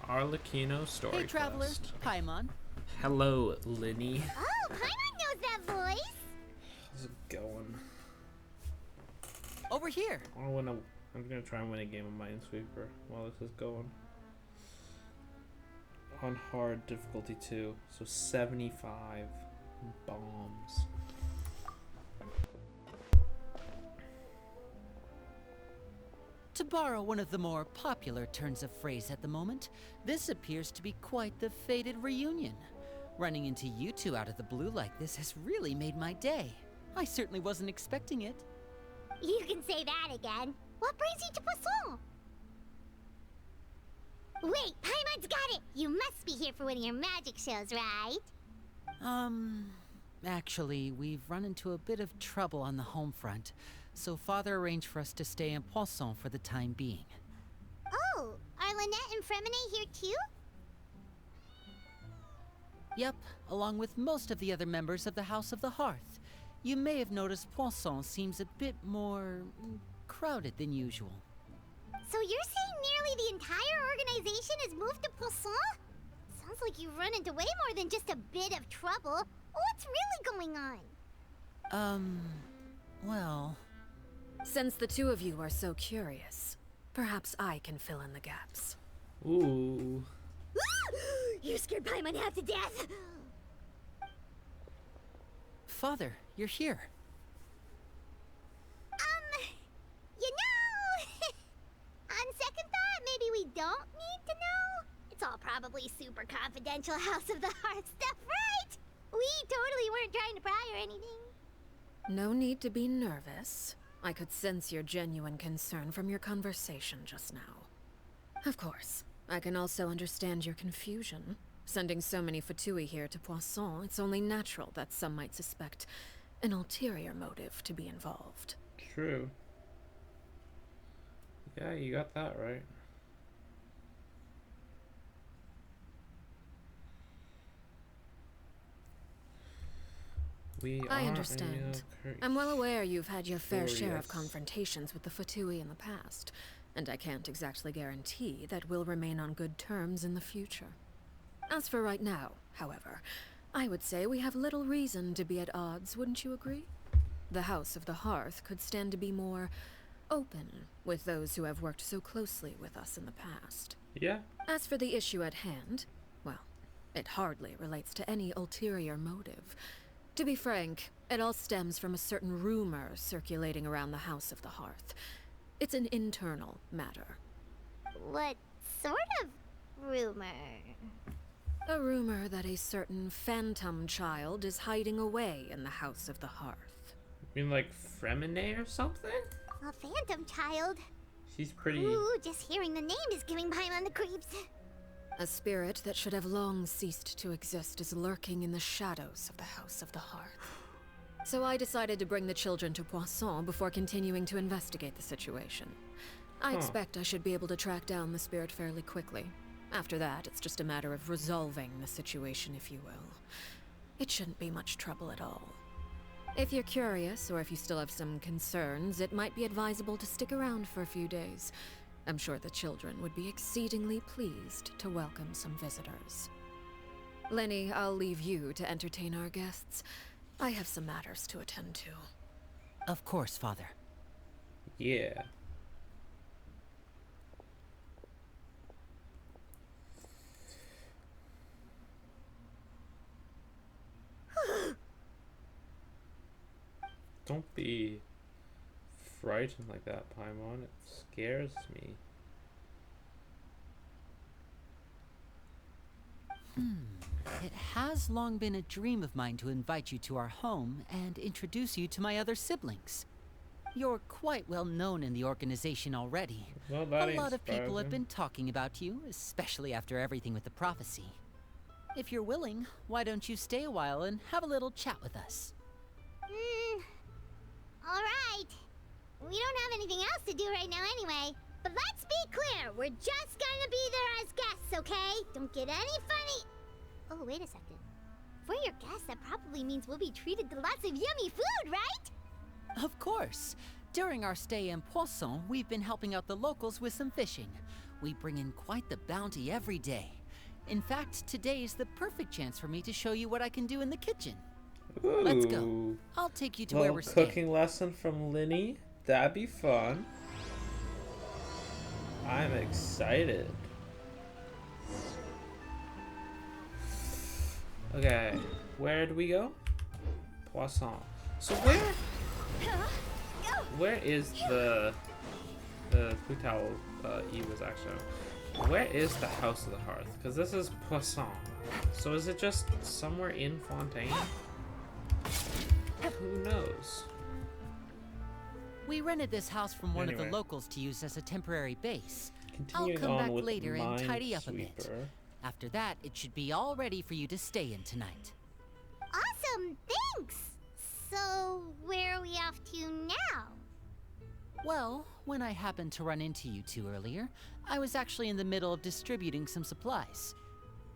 Arlecchino story Hey, traveler, quest. Paimon. Hello, Linny. Oh, Paimon knows that voice. How's it going? Over here. I'm gonna try and win a game of Minesweeper while this is going. On hard difficulty 2, so 75 bombs. To borrow one of the more popular turns of phrase at the moment, this appears to be quite the fated reunion. Running into you two out of the blue like this has really made my day. I certainly wasn't expecting it. You can say that again. What brings you to Poisson? Wait, Paimon's got it! You must be here for one of your magic shows, right? Actually, we've run into a bit of trouble on the home front, so Father arranged for us to stay in Poisson for the time being. Oh, are Lynette and Fremine here too? Yep, along with most of the other members of the House of the Hearth. You may have noticed Poisson seems a bit more crowded than usual. So you're saying nearly the entire organization has moved to Poisson? Sounds like you've run into way more than just a bit of trouble. What's really going on? Well... Since the two of you are so curious, perhaps I can fill in the gaps. Ooh. You scared Paimon half to death! Father, you're here. You know... On second thought, maybe we don't need to know. It's all probably super confidential House of the Hearth stuff, right? We totally weren't trying to pry or anything. No need to be nervous. I could sense your genuine concern from your conversation just now. Of course, I can also understand your confusion. Sending so many Fatui here to Poisson, it's only natural that some might suspect an ulterior motive to be involved. True. Yeah, you got that right. I understand. I'm well aware you've had your fair share of confrontations with the Fatui in the past, and I can't exactly guarantee that we'll remain on good terms in the future. As for right now, however, I would say we have little reason to be at odds, wouldn't you agree? The House of the Hearth could stand to be more open with those who have worked so closely with us in the past. Yeah. As for the issue at hand, well, it hardly relates to any ulterior motive. To be frank, it all stems from a certain rumor circulating around the House of the Hearth. It's an internal matter. What sort of rumor? A rumor that a certain phantom child is hiding away in the House of the Hearth. You mean like Fremine or something? A phantom child? She's pretty... Ooh, just hearing the name is giving Paimon the creeps. A spirit that should have long ceased to exist is lurking in the shadows of the House of the Hearth. So I decided to bring the children to Poisson before continuing to investigate the situation. I expect I should be able to track down the spirit fairly quickly. After that, it's just a matter of resolving the situation, if you will. It shouldn't be much trouble at all. If you're curious, or if you still have some concerns, it might be advisable to stick around for a few days. I'm sure the children would be exceedingly pleased to welcome some visitors. Lenny, I'll leave you to entertain our guests. I have some matters to attend to. Of course, Father. Yeah. Don't be frightened like that, Paimon. It scares me. It has long been a dream of mine to invite you to our home and introduce you to my other siblings. You're quite well known in the organization already. Well, that A lot of people have surprising. been talking about you, especially after everything with the prophecy. If you're willing, why don't you stay a while and have a little chat with us? Alright. We don't have anything else to do right now anyway. But let's be clear, we're just gonna be there as guests, okay? Don't get any funny... Oh, wait a second. For your guests, that probably means we'll be treated to lots of yummy food, right? Of course. During our stay in Poisson, we've been helping out the locals with some fishing. We bring in quite the bounty every day. In fact, today is the perfect chance for me to show you what I can do in the kitchen. Ooh. Let's go. I'll take you to where Little we're staying. cooking lesson from Linny. That'd be fun. I'm excited. Okay, where do we go? Poisson. So where is the Putao E was actually? Where is the House of the Hearth? Because this is Poisson. So is it just somewhere in Fontaine? Who knows? We rented this house from one of Anyway. the locals to use as a temporary base. Continuing I'll come on back with later and tidy up a bit. Minesweeper. After that, it should be all ready for you to stay in tonight. Awesome, thanks! So, where are we off to now? Well, when I happened to run into you two earlier, I was actually in the middle of distributing some supplies.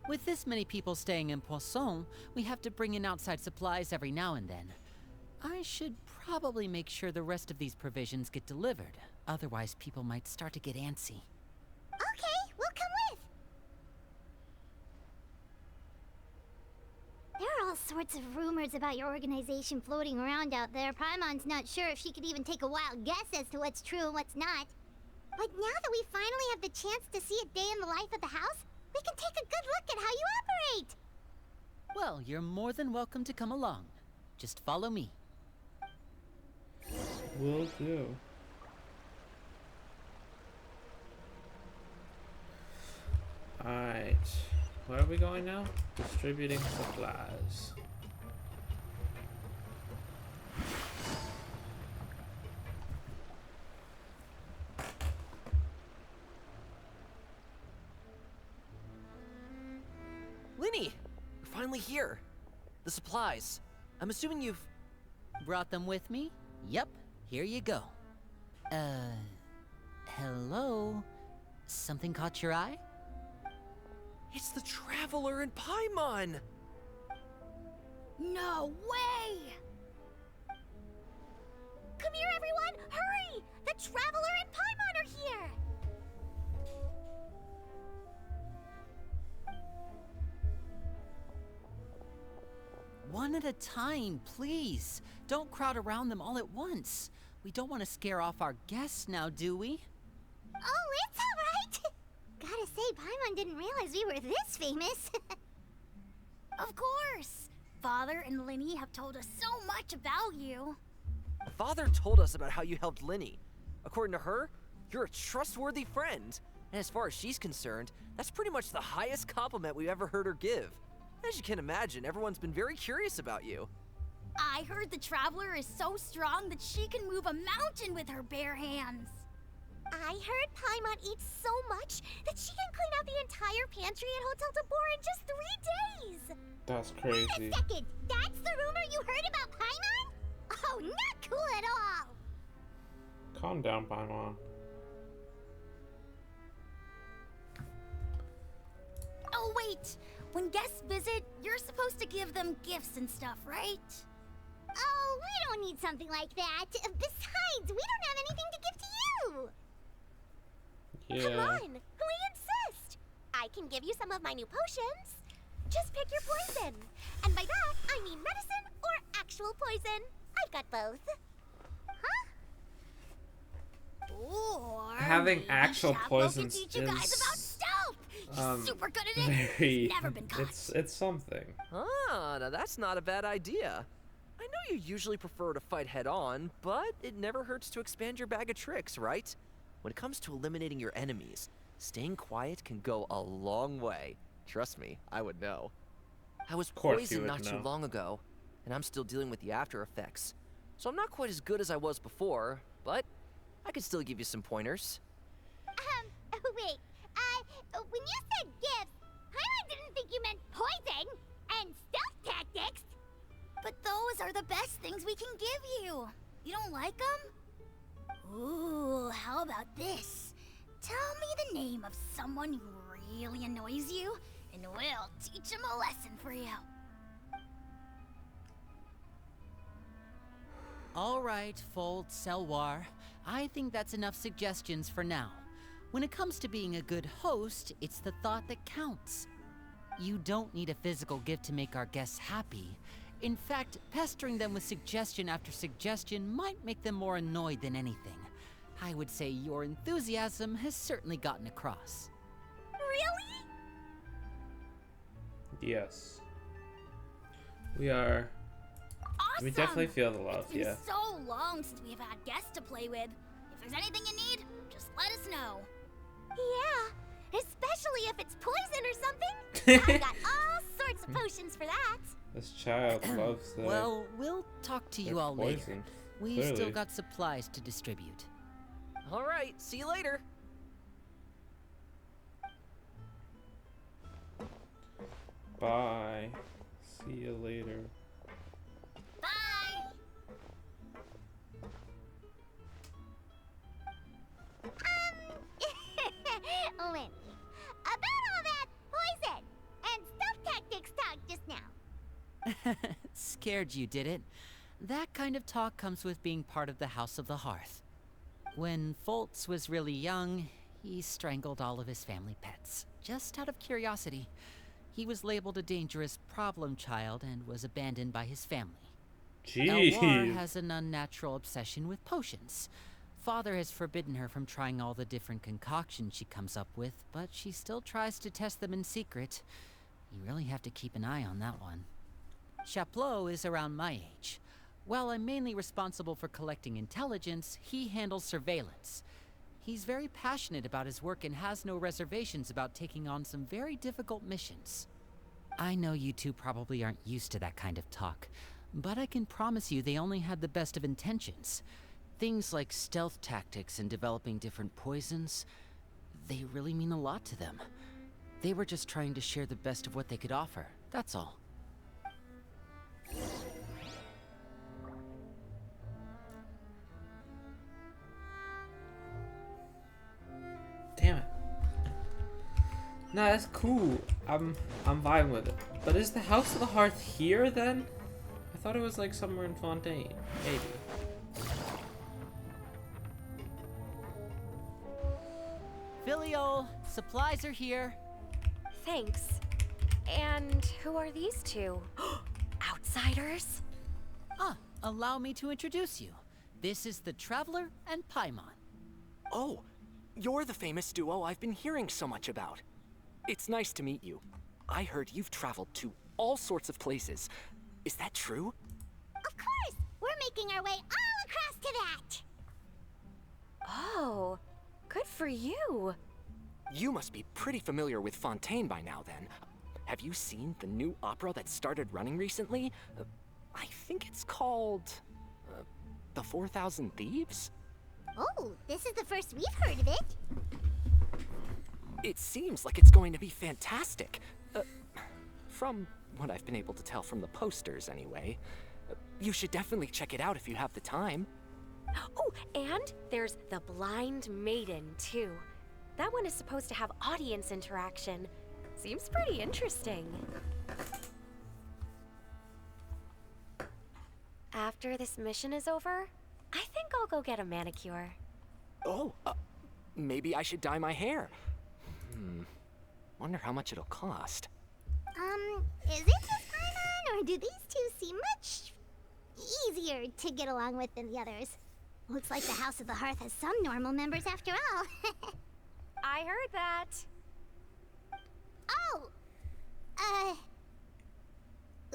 With this many people staying in Poisson, we have to bring in outside supplies every now and then. I should probably make sure the rest of these provisions get delivered. Otherwise, people might start to get antsy. Okay, we'll come with. There are all sorts of rumors about your organization floating around out there. Paimon's not sure if she could even take a wild guess as to what's true and what's not. But now that we finally have the chance to see a day in the life of the house, we can take a good look at how you operate. Well, you're more than welcome to come along. Just follow me. Will do. Alright. Where are we going now? Distributing supplies. Linny! We're finally here. The supplies. I'm assuming you've... Brought them with me? Yep, here you go. Hello? Something caught your eye? It's the Traveler in Paimon! No way! Come here, everyone! Hurry! The Traveler and Paimon are here! One at a time, please. Don't crowd around them all at once. We don't want to scare off our guests now, do we? Oh, it's all right! Gotta say, Paimon didn't realize we were this famous. Of course! Father and Linny have told us so much about you. Father told us about how you helped Linny. According to her, you're a trustworthy friend. And as far as she's concerned, that's pretty much the highest compliment we've ever heard her give. As you can imagine, everyone's been very curious about you. I heard the Traveler is so strong that she can move a mountain with her bare hands. I heard Paimon eats so much that she can clean out the entire pantry at Hotel Tabor in just 3 days. That's Wait crazy. a second, that's the rumor you heard about Paimon? Oh, not cool at all. Calm down, Paimon. Oh, wait. When guests visit, you're supposed to give them gifts and stuff, right? Oh, we don't need something like that. Besides, we don't have anything to give to you. Yeah. Come on, we insist. I can give you some of my new potions. Just pick your poison. And by that, I mean medicine or actual poison. I've got both. Huh? Or Having maybe actual Chapo poisons can teach you guys is, about stealth. He's super good at it. very. Never been caught. It's something. Ah, now that's not a bad idea. I know you usually prefer to fight head-on, but it never hurts to expand your bag of tricks, right? When it comes to eliminating your enemies, staying quiet can go a long way. Trust me, I would know. I was course you poisoned would not too know. long ago, and I'm still dealing with the after effects. So I'm not quite as good as I was before, but I could still give you some pointers. Wait. When you said gifts, Paimon didn't think you meant poison and stealth tactics. But those are the best things we can give you. You don't like them? Ooh, how about this? Tell me the name of someone who really annoys you, and we'll teach him a lesson for you. All right, Fold, Selwar. I think that's enough suggestions for now. When it comes to being a good host, it's the thought that counts. You don't need a physical gift to make our guests happy. In fact, pestering them with suggestion after suggestion might make them more annoyed than anything. I would say your enthusiasm has certainly gotten across. Really? Yes. We are. Awesome! We definitely feel the love, It's been yeah. so long since we've had guests to play with. If there's anything you need, just let us know. Yeah, especially if it's poison or something. I've got all sorts of potions for that. This child loves the. Well, we'll talk to you they're all later. poisoned, We clearly. still got supplies to distribute. All right, see you later. Bye. See you later. Bye. Lenny, about all that poison and stuff tactics talk just now. Scared you, did it? That kind of talk comes with being part of the House of the Hearth. When Foltz was really young, he strangled all of his family pets, just out of curiosity. He was labeled a dangerous problem child and was abandoned by his family. Elwar Jeez. has an unnatural obsession with potions. Father has forbidden her from trying all the different concoctions she comes up with, but she still tries to test them in secret. You really have to keep an eye on that one. Chaplot is around my age. While I'm mainly responsible for collecting intelligence, he handles surveillance. He's very passionate about his work and has no reservations about taking on some very difficult missions. I know you two probably aren't used to that kind of talk, but I can promise you they only had the best of intentions. Things like stealth tactics and developing different poisons, they really mean a lot to them. They were just trying to share the best of what they could offer, that's all. Damn it. No, that's cool. I'm vibing with it. But is the House of the Hearth here then? I thought it was like somewhere in Fontaine. Maybe. Filial, supplies are here. Thanks. And who are these two? Outsiders? Allow me to introduce you. This is the Traveler and Paimon. Oh, you're the famous duo I've been hearing so much about. It's nice to meet you. I heard you've traveled to all sorts of places. Is that true? Of course! We're making our way all across to that! Oh, good for you. You must be pretty familiar with Fontaine by now, then. Have you seen the new opera that started running recently? I think it's called... The 4,000 Thieves? Oh, this is the first we've heard of it. It seems like it's going to be fantastic. From what I've been able to tell from the posters, anyway. You should definitely check it out if you have the time. Oh, and there's The Blind Maiden, too. That one is supposed to have audience interaction. Seems pretty interesting. After this mission is over, I think I'll go get a manicure. Oh, maybe I should dye my hair. Wonder how much it'll cost. Is it just Paimon, or do these two seem much easier to get along with than the others? Looks like the House of the Hearth has some normal members after all. I heard that. Oh!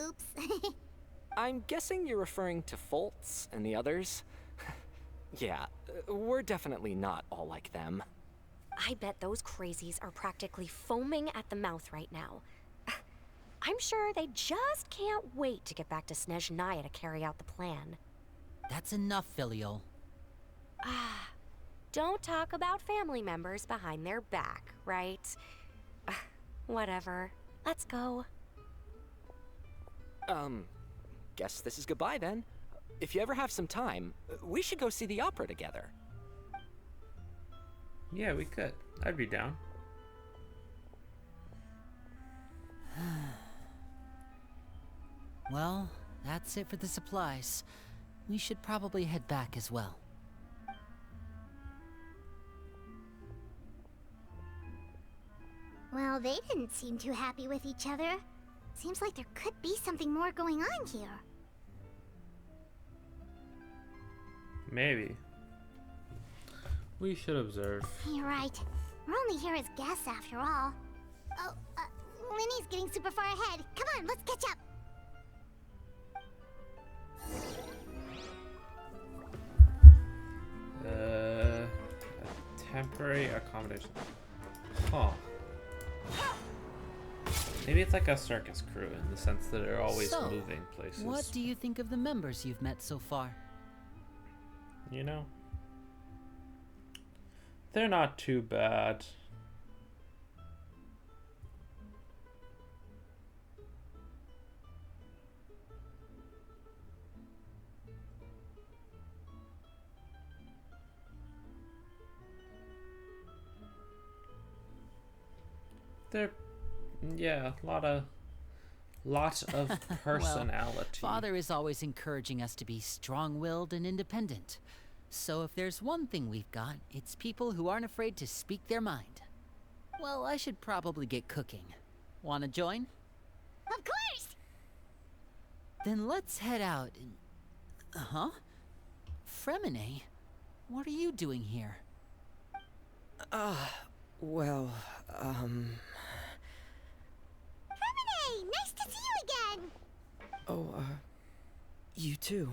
Oops. I'm guessing you're referring to Foltz and the others? Yeah, we're definitely not all like them. I bet those crazies are practically foaming at the mouth right now. I'm sure they just can't wait to get back to Snezhnaya to carry out the plan. That's enough, Filial. Don't talk about family members behind their back, right? Whatever. Let's go. Guess this is goodbye then. If you ever have some time, we should go see the opera together. Yeah, we could. I'd be down. Well, that's it for the supplies. we should probably head back as well. Well, they didn't seem too happy with each other. Seems like there could be something more going on here. Maybe. We should observe. You're right. We're only here as guests after all. Oh, Linny's getting super far ahead. Come on, let's catch up. Temporary accommodation. Huh. Maybe it's like a circus crew in the sense that they're always So, moving places. What do you think of the members you've met so far? You know? They're not too bad. They're, yeah, lot of personality. Father is always encouraging us to be strong-willed and independent. So if there's one thing we've got, it's people who aren't afraid to speak their mind. Well, I should probably get cooking. Wanna join? Of course! Then let's head out. Huh? Fremine, what are you doing here? Well, Hey, nice to see you again! Oh, you too.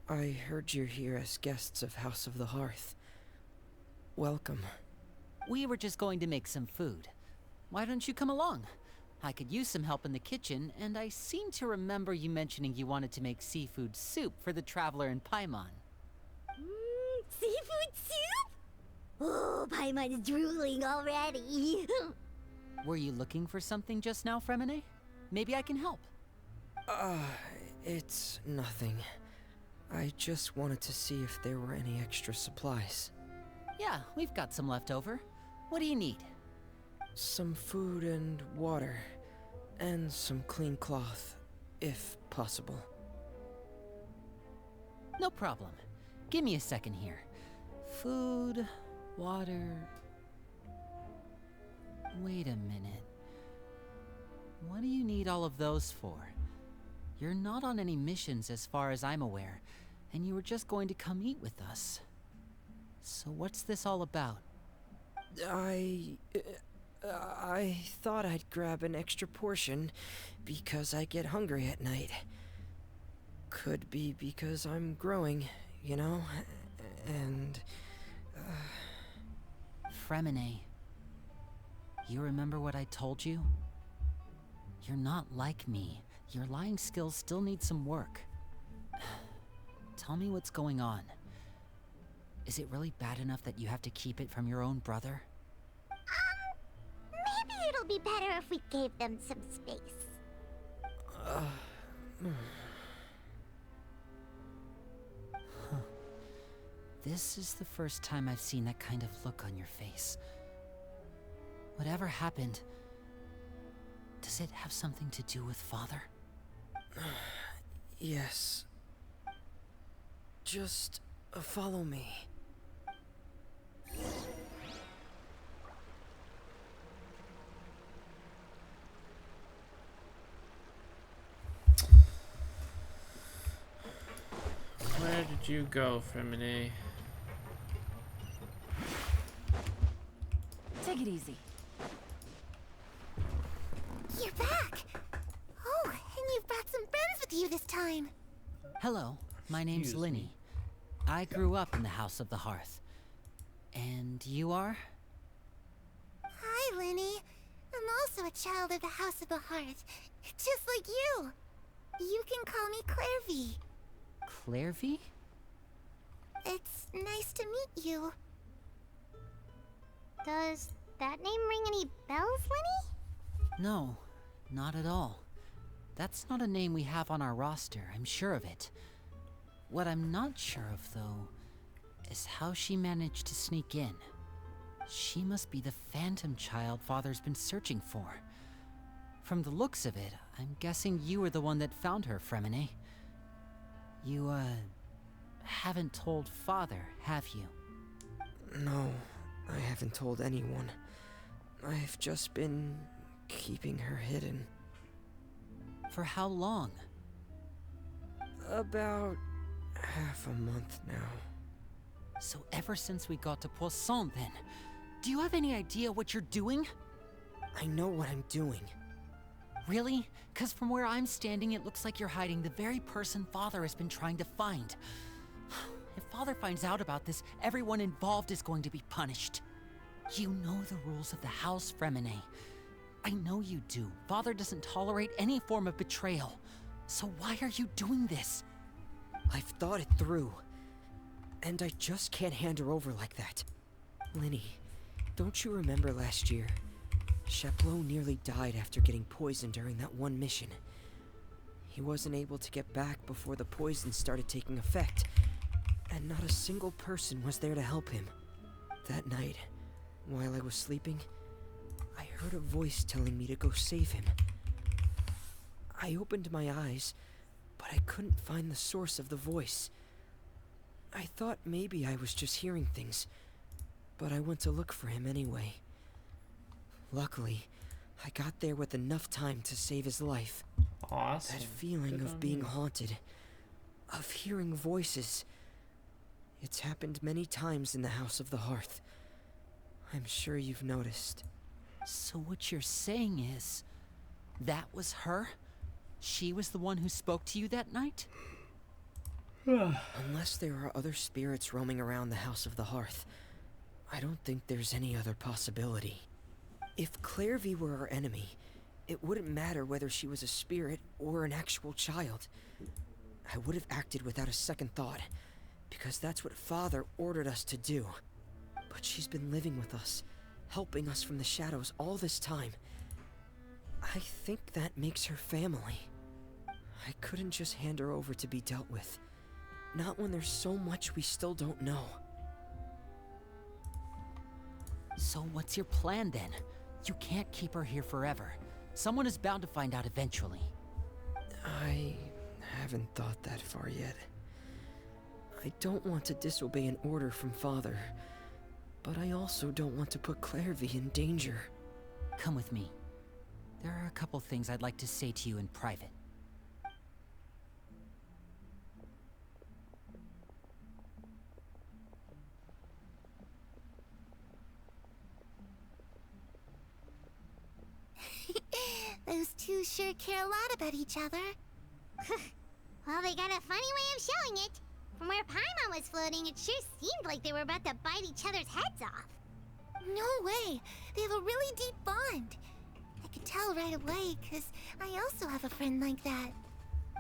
I heard you're here as guests of House of the Hearth. Welcome. We were just going to make some food. Why don't you come along? I could use some help in the kitchen, and I seem to remember you mentioning you wanted to make seafood soup for the traveler in Paimon. Seafood soup? Oh, Paimon's drooling already. Were you looking for something just now, Fremine? Maybe I can help. It's nothing. I just wanted to see if there were any extra supplies. Yeah, we've got some left over. What do you need? Some food and water. And some clean cloth, if possible. No problem. Give me a second here. Food, water... Wait a minute. What do you need all of those for? You're not on any missions as far as I'm aware, and you were just going to come eat with us. So what's this all about? I thought I'd grab an extra portion because I get hungry at night. Could be because I'm growing, you know? And... Fremine, you remember what I told you? You're not like me. Your lying skills still need some work. Tell me what's going on. Is it really bad enough that you have to keep it from your own brother? Maybe it'll be better if we gave them some space. This is the first time I've seen that kind of look on your face. Whatever happened, does it have something to do with Father? Yes. Just follow me. Where did you go, Fremine? Take it easy. You're back! Oh, and you've brought some friends with you this time. Hello, my name's Excuse Linny. me. I grew up in the House of the Hearth. And you are? Hi, Linny. I'm also a child of the House of the Hearth, just like you. You can call me Clairvy. Clairvy? It's nice to meet you. Does that name ring any bells, Linny? No, not at all. That's not a name we have on our roster, I'm sure of it. What I'm not sure of, though, is how she managed to sneak in. She must be the phantom child Father's been searching for. From the looks of it, I'm guessing you were the one that found her, Fremine. You, haven't told Father, have you? No, I haven't told anyone. I've just been keeping her hidden. For how long? About half a month now. So ever since we got to Poisson, then, do you have any idea what you're doing? I know what I'm doing. Really? 'Cause from where I'm standing, it looks like you're hiding the very person Father has been trying to find. If Father finds out about this, everyone involved is going to be punished. You know the rules of the House, Fremine. I know you do. Father doesn't tolerate any form of betrayal. So why are you doing this? I've thought it through. And I just can't hand her over like that. Linny, don't you remember last year? Chaplot nearly died after getting poisoned during that one mission. He wasn't able to get back before the poison started taking effect, and not a single person was there to help him. That night, while I was sleeping, I heard a voice telling me to go save him. I opened my eyes, but I couldn't find the source of the voice. I thought maybe I was just hearing things, but I went to look for him anyway. Luckily, I got there with enough time to save his life. Awesome. That feeling Good of on being you. haunted, of hearing voices. It's happened many times in the House of the Hearth. I'm sure you've noticed. So what you're saying is, that was her? She was the one who spoke to you that night? Unless there are other spirits roaming around the House of the Hearth, I don't think there's any other possibility. If Clairvy were our enemy, it wouldn't matter whether she was a spirit or an actual child. I would have acted without a second thought, because that's what Father ordered us to do. But she's been living with us, helping us from the shadows all this time. I think that makes her family. I couldn't just hand her over to be dealt with. Not when there's so much we still don't know. So what's your plan then? You can't keep her here forever. Someone is bound to find out eventually. I haven't thought that far yet. I don't want to disobey an order from Father, but I also don't want to put Clairvy in danger. Come with me. There are a couple things I'd like to say to you in private. Those two sure care a lot about each other. Well, they got a funny way of showing it. From where Paimon was floating, it sure seemed like they were about to bite each other's heads off. No way! They have a really deep bond. I could tell right away, because I also have a friend like that.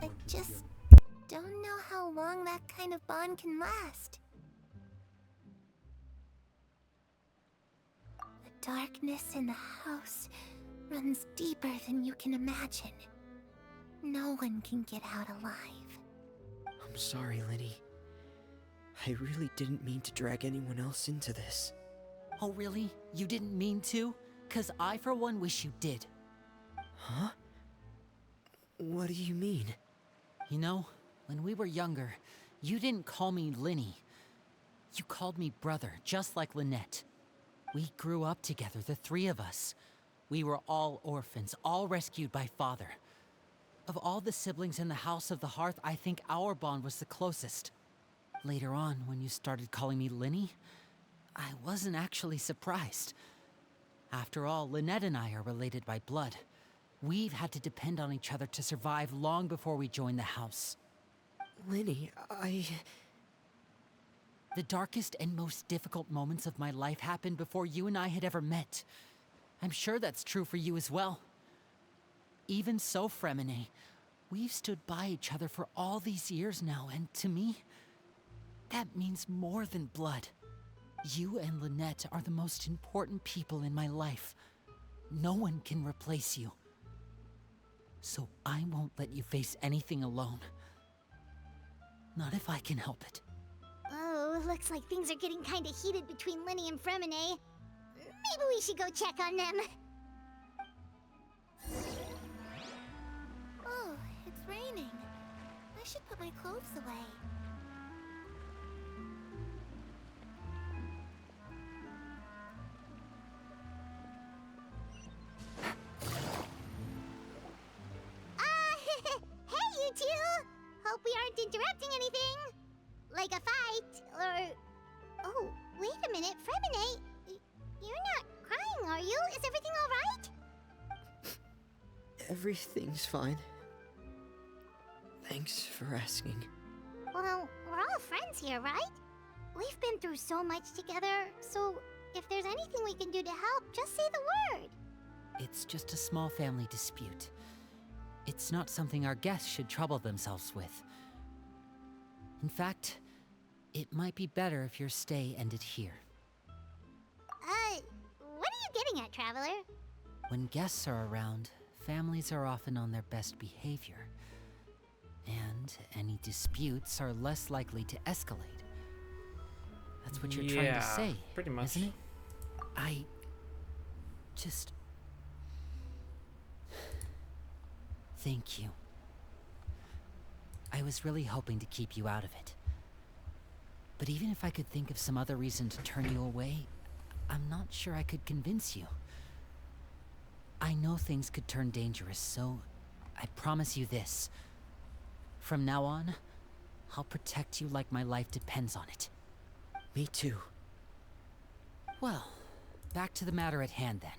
I just don't know how long that kind of bond can last. The darkness in the house runs deeper than you can imagine. No one can get out alive. I'm sorry, Linny. I really didn't mean to drag anyone else into this. Oh really? You didn't mean to? 'Cause I for one wish you did. Huh? What do you mean? You know, when we were younger, you didn't call me Linny. You called me brother, just like Lynette. We grew up together, the three of us. We were all orphans, all rescued by Father. Of all the siblings in the House of the Hearth, I think our bond was the closest. Later on, when you started calling me Linny, I wasn't actually surprised. After all, Lynette and I are related by blood. We've had to depend on each other to survive long before we joined the house. Linny, The darkest and most difficult moments of my life happened before you and I had ever met. I'm sure that's true for you as well. Even so, Fremine, we've stood by each other for all these years now, and to me, that means more than blood. You and Lynette are the most important people in my life. No one can replace you. So I won't let you face anything alone. Not if I can help it. Oh, looks like things are getting kinda heated between Linny and Fremine. Maybe we should go check on them. Oh, it's raining. I should put my clothes away. Hey, you two! Hope we aren't interrupting anything. Like a fight, or... Oh, wait a minute, Fremine. You're not crying, are you? Is everything alright? Everything's fine. Thanks for asking. Well, we're all friends here, right? We've been through so much together, so if there's anything we can do to help, just say the word. It's just a small family dispute. It's not something our guests should trouble themselves with. In fact, it might be better if your stay ended here. What are you getting at, Traveler? When guests are around, families are often on their best behavior. And any disputes are less likely to escalate. That's what you're trying to say, pretty much. isn't it? I just... Thank you. I was really hoping to keep you out of it. But even if I could think of some other reason to turn you away, I'm not sure I could convince you. I know things could turn dangerous, so I promise you this. From now on, I'll protect you like my life depends on it. Me too. Well, back to the matter at hand then.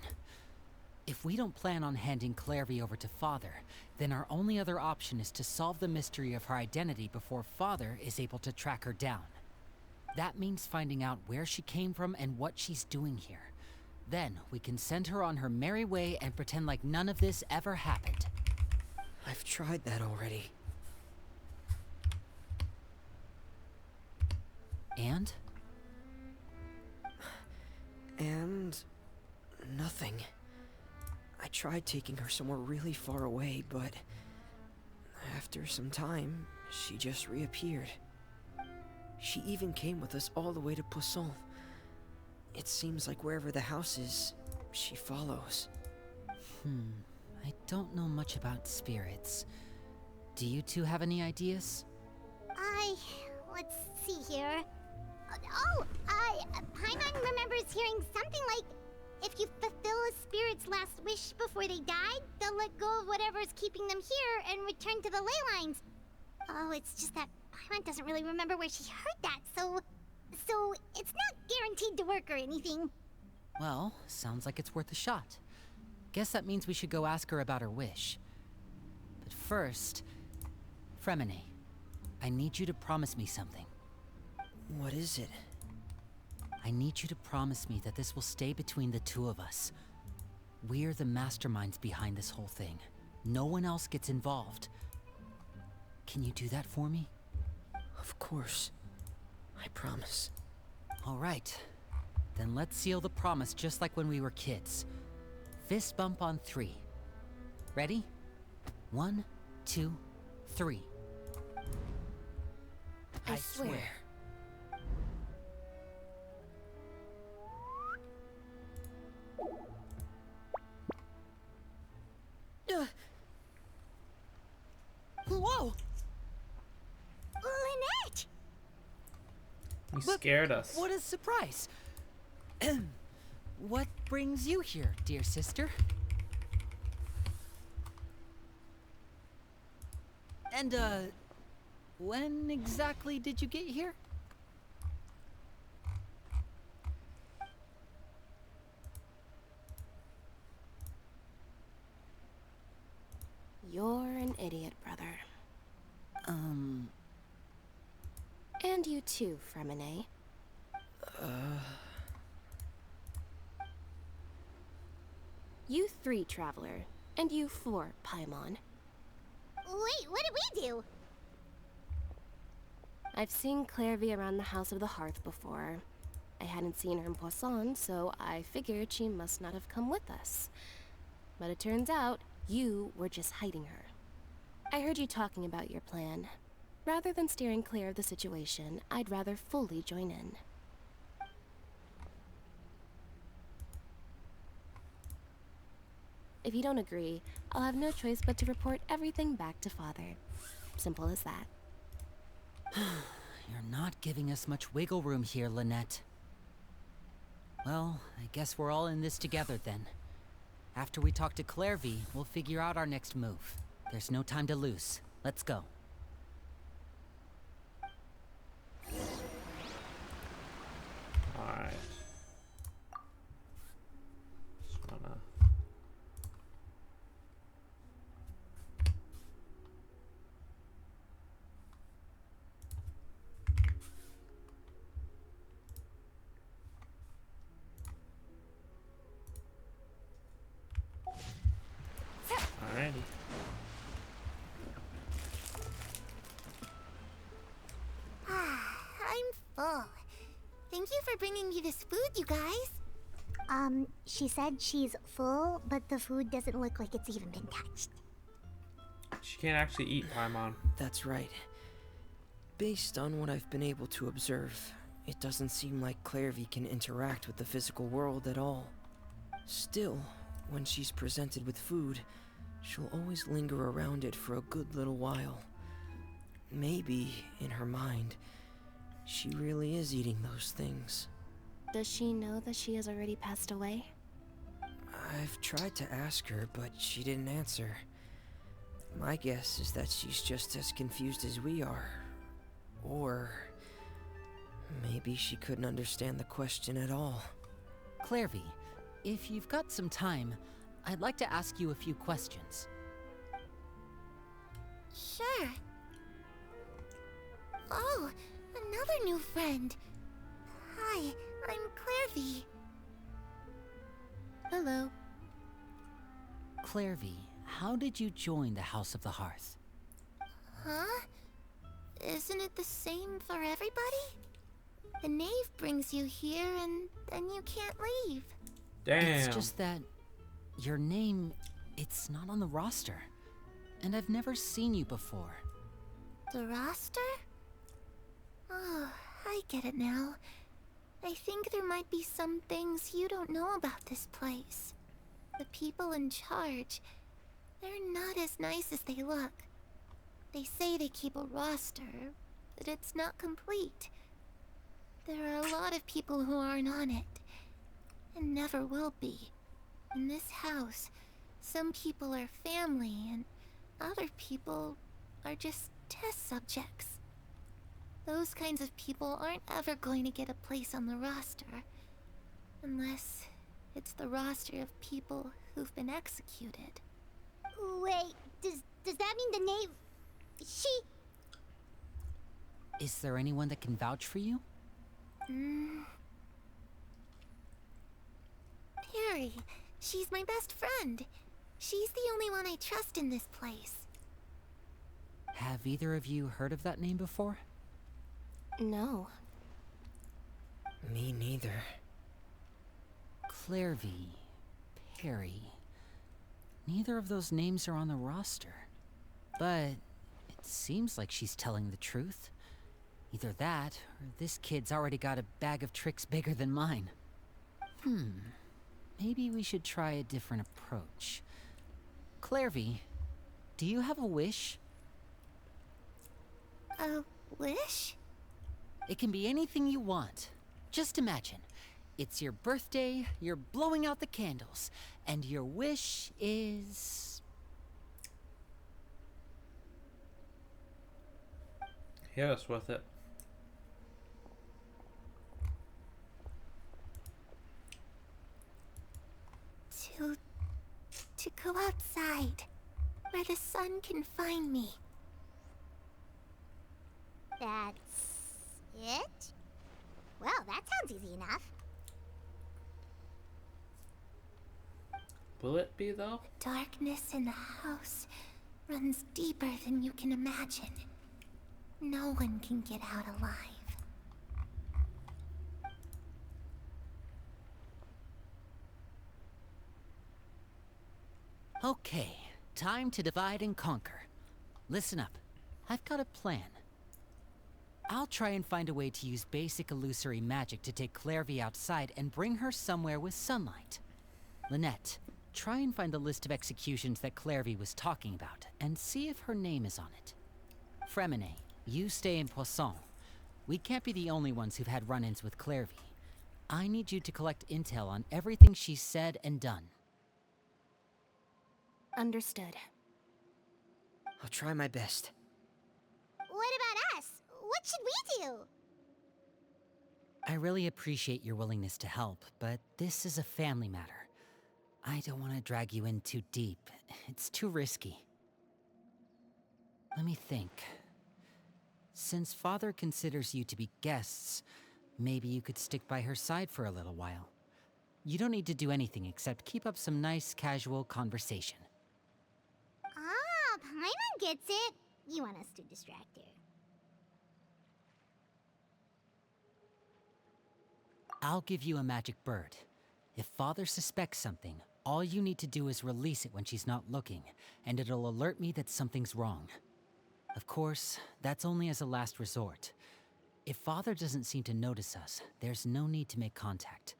If we don't plan on handing Clairvy over to Father, then our only other option is to solve the mystery of her identity before Father is able to track her down. That means finding out where she came from and what she's doing here. Then we can send her on her merry way and pretend like none of this ever happened. I've tried that already. And? And... nothing. I tried taking her somewhere really far away, but... after some time, she just reappeared. She even came with us all the way to Poisson. It seems like wherever the house is, she follows. I don't know much about spirits. Do you two have any ideas? Let's see here. Paimon remembers hearing something like, if you fulfill a spirit's last wish before they died, they'll let go of whatever's keeping them here and return to the ley lines. Oh, it's just that Paimon doesn't really remember where she heard that, so it's not guaranteed to work or anything. Well, sounds like it's worth a shot. Guess that means we should go ask her about her wish. But first, Fremine, I need you to promise me something. What is it? I need you to promise me that this will stay between the two of us. We're the masterminds behind this whole thing. No one else gets involved. Can you do that for me? Of course. I promise. All right. Then let's seal the promise just like when we were kids. Fist bump on 3. Ready? 1, 2, 3. I swear. Whoa! Lynette! You scared us. What a surprise! What brings you here, dear sister? And, when exactly did you get here? You're an idiot, brother. And you too, Fremine. You 3, Traveler. And you 4, Paimon. Wait, what did we do? I've seen Clairvy around the House of the Hearth before. I hadn't seen her in Poisson, so I figured she must not have come with us. But it turns out, you were just hiding her. I heard you talking about your plan. Rather than steering clear of the situation, I'd rather fully join in. If you don't agree, I'll have no choice but to report everything back to Father. Simple as that. You're not giving us much wiggle room here, Lynette. Well, I guess we're all in this together then. After we talk to Clairvy, we'll figure out our next move. There's no time to lose. Let's go. Alright. Just wanna... Alrighty. I'm full. Thank you for bringing me this food, you guys. She said she's full, but the food doesn't look like it's even been touched. She can't actually eat Paimon. That's right. Based on what I've been able to observe, it doesn't seem like Clairvy can interact with the physical world at all. Still, when she's presented with food, she'll always linger around it for a good little while. Maybe, in her mind, she really is eating those things. Does she know that she has already passed away? I've tried to ask her, but she didn't answer. My guess is that she's just as confused as we are. Or maybe she couldn't understand the question at all. Clairvy, if you've got some time, I'd like to ask you a few questions. Sure. Oh, another new friend. Hi, I'm Clairvy. Hello. Clairvy, how did you join the House of the Hearth? Huh? Isn't it the same for everybody? The knave brings you here and then you can't leave. Damn. It's just that your name, it's not on the roster. And I've never seen you before. The roster? Oh, I get it now. I think there might be some things you don't know about this place. The people in charge, they're not as nice as they look. They say they keep a roster, but it's not complete. There are a lot of people who aren't on it, and never will be. In this house, some people are family, and other people are just test subjects. Those kinds of people aren't ever going to get a place on the roster, unless it's the roster of people who've been executed. Wait, does that mean the knave... she... Is there anyone that can vouch for you? Perry. She's my best friend. She's the only one I trust in this place. Have either of you heard of that name before? No. Me neither. Clairvy, Perry. Neither of those names are on the roster. But it seems like she's telling the truth. Either that, or this kid's already got a bag of tricks bigger than mine. Maybe we should try a different approach. Clairvy, do you have a wish? A wish? It can be anything you want. Just imagine. It's your birthday, you're blowing out the candles, and your wish is... Hit us with it. To go outside, where the sun can find me. That's it? Well, that sounds easy enough. Will it be, though? Darkness in the house runs deeper than you can imagine. No one can get out alive. Okay, time to divide and conquer. Listen up. I've got a plan. I'll try and find a way to use basic illusory magic to take Clairvy outside and bring her somewhere with sunlight. Lynette, try and find the list of executions that Clairvy was talking about, and see if her name is on it. Fremine, You stay in Poisson. We can't be the only ones who've had run-ins with Clairvy. I need you to collect intel on everything she's said and done. Understood. I'll try my best. What about us? What should we do? I really appreciate your willingness to help, but this is a family matter. I don't want to drag you in too deep. It's too risky. Let me think. Since Father considers you to be guests, maybe you could stick by her side for a little while. You don't need to do anything except keep up some nice, casual conversation. Ah, Paimon gets it. You want us to distract her. I'll give you a magic bird. If Father suspects something, all you need to do is release it when she's not looking, and it'll alert me that something's wrong. Of course, that's only as a last resort. If Father doesn't seem to notice us, there's no need to make contact.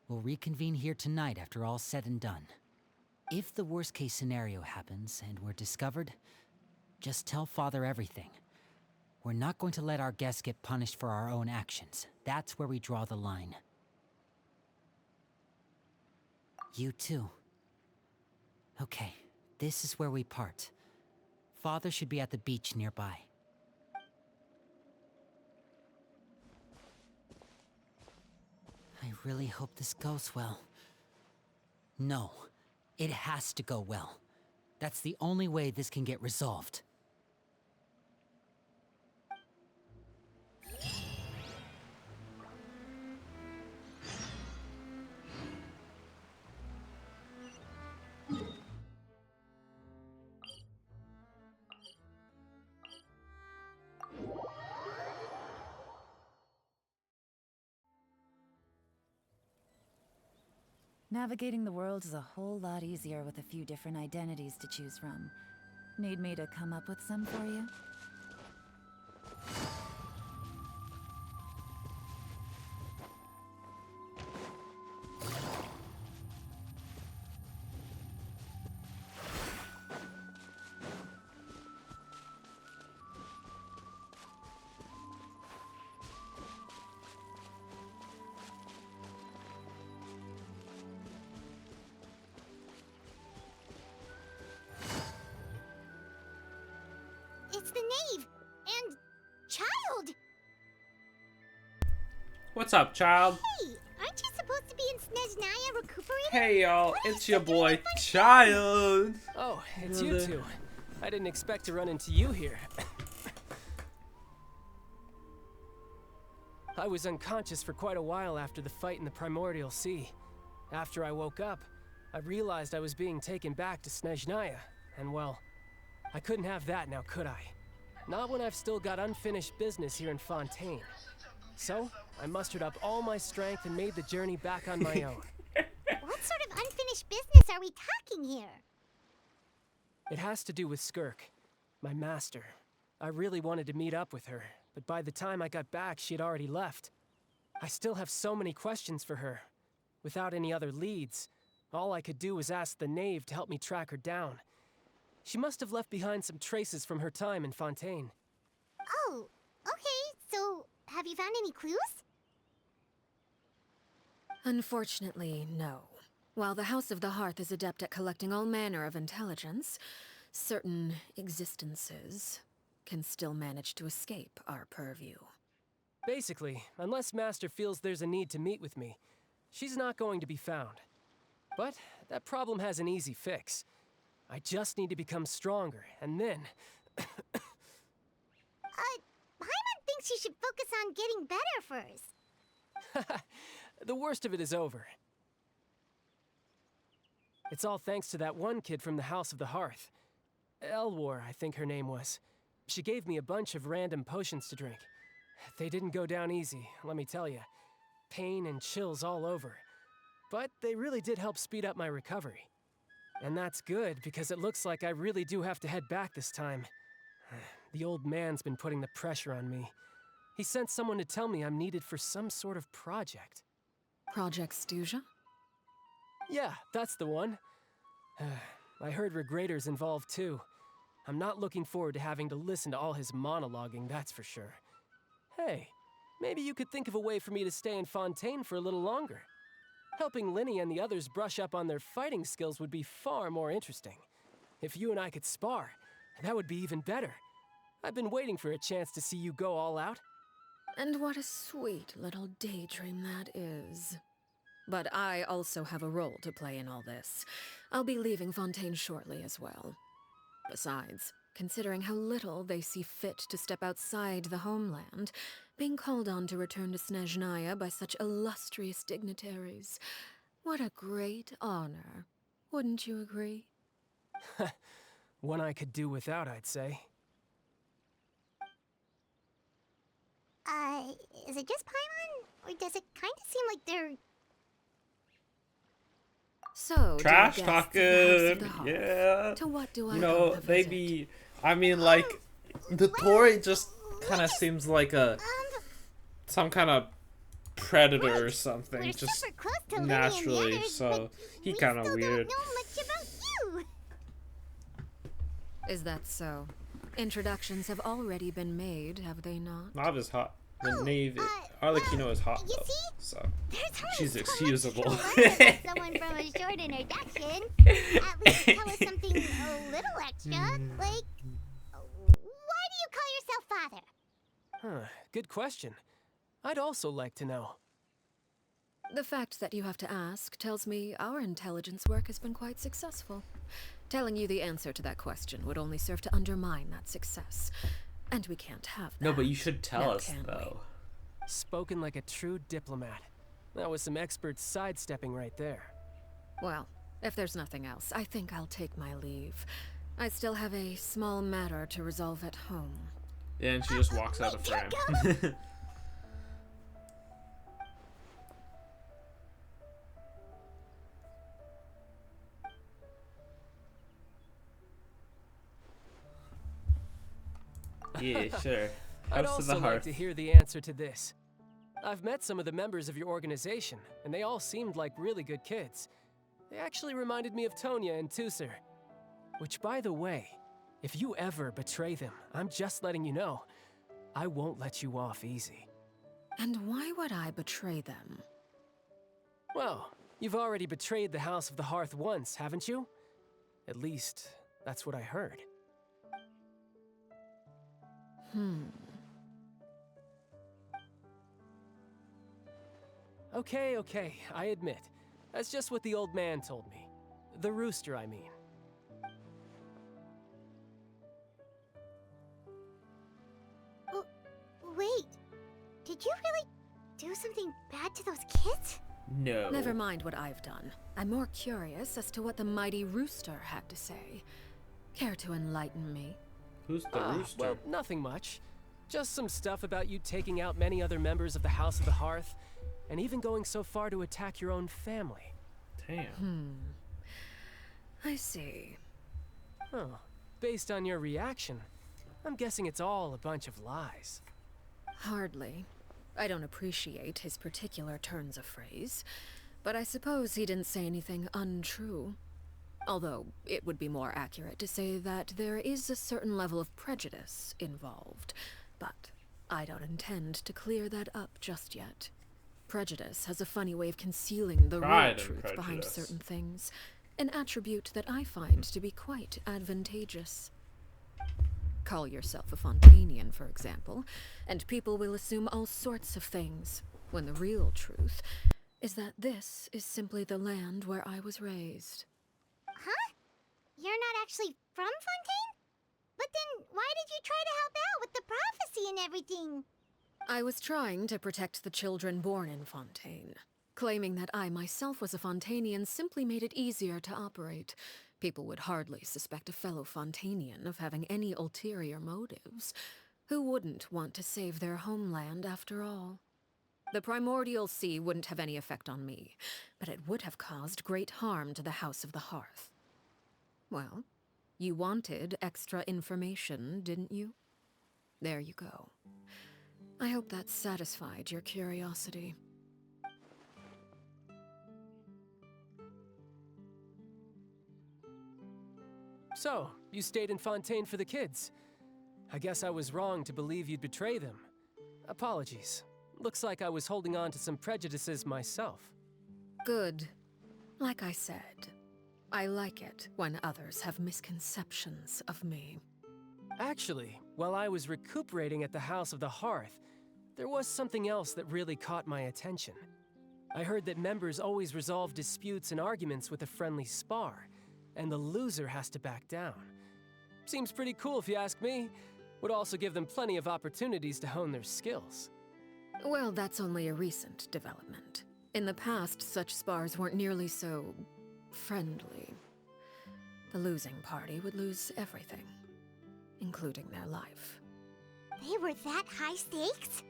We'll reconvene here tonight after all's said and done. If the worst-case scenario happens and we're discovered, just tell Father everything. We're not going to let our guests get punished for our own actions. That's where we draw the line. You too. Okay, this is where we part. Father should be at the beach nearby. I really hope this goes well. No, it has to go well. That's the only way this can get resolved. Navigating the world is a whole lot easier with a few different identities to choose from. Need me to come up with some for you? It's the knave and child. What's up, child? Hey, aren't you supposed to be in Snezhnaya recuperating? Hey, y'all. What It's are your you doing boy, fun shit? Child. Oh, it's Hello you there. two. I didn't expect to run into you here. I was unconscious for quite a while after the fight in the Primordial Sea. After I woke up, I realized I was being taken back to Snezhnaya, and well, I couldn't have that now, could I? Not when I've still got unfinished business here in Fontaine. So, I mustered up all my strength and made the journey back on my own. What sort of unfinished business are we talking here? It has to do with Skirk, my master. I really wanted to meet up with her, but by the time I got back, she had already left. I still have so many questions for her. Without any other leads, all I could do was ask the knave to help me track her down. She must have left behind some traces from her time in Fontaine. Oh, okay, so have you found any clues? Unfortunately, no. While the House of the Hearth is adept at collecting all manner of intelligence, certain existences can still manage to escape our purview. Basically, unless Master feels there's a need to meet with me, she's not going to be found. But that problem has an easy fix. I just need to become stronger, and then... Paimon thinks you should focus on getting better first. The worst of it is over. It's all thanks to that one kid from the House of the Hearth. Elwar, I think her name was. She gave me a bunch of random potions to drink. They didn't go down easy, let me tell you. Pain and chills all over. But they really did help speed up my recovery. And that's good, because it looks like I really do have to head back this time. The old man's been putting the pressure on me. He sent someone to tell me I'm needed for some sort of project. Project Stuja? Yeah, that's the one. I heard Regrader's involved too. I'm not looking forward to having to listen to all his monologuing, that's for sure. Hey, maybe you could think of a way for me to stay in Fontaine for a little longer. Helping Linny and the others brush up on their fighting skills would be far more interesting. If you and I could spar, that would be even better. I've been waiting for a chance to see you go all out. And what a sweet little daydream that is. But I also have a role to play in all this. I'll be leaving Fontaine shortly as well. Besides, considering how little they see fit to step outside the homeland, being called on to return to Snezhnaya by such illustrious dignitaries, what a great honor. Wouldn't you agree? One I could do without, I'd say. Is it just Paimon? Or does it kind of seem like they're... So, Trash dear guests of the House of talking, the Hearth, yeah. to what do I You owe know, the they visit? be. I mean, like, the Tory just kind of seems like some kind of predator or something, We're just super close to Lily and the naturally. others, So but he we kind of still weird. don't know much about you. Is that so? Introductions have already been made, have they not? Nav is hot. The Navy. Arlecchino is hot you though, see? so There's only she's so much excusable. to learn about someone from a short introduction. At least tell us something a little extra. Like, why do you call yourself father? Huh, good question. I'd also like to know. The fact that you have to ask tells me our intelligence work has been quite successful. Telling you the answer to that question would only serve to undermine that success. And we can't have that. No, but you should tell Now, us can we? though. Spoken like a true diplomat. That was some expert sidestepping right there. Well, if there's nothing else, I think I'll take my leave. I still have a small matter to resolve at home. Yeah, and she just walks out of frame. Yeah, sure. I'd House of also the like Hearth. to hear the answer to this. I've met some of the members of your organization, and they all seemed like really good kids. They actually reminded me of Tonya and Tusser. Which, by the way, if you ever betray them, I'm just letting you know, I won't let you off easy. And why would I betray them? Well, you've already betrayed the House of the Hearth once, haven't you? At least, that's what I heard. Okay, I admit. That's just what the old man told me. The rooster, I mean. Oh, wait. Did you really do something bad to those kids? No. Never mind what I've done. I'm more curious as to what the mighty rooster had to say. Care to enlighten me? Who's the rooster? Well, nothing much. Just some stuff about you taking out many other members of the House of the Hearth, and even going so far to attack your own family. Damn. I see. Oh, based on your reaction, I'm guessing it's all a bunch of lies. Hardly. I don't appreciate his particular turns of phrase, but I suppose he didn't say anything untrue. Although, it would be more accurate to say that there is a certain level of prejudice involved, but I don't intend to clear that up just yet. Prejudice has a funny way of concealing the Pride real and truth behind prejudice. certain things, an attribute that I find to be quite advantageous. Call yourself a Fontainian, for example, and people will assume all sorts of things, when the real truth is that this is simply the land where I was raised. Huh? You're not actually from Fontaine? But then why did you try to help out with the prophecy and everything? I was trying to protect the children born in Fontaine. Claiming that I myself was a Fontainian simply made it easier to operate. People would hardly suspect a fellow Fontainian of having any ulterior motives. Who wouldn't want to save their homeland after all? The primordial sea wouldn't have any effect on me, but it would have caused great harm to the House of the Hearth. Well, you wanted extra information, didn't you? There you go. I hope that satisfied your curiosity. So, you stayed in Fontaine for the kids. I guess I was wrong to believe you'd betray them. Apologies. Looks like I was holding on to some prejudices myself. Good. Like I said, I like it when others have misconceptions of me. Actually, while I was recuperating at the House of the Hearth, there was something else that really caught my attention. I heard that members always resolve disputes and arguments with a friendly spar, and the loser has to back down. Seems pretty cool if you ask me. Would also give them plenty of opportunities to hone their skills. Well, that's only a recent development. In the past, such spars weren't nearly so friendly. The losing party would lose everything, including their life. They were that high stakes?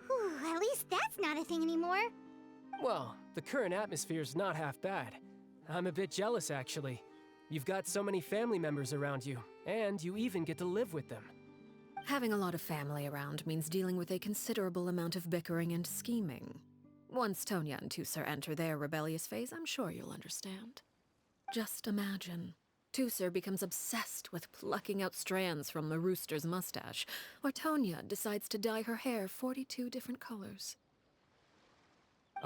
Whew, at least that's not a thing anymore. Well, the current atmosphere's not half bad. I'm a bit jealous, actually. You've got so many family members around you, and you even get to live with them. Having a lot of family around means dealing with a considerable amount of bickering and scheming. Once Tonya and Tusser enter their rebellious phase, I'm sure you'll understand. Just imagine. Tusser becomes obsessed with plucking out strands from the rooster's mustache, or Tonya decides to dye her hair 42 different colors.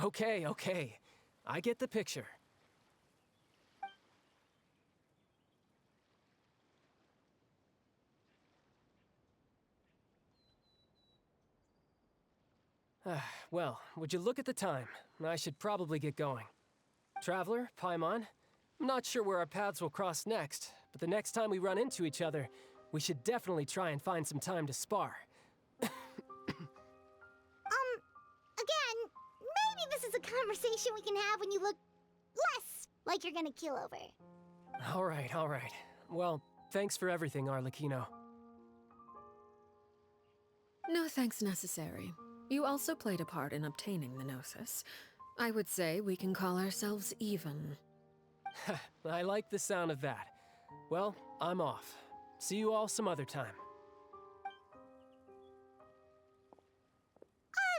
Okay. I get the picture. Well, would you look at the time? I should probably get going. Traveler, Paimon, I'm not sure where our paths will cross next, but the next time we run into each other, we should definitely try and find some time to spar. Again, maybe this is a conversation we can have when you look less like you're gonna keel over. All right. Well, thanks for everything, Arlecchino. No thanks necessary. You also played a part in obtaining the Gnosis. I would say we can call ourselves even. I like the sound of that. Well, I'm off. See you all some other time.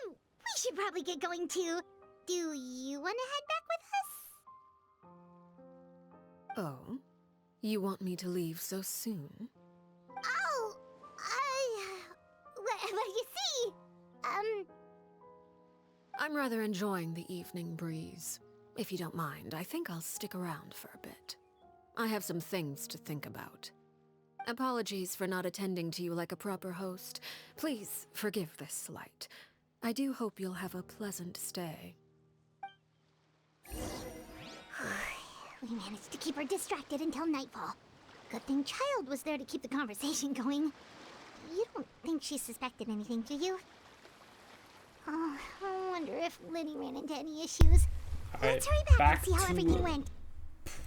We should probably get going too. Do you want to head back with us? Oh? You want me to leave so soon? Oh, well, you see, I'm rather enjoying the evening breeze. If you don't mind, I think I'll stick around for a bit. I have some things to think about. Apologies for not attending to you like a proper host. Please forgive this slight. I do hope you'll have a pleasant stay. We managed to keep her distracted until nightfall. Good thing Child was there to keep the conversation going. You don't think she suspected anything, do you? Oh, I wonder if Liddy ran into any issues. Let's hurry back and see how everything went.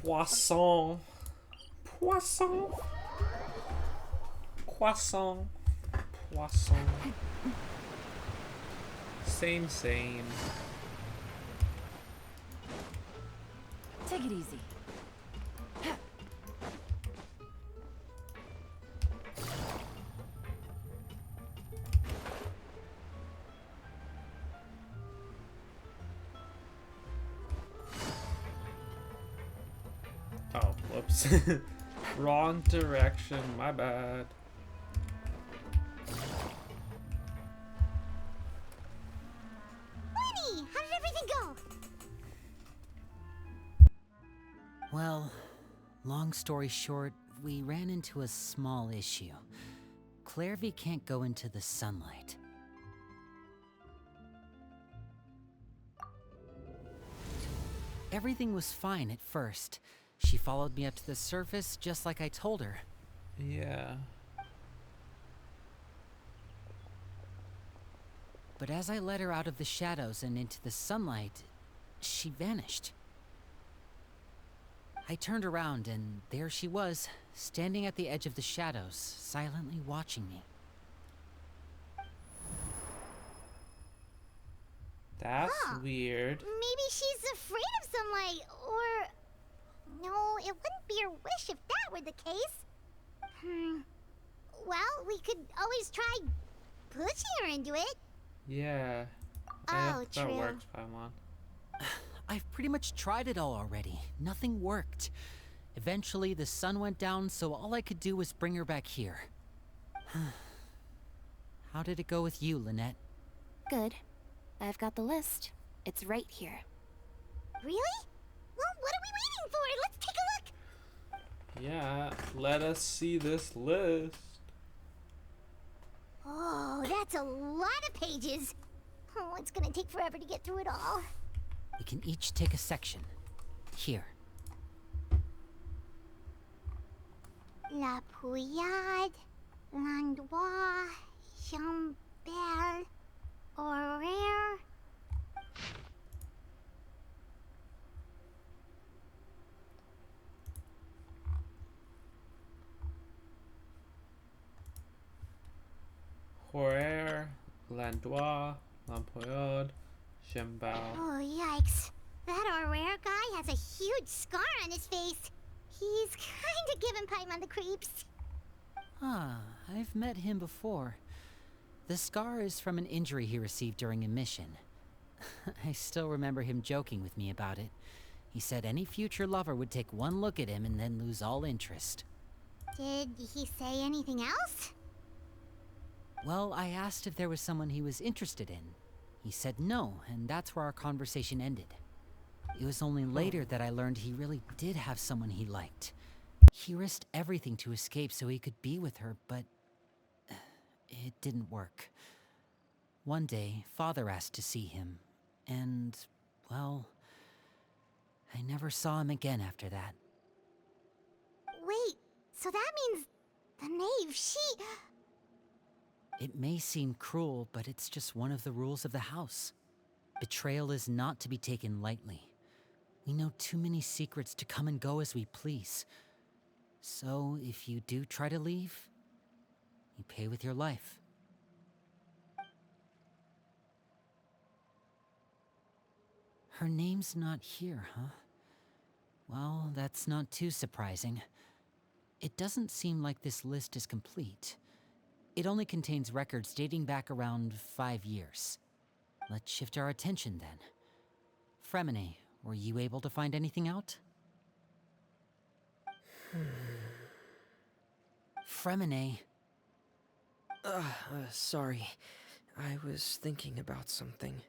Poisson. Croissant. Same. Take it easy. Oh, whoops. Wrong direction, my bad. Winnie, how did everything go? Well, long story short, we ran into a small issue. Clairvy can't go into the sunlight. Everything was fine at first. She followed me up to the surface just like I told her. Yeah. But as I led her out of the shadows and into the sunlight, she vanished. I turned around and there she was, standing at the edge of the shadows, silently watching me. That's weird. Maybe she's afraid of sunlight, or... No, it wouldn't be her wish if that were the case. Well, we could always try pushing her into it. Yeah. Oh, that true. works, Paimon. I've pretty much tried it all already. Nothing worked. Eventually, the sun went down, so all I could do was bring her back here. How did it go with you, Lynette? Good. I've got the list. It's right here. Really? Well, what are we waiting for? Let's take a look. Yeah, let us see this list. Oh, that's a lot of pages. Oh, it's gonna take forever to get through it all. We can each take a section. Here. La Pouillade, L'Endroit, Chambel, Horaire. Horaire, Landois, Lampoyade, Chambal. Oh, yikes. That Horaire guy has a huge scar on his face. He's kinda giving Paimon the creeps. Ah, I've met him before. The scar is from an injury he received during a mission. I still remember him joking with me about it. He said any future lover would take one look at him and then lose all interest. Did he say anything else? Well, I asked if there was someone he was interested in. He said no, and that's where our conversation ended. It was only later that I learned he really did have someone he liked. He risked everything to escape so he could be with her, but it didn't work. One day, Father asked to see him, and, well, I never saw him again after that. Wait, so that means the knave, she... It may seem cruel, but it's just one of the rules of the house. Betrayal is not to be taken lightly. We know too many secrets to come and go as we please. So, if you do try to leave, you pay with your life. Her name's not here, huh? Well, that's not too surprising. It doesn't seem like this list is complete. It only contains records dating back around 5 years. Let's shift our attention then. Fremine, were you able to find anything out? Fremine. Sorry. I was thinking about something.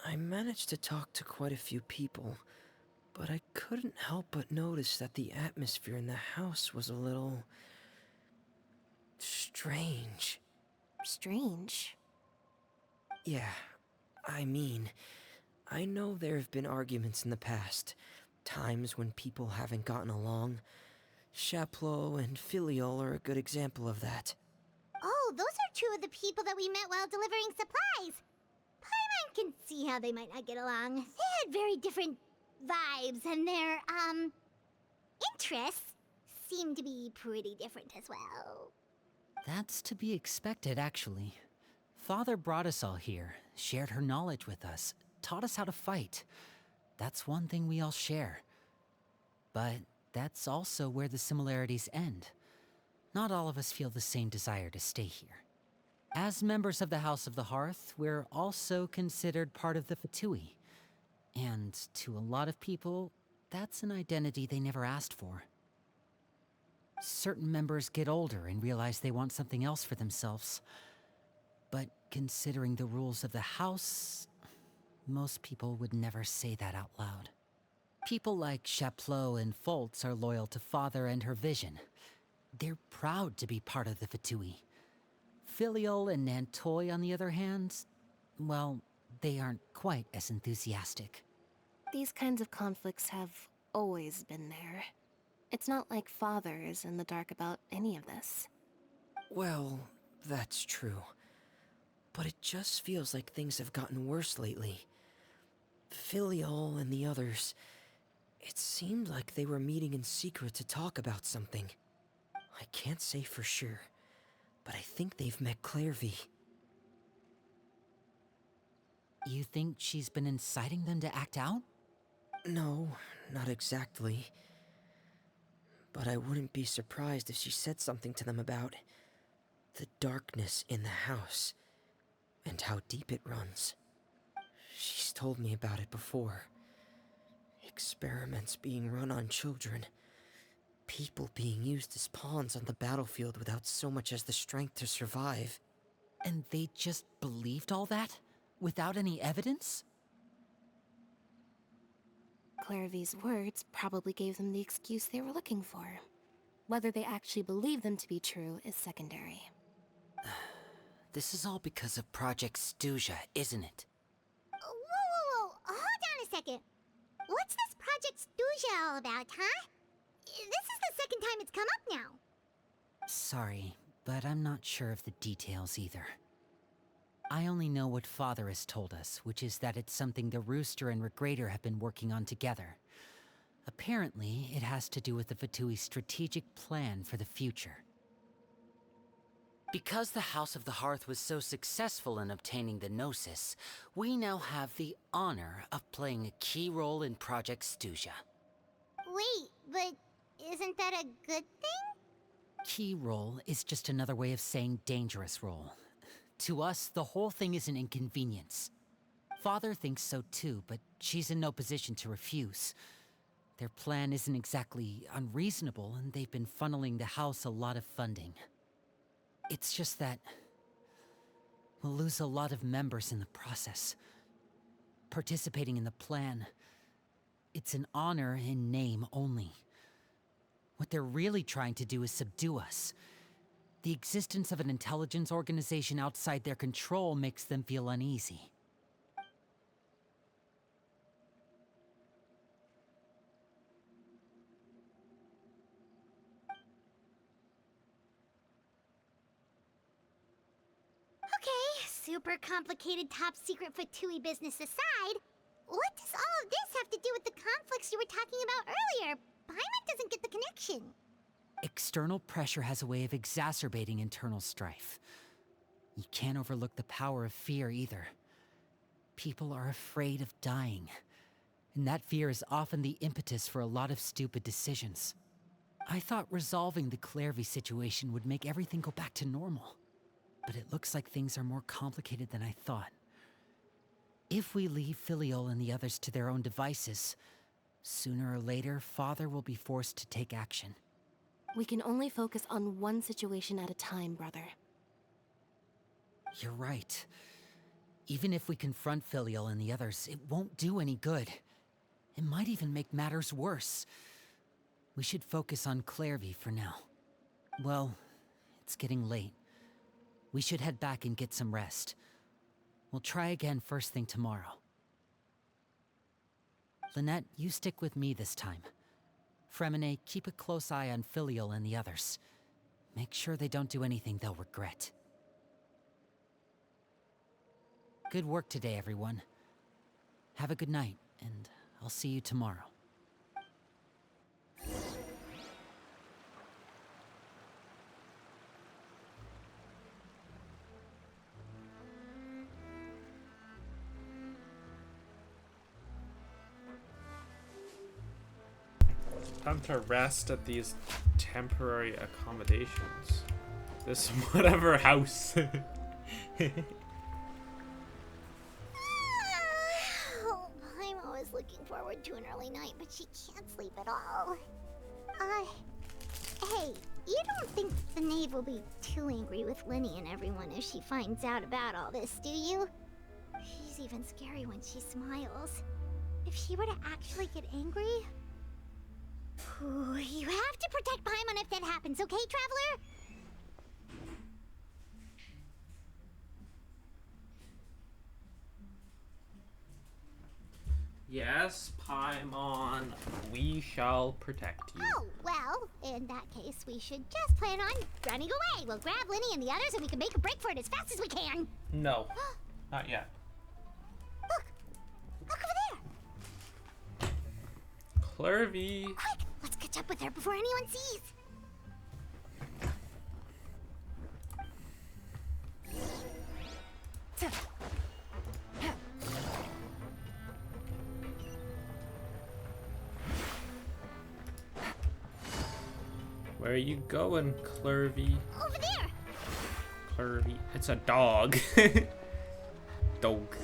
I managed to talk to quite a few people, but I couldn't help but notice that the atmosphere in the house was a little... strange. Strange. Yeah, I mean, I know there have been arguments in the past, times when people haven't gotten along. Chaplot and Filiol are a good example of that. Oh, those are two of the people that we met while delivering supplies. Paimon can see how they might not get along. They had very different vibes, and their, interests seem to be pretty different as well. That's to be expected, actually. Father brought us all here, shared her knowledge with us, taught us how to fight. That's one thing we all share. But that's also where the similarities end. Not all of us feel the same desire to stay here. As members of the House of the Hearth, we're also considered part of the Fatui. And to a lot of people, that's an identity they never asked for. Certain members get older and realize they want something else for themselves. But considering the rules of the house, most people would never say that out loud. People like Chaplot and Foltz are loyal to Father and her vision. They're proud to be part of the Fatui. Filiol and Nantoy, on the other hand, well, they aren't quite as enthusiastic. These kinds of conflicts have always been there. It's not like Father is in the dark about any of this. Well, that's true. But it just feels like things have gotten worse lately. Filiol and the others, it seemed like they were meeting in secret to talk about something. I can't say for sure, but I think they've met Clairvy. You think she's been inciting them to act out? No, not exactly. But I wouldn't be surprised if she said something to them about the darkness in the house and how deep it runs. She's told me about it before. Experiments being run on children. People being used as pawns on the battlefield without so much as the strength to survive. And they just believed all that? Without any evidence? Clairvy's words probably gave them the excuse they were looking for. Whether they actually believe them to be true is secondary. This is all because of Project Stuja, isn't it? Whoa. Hold on a second. What's this Project Stuja all about, huh? This is the second time it's come up now. Sorry, but I'm not sure of the details either. I only know what Father has told us, which is that it's something the Rooster and Regrator have been working on together. Apparently, it has to do with the Fatui's strategic plan for the future. Because the House of the Hearth was so successful in obtaining the Gnosis, we now have the honor of playing a key role in Project Stuja. Wait, but isn't that a good thing? Key role is just another way of saying dangerous role. To us, the whole thing is an inconvenience. Father thinks so too, but she's in no position to refuse. Their plan isn't exactly unreasonable, and they've been funneling the house a lot of funding. It's just that we'll lose a lot of members in the process. Participating in the plan, it's an honor in name only. What they're really trying to do is subdue us. The existence of an intelligence organization outside their control makes them feel uneasy. Okay, super complicated top secret Fatui business aside, what does all of this have to do with the conflicts you were talking about earlier? Paimon doesn't get the connection. External pressure has a way of exacerbating internal strife. You can't overlook the power of fear either. People are afraid of dying, and that fear is often the impetus for a lot of stupid decisions. I thought resolving the Clairvy situation would make everything go back to normal, but it looks like things are more complicated than I thought. If we leave Filiol and the others to their own devices, sooner or later, Father will be forced to take action. We can only focus on one situation at a time, brother. You're right. Even if we confront Filial and the others, it won't do any good. It might even make matters worse. We should focus on Clairvy for now. Well, it's getting late. We should head back and get some rest. We'll try again first thing tomorrow. Lynette, you stick with me this time. Fremine, keep a close eye on Filial and the others. Make sure they don't do anything they'll regret. Good work today, everyone. Have a good night, and I'll see you tomorrow. Time to rest at these temporary accommodations. This whatever house. I'm always looking forward to an early night, but she can't sleep at all. Hey, you don't think the knave will be too angry with Linny and everyone if she finds out about all this, do you? She's even scary when she smiles. If she were to actually get angry... Ooh, you have to protect Paimon if that happens, okay, Traveler? Yes, Paimon, we shall protect you. Oh, well, in that case, we should just plan on running away. We'll grab Linny and the others and we can make a break for it as fast as we can. No, not yet. Look! Look over there! Clairvy. Quick, let's catch up with her before anyone sees. Where are you going, Clairvy? Over there! Clairvy. It's a dog. Dog.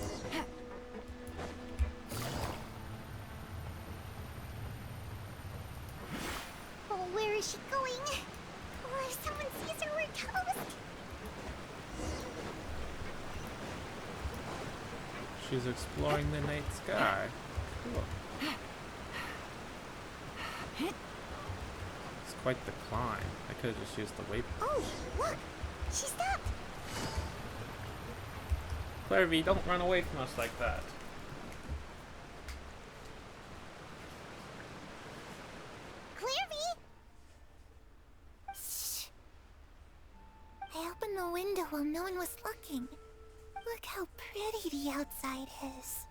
Where is she going? Or if someone sees her, we're toast. She's exploring the night sky. Cool. It's quite the climb. I could have just used the waypoint. Oh, look! She stopped! Clarivy, don't run away from us like that. Clarivy! Shh! I opened the window while no one was looking. Look how pretty the outside is.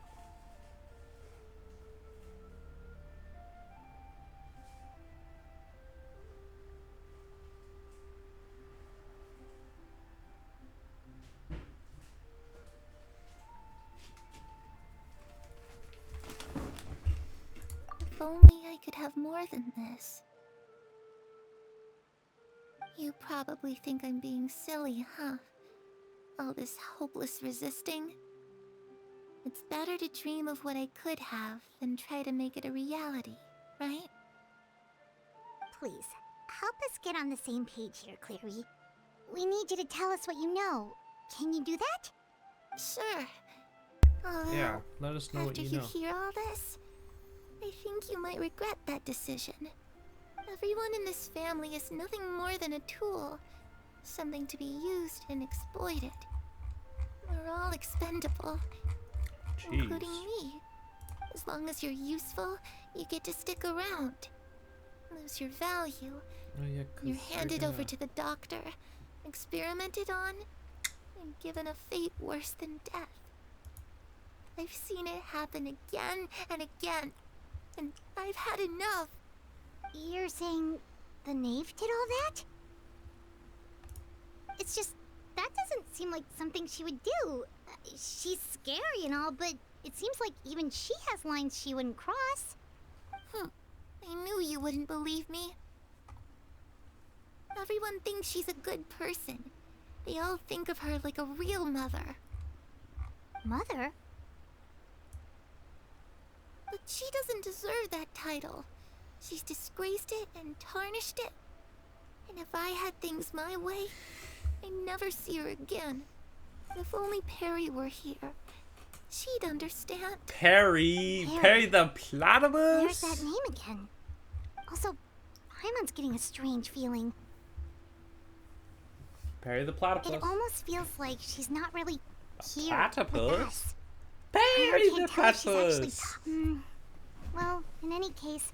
If only I could have more than this. You probably think I'm being silly, huh? All this hopeless resisting? It's better to dream of what I could have than try to make it a reality, right? Please, help us get on the same page here, Clary. We need you to tell us what you know. Can you do that? Sure. Although, Yeah, let us know what after you know. hear all this, I think you might regret that decision. Everyone in this family is nothing more than a tool. Something to be used and exploited. We're all expendable. Jeez. Including me. As long as you're useful, you get to stick around. Lose your value. Oh, yeah, 'cause You're handed you're over to the doctor, experimented on, and given a fate worse than death. I've seen it happen again and again, and I've had enough. You're saying the knave did all that? It's just, that doesn't seem like something she would do. She's scary and all, but it seems like even she has lines she wouldn't cross. I knew you wouldn't believe me. Everyone thinks she's a good person. They all think of her like a real mother. Mother? But she doesn't deserve that title. She's disgraced it and tarnished it. And if I had things my way, I'd never see her again. If only Perry were here, she'd understand. Perry the platypus? There's that name again. Also, Paimon's getting a strange feeling. Perry the platypus. It almost feels like she's not really here platypus? with us. Perry I the can't tell if she's platypus. actually well, in any case,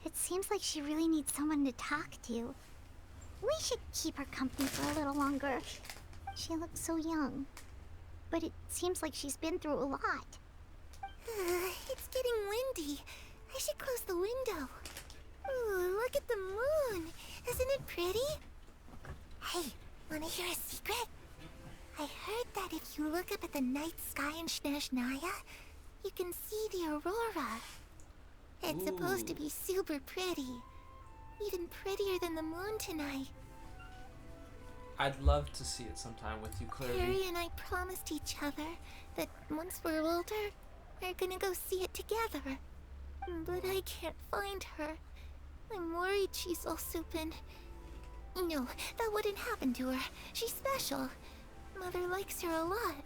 it seems like she really needs someone to talk to. We should keep her company for a little longer. She looks so young. But it seems like she's been through a lot. It's getting windy. I should close the window. Ooh, look at the moon. Isn't it pretty? Hey, wanna hear a secret? I heard that if you look up at the night sky in Snezhnaya, you can see the aurora. It's supposed to be super pretty. Even prettier than the moon tonight. I'd love to see it sometime with you, Perry Clarity. and I promised each other that once we're older, we're gonna go see it together. But I can't find her. I'm worried she's also been... No, that wouldn't happen to her. She's special. Mother likes her a lot.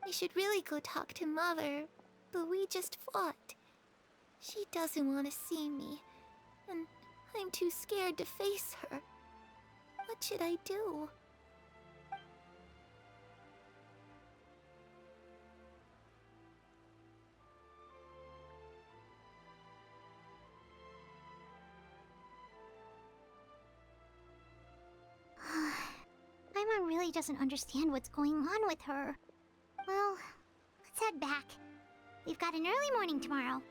I should really go talk to Mother, but we just fought. She doesn't want to see me, and I'm too scared to face her. What should I do? Paimon really doesn't understand what's going on with her. Well, let's head back. We've got an early morning tomorrow.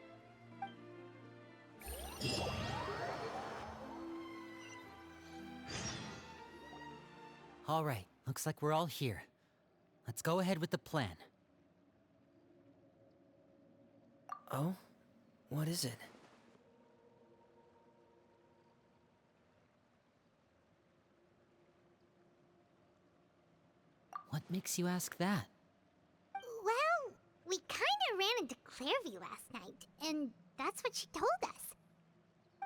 All right, looks like we're all here. Let's go ahead with the plan. Oh? What is it? What makes you ask that? Well, we kinda ran into Clairview last night, and that's what she told us.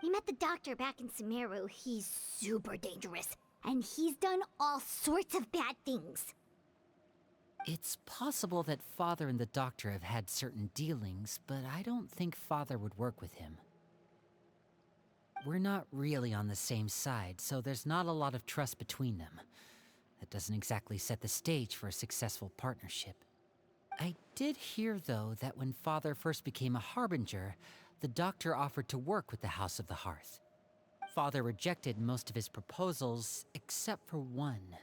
We met the doctor back in Sumeru. He's super dangerous, and he's done all sorts of bad things. It's possible that Father and the Doctor have had certain dealings, but I don't think Father would work with him. We're not really on the same side, so there's not a lot of trust between them. That doesn't exactly set the stage for a successful partnership. I did hear, though, that when Father first became a Harbinger, the Doctor offered to work with the House of the Hearth. Father rejected most of his proposals, except for one.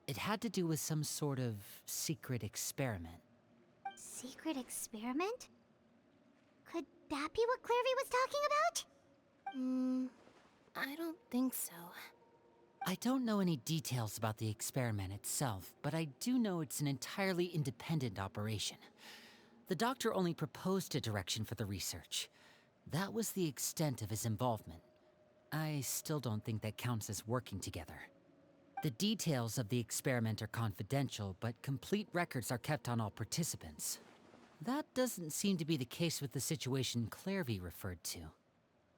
It had to do with some sort of secret experiment. Secret experiment? Could that be what Clairvy was talking about? I don't think so. I don't know any details about the experiment itself, but I do know it's an entirely independent operation. The Doctor only proposed a direction for the research. That was the extent of his involvement. I still don't think that counts as working together. The details of the experiment are confidential, but complete records are kept on all participants. That doesn't seem to be the case with the situation Clairvy referred to.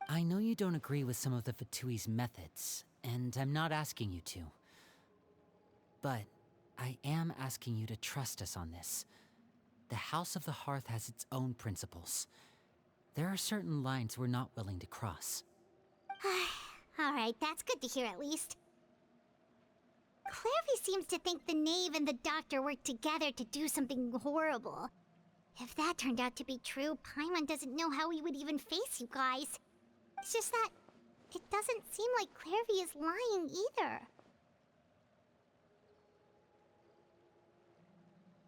I know you don't agree with some of the Fatui's methods, and I'm not asking you to. But I am asking you to trust us on this. The House of the Hearth has its own principles. There are certain lines we're not willing to cross. Alright, that's good to hear at least. Clairvy seems to think the Knave and the Doctor worked together to do something horrible. If that turned out to be true, Paimon doesn't know how he would even face you guys. It's just that it doesn't seem like Clairvy is lying either.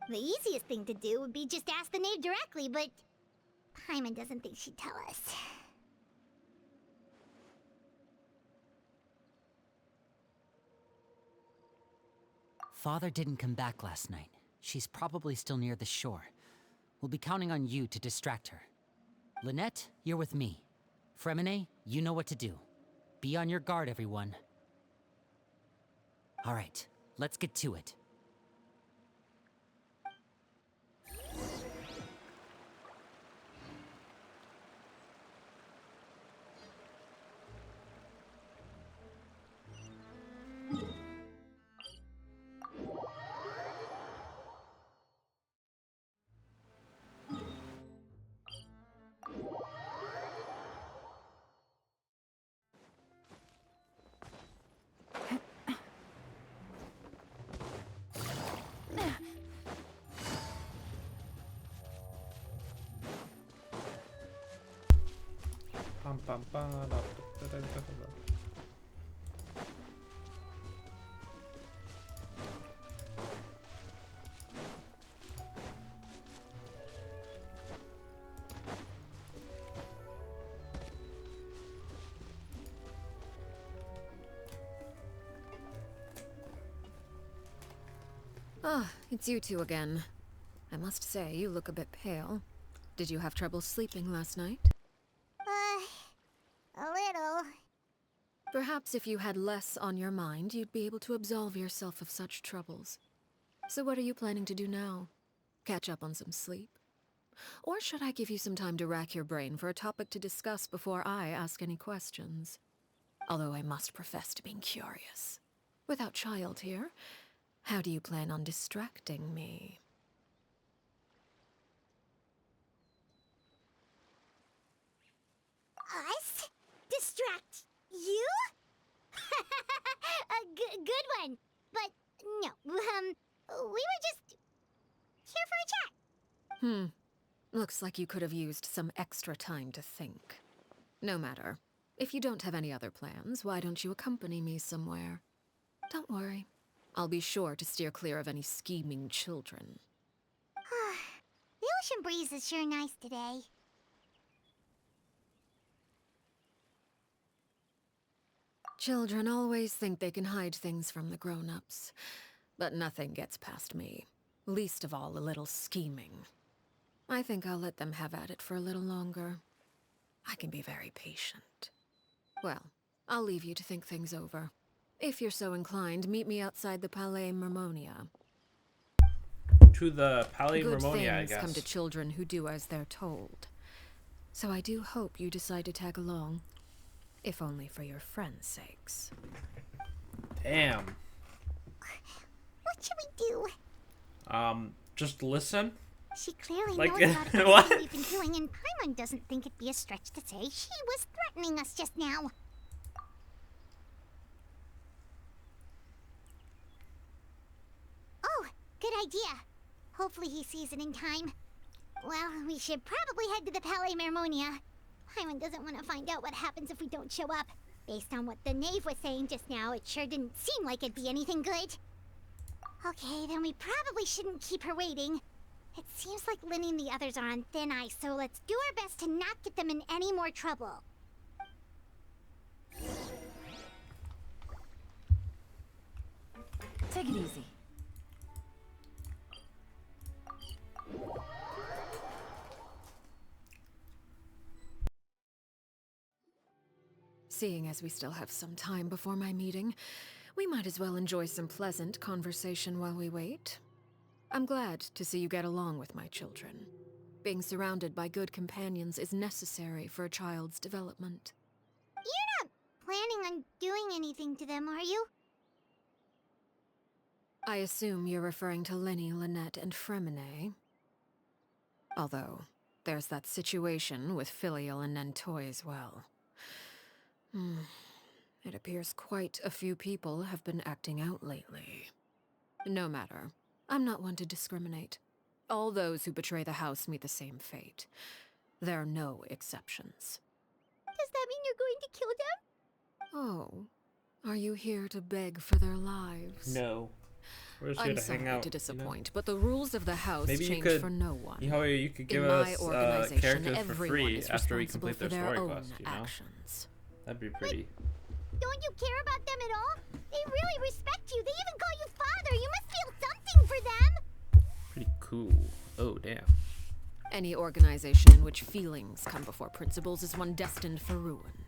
The easiest thing to do would be just ask the Knave directly, but Paimon doesn't think she'd tell us. Father didn't come back last night. She's probably still near the shore. We'll be counting on you to distract her. Lynette, you're with me. Fremine, you know what to do. Be on your guard, everyone. All right, let's get to it. Pam, pam, pam, da, da, da, da, da. Ah, it's you two again. I must say, you look a bit pale. Did you have trouble sleeping last night? A little. Perhaps if you had less on your mind, you'd be able to absolve yourself of such troubles. So what are you planning to do now? Catch up on some sleep? Or should I give you some time to rack your brain for a topic to discuss before I ask any questions? Although I must profess to being curious. Without Child here, how do you plan on distracting me? Us? Distract you? A good one. But no, we were just here for a chat. Looks like you could have used some extra time to think. No matter. If you don't have any other plans, why don't you accompany me somewhere? Don't worry. I'll be sure to steer clear of any scheming children. The ocean breeze is sure nice today. Children always think they can hide things from the grown-ups. But nothing gets past me. Least of all a little scheming. I think I'll let them have at it for a little longer. I can be very patient. Well, I'll leave you to think things over. If you're so inclined, meet me outside the Palais Mermonia. To the Palais Good Mermonia, I things guess. come to children who do as they're told. So I do hope you decide to tag along. if only for your friends' sakes. Damn. What should we do? Just listen? She clearly Like, knows about everything what? we've been doing, and Paimon doesn't think it'd be a stretch to say she was threatening us just now. Oh, good idea. Hopefully he sees it in time. Well, we should probably head to the Palais Mermonia. Paimon doesn't want to find out what happens if we don't show up. Based on what the knave was saying just now, it sure didn't seem like it'd be anything good. Okay, then we probably shouldn't keep her waiting. It seems like Linny and the others are on thin ice, so let's do our best to not get them in any more trouble. Take it easy. Seeing as we still have some time before my meeting, we might as well enjoy some pleasant conversation while we wait. I'm glad to see you get along with my children. Being surrounded by good companions is necessary for a child's development. You're not planning on doing anything to them, are you? I assume you're referring to Linny, Lynette, and Fremine. Although, there's that situation with Filial and Nentoy as well. It appears quite a few people have been acting out lately. No matter. I'm not one to discriminate. All those who betray the house meet the same fate. There are no exceptions. Does that mean you're going to kill them? Oh, are you here to beg for their lives? No. We're just here I'm to sorry hang out. to disappoint, but the rules of the house Maybe you change could- for no one. You could give In my us organization, characters for everyone free is after we responsible complete for their their story own quest, you know? actions. That'd be pretty. Don't you care about them at all? They really respect you. They even call you father. You must feel something for them. Pretty cool. Oh, damn. Any organization in which feelings come before principles is one destined for ruin.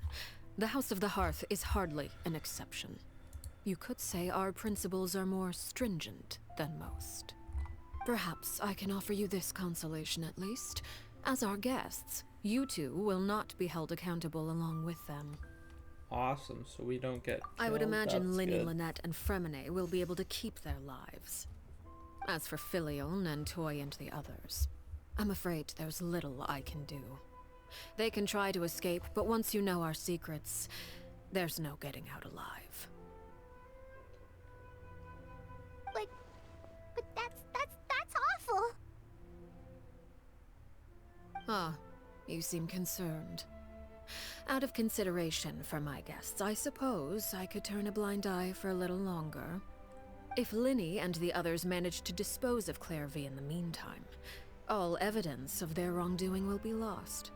The House of the Hearth is hardly an exception. You could say our principles are more stringent than most. Perhaps I can offer you this consolation at least. As our guests, you two will not be held accountable along with them. Awesome, so we don't get killed. I would imagine That's Linny, good. Lynette, and Fremine will be able to keep their lives. As for Filial, Nentoy, and the others, I'm afraid there's little I can do. They can try to escape, but once you know our secrets, there's no getting out alive. But that's awful. Ah, you seem concerned. Out of consideration for my guests, I suppose I could turn a blind eye for a little longer. If Linny and the others manage to dispose of Clairvy in the meantime, all evidence of their wrongdoing will be lost.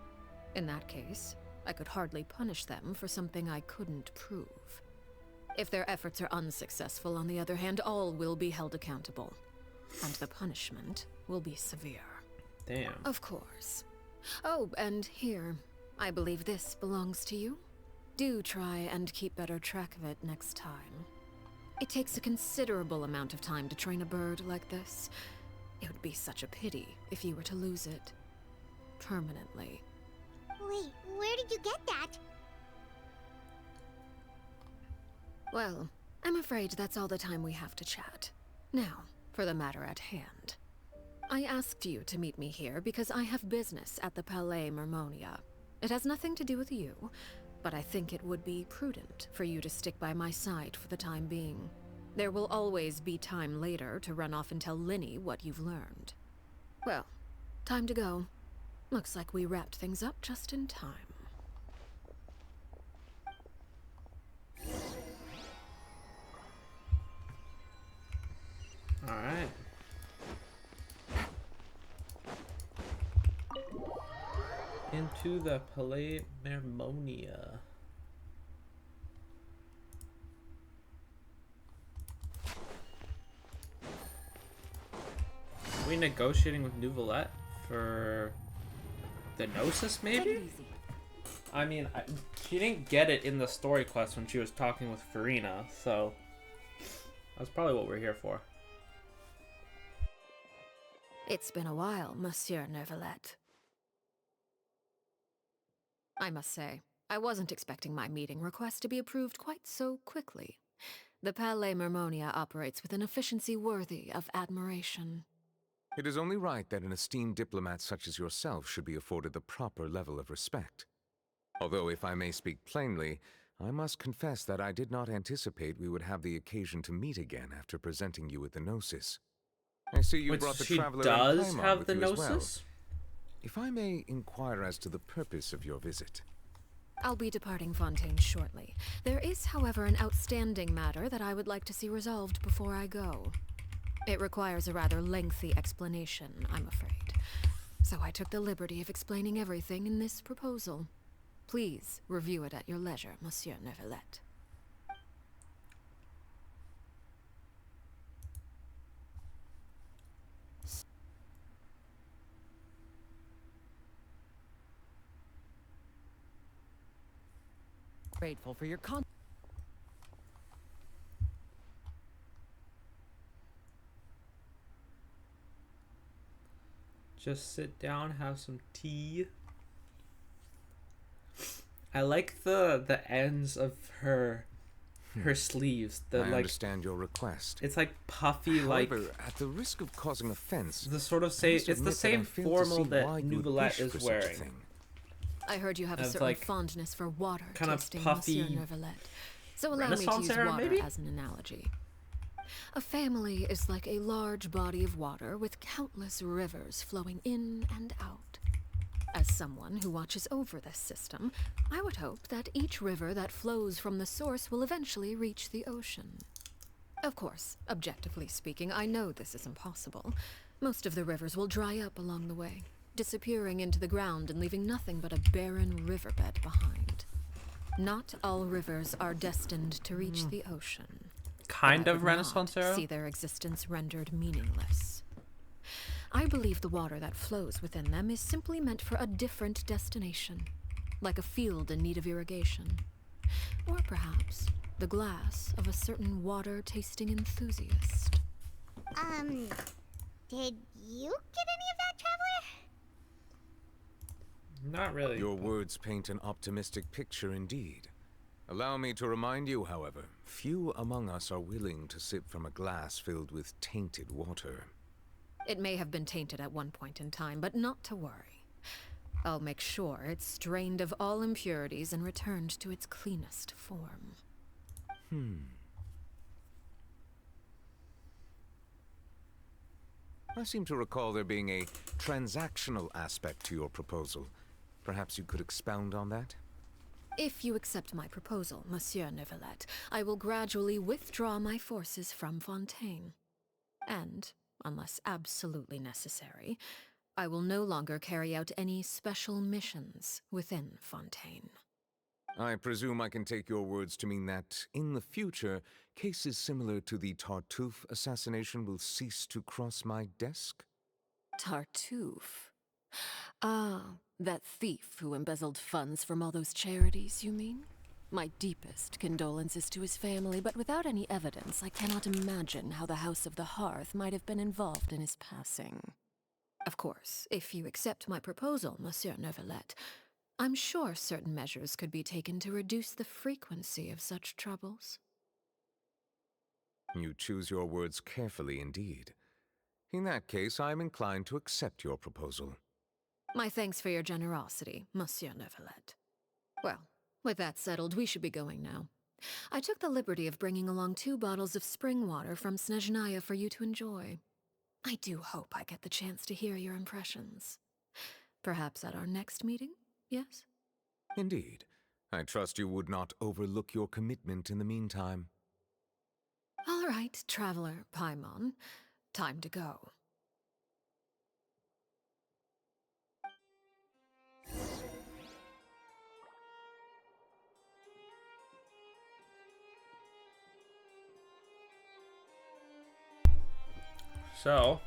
In that case, I could hardly punish them for something I couldn't prove. If their efforts are unsuccessful, on the other hand, all will be held accountable. And the punishment will be severe. Damn. Of course. Oh, and here, I believe this belongs to you. Do try and keep better track of it next time. It takes a considerable amount of time to train a bird like this. It would be such a pity if you were to lose it. Permanently. Wait, where did you get that? Well, I'm afraid that's all the time we have to chat. Now, for the matter at hand. I asked you to meet me here because I have business at the Palais Mermonia. It has nothing to do with you, but I think it would be prudent for you to stick by my side for the time being. There will always be time later to run off and tell Linny what you've learned. Well, time to go. Looks like we wrapped things up just in time. Alright. Into the Palais Mermonia. Are we negotiating with Nouvelette for the Gnosis, Take it maybe? easy. I mean, she didn't get it in the story quest when she was talking with Farina, so that's probably what we're here for. It's been a while, Monsieur Nouvelette. I must say, I wasn't expecting my meeting request to be approved quite so quickly. The Palais Mermonia operates with an efficiency worthy of admiration. It is only right that an esteemed diplomat such as yourself should be afforded the proper level of respect. Although, if I may speak plainly, I must confess that I did not anticipate we would have the occasion to meet again after presenting you with the Gnosis. I see you Which brought the she Traveler does and Paimon have with the you as well. Gnosis? If I may inquire as to the purpose of your visit. I'll be departing Fontaine shortly. There is, however, an outstanding matter that I would like to see resolved before I go. It requires a rather lengthy explanation, I'm afraid. So I took the liberty of explaining everything in this proposal. Please review it at your leisure, Monsieur Neuvillette. Grateful for your Just sit down, have some tea. I like the ends of her sleeves. I understand your request. It's like puffy, However, like at the risk of causing offense, the sort of I say must it's the admit that same I fail to formal see that why you would Neuvillette wish is for such a wearing. thing. I heard you have a Of, certain like, fondness for water kind of tasting, puffy Monsieur Neuvillette. So allow me to Renaissance use era, water maybe? as an analogy. A family is like a large body of water with countless rivers flowing in and out. As someone who watches over this system, I would hope that each river that flows from the source will eventually reach the ocean. Of course, objectively speaking, I know this is impossible. Most of the rivers will dry up along the way, disappearing into the ground and leaving nothing but a barren riverbed behind. Not all rivers are destined to reach the ocean. Kind But I of would Renaissance not era. see their existence rendered meaningless. I believe the water that flows within them is simply meant for a different destination, like a field in need of irrigation. Or perhaps the glass of a certain water-tasting enthusiast. Did you get any of that, Traveler? Not really. Your words paint an optimistic picture indeed. Allow me to remind you, however, few among us are willing to sip from a glass filled with tainted water. It may have been tainted at one point in time, but not to worry. I'll make sure it's strained of all impurities and returned to its cleanest form. I seem to recall there being a transactional aspect to your proposal. Perhaps you could expound on that? If you accept my proposal, Monsieur Neuvillette, I will gradually withdraw my forces from Fontaine. And, unless absolutely necessary, I will no longer carry out any special missions within Fontaine. I presume I can take your words to mean that, in the future, cases similar to the Tartuffe assassination will cease to cross my desk? Tartuffe? Ah, that thief who embezzled funds from all those charities, you mean? My deepest condolences to his family, but without any evidence, I cannot imagine how the House of the Hearth might have been involved in his passing. Of course, if you accept my proposal, Monsieur Neuvillette, I'm sure certain measures could be taken to reduce the frequency of such troubles. You choose your words carefully indeed. In that case, I am inclined to accept your proposal. My thanks for your generosity, Monsieur Neuvillette. Well, with that settled, we should be going now. I took the liberty of bringing along 2 bottles of spring water from Snezhnaya for you to enjoy. I do hope I get the chance to hear your impressions. Perhaps at our next meeting, yes? Indeed. I trust you would not overlook your commitment in the meantime. All right, Traveler Paimon. Time to go. So,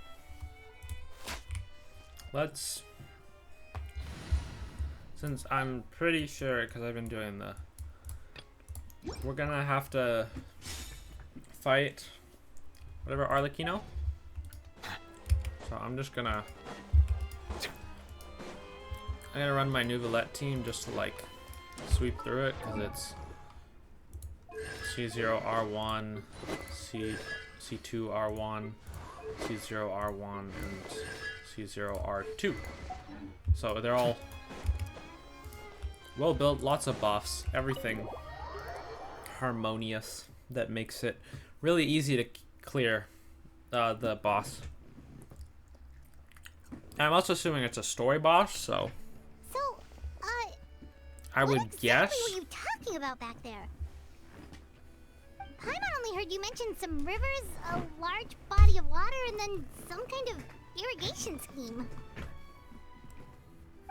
let's, since I'm pretty sure, because I've been doing we're gonna have to fight whatever Arlecchino. So I'm gonna run my Neuvillette team just to like sweep through it because it's C0 R1, C2 R1, C0 R1, and C0 R2. So they're all well built, lots of buffs, everything harmonious that makes it really easy to clear the boss. And I'm also assuming it's a story boss, so I would guess. What were you talking about back there? Paimon only heard you mention some rivers, a large body of water, and then some kind of irrigation scheme.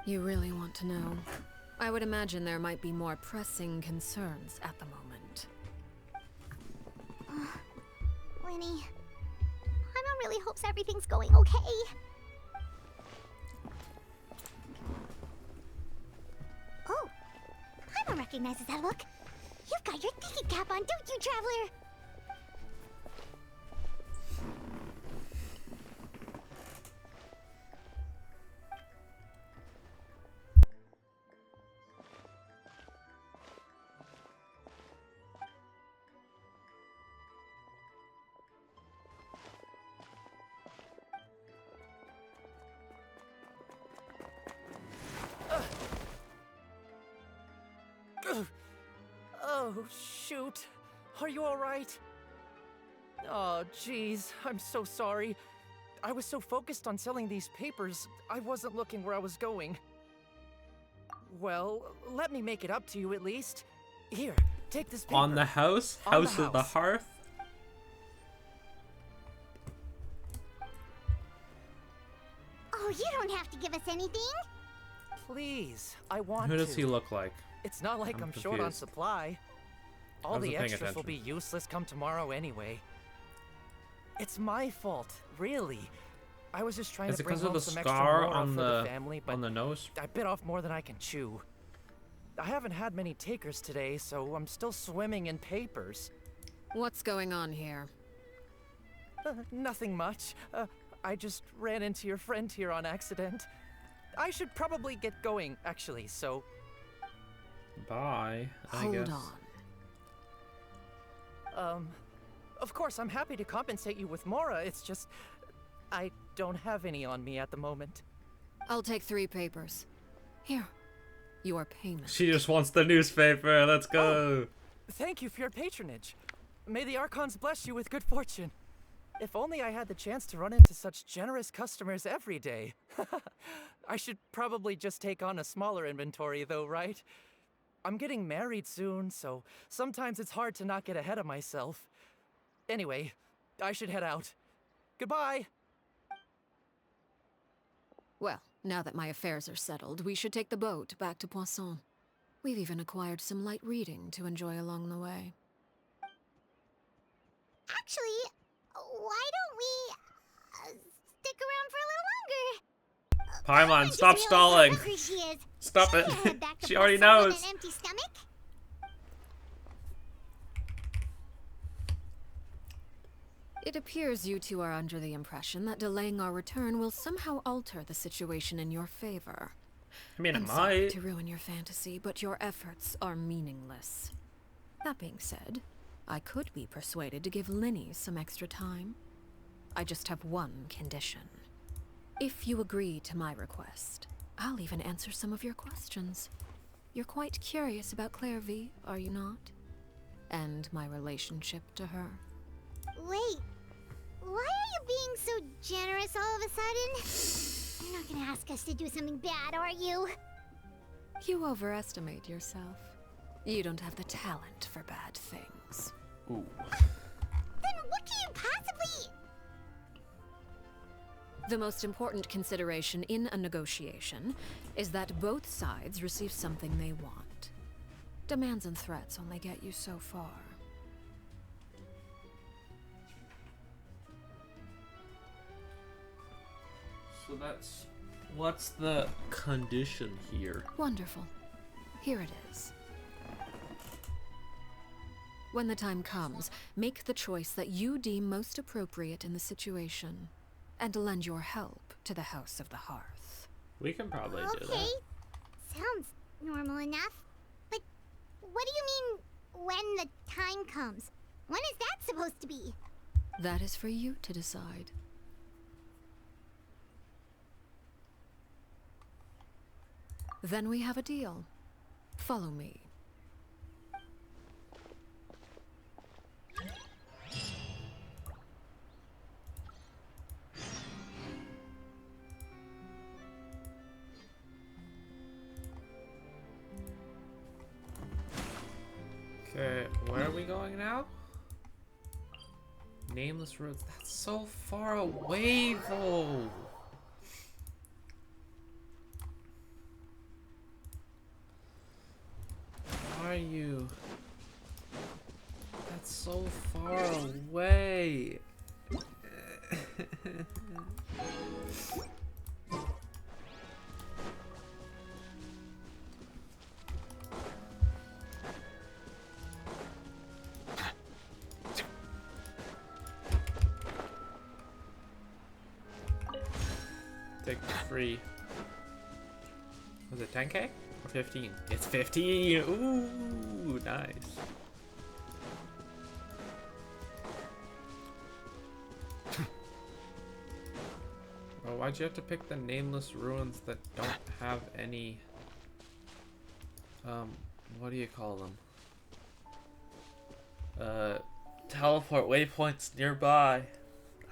You really want to know? I would imagine there might be more pressing concerns at the moment. Winnie, Paimon really hopes everything's going okay. Oh, Paimon recognizes that look. You've got your thinking cap on, don't you, Traveler? Oh, shoot. Are you alright? Oh, jeez. I'm so sorry. I was so focused on selling these papers, I wasn't looking where I was going. Well, let me make it up to you at least. Here, take this paper. On the house? House of the Hearth? Oh, you don't have to give us anything. Please, I want to. Who does he look like? It's not like I'm short on supply. All the extras will be useless come tomorrow anyway. It's my fault, really. I was just trying to bring home some extra morale for the family, but on the nose? I bit off more than I can chew. I haven't had many takers today, so I'm still swimming in papers. What's going on here? Nothing much. I just ran into your friend here on accident. I should probably get going, actually, so... Bye, I guess. Hold on. Of course, I'm happy to compensate you with Mora, it's just... I don't have any on me at the moment. I'll take 3 papers. Here, your payment. She just wants the newspaper, let's go! Oh, thank you for your patronage. May the Archons bless you with good fortune. If only I had the chance to run into such generous customers every day. I should probably just take on a smaller inventory though, right? I'm getting married soon, so sometimes it's hard to not get ahead of myself. Anyway, I should head out. Goodbye! Well, now that my affairs are settled, we should take the boat back to Poisson. We've even acquired some light reading to enjoy along the way. Actually, why don't we stick around for a little longer? Paimon, stop stalling! Stop it! She already knows! With an empty stomach? It appears you two are under the impression that delaying our return will somehow alter the situation in your favor. I mean, I'm sorry to ruin your fantasy, but your efforts are meaningless. That being said, I could be persuaded to give Linny some extra time. I just have one condition. If you agree to my request, I'll even answer some of your questions. You're quite curious about Claire V, are you not? And my relationship to her. Wait, why are you being so generous all of a sudden? You're not gonna ask us to do something bad, are you? You overestimate yourself. You don't have the talent for bad things. Ooh. Then what can you possibly... The most important consideration in a negotiation is that both sides receive something they want. Demands and threats only get you so far. So that's... what's the condition here? Wonderful. Here it is. When the time comes, make the choice that you deem most appropriate in the situation, and lend your help to the House of the Hearth. We can probably do that. Okay, sounds normal enough. But What do you mean, when the time comes? When is that supposed to be? That is for you to decide. Then we have a deal. Follow me. Okay, where are we going now? Nameless Roads. That's so far away, though. Why are you? That's so far away. Take the free. Was it 10k or 15? It's 15. Ooh, nice. Well, why'd you have to pick the nameless ruins that don't have any what do you call them? Teleport waypoints nearby.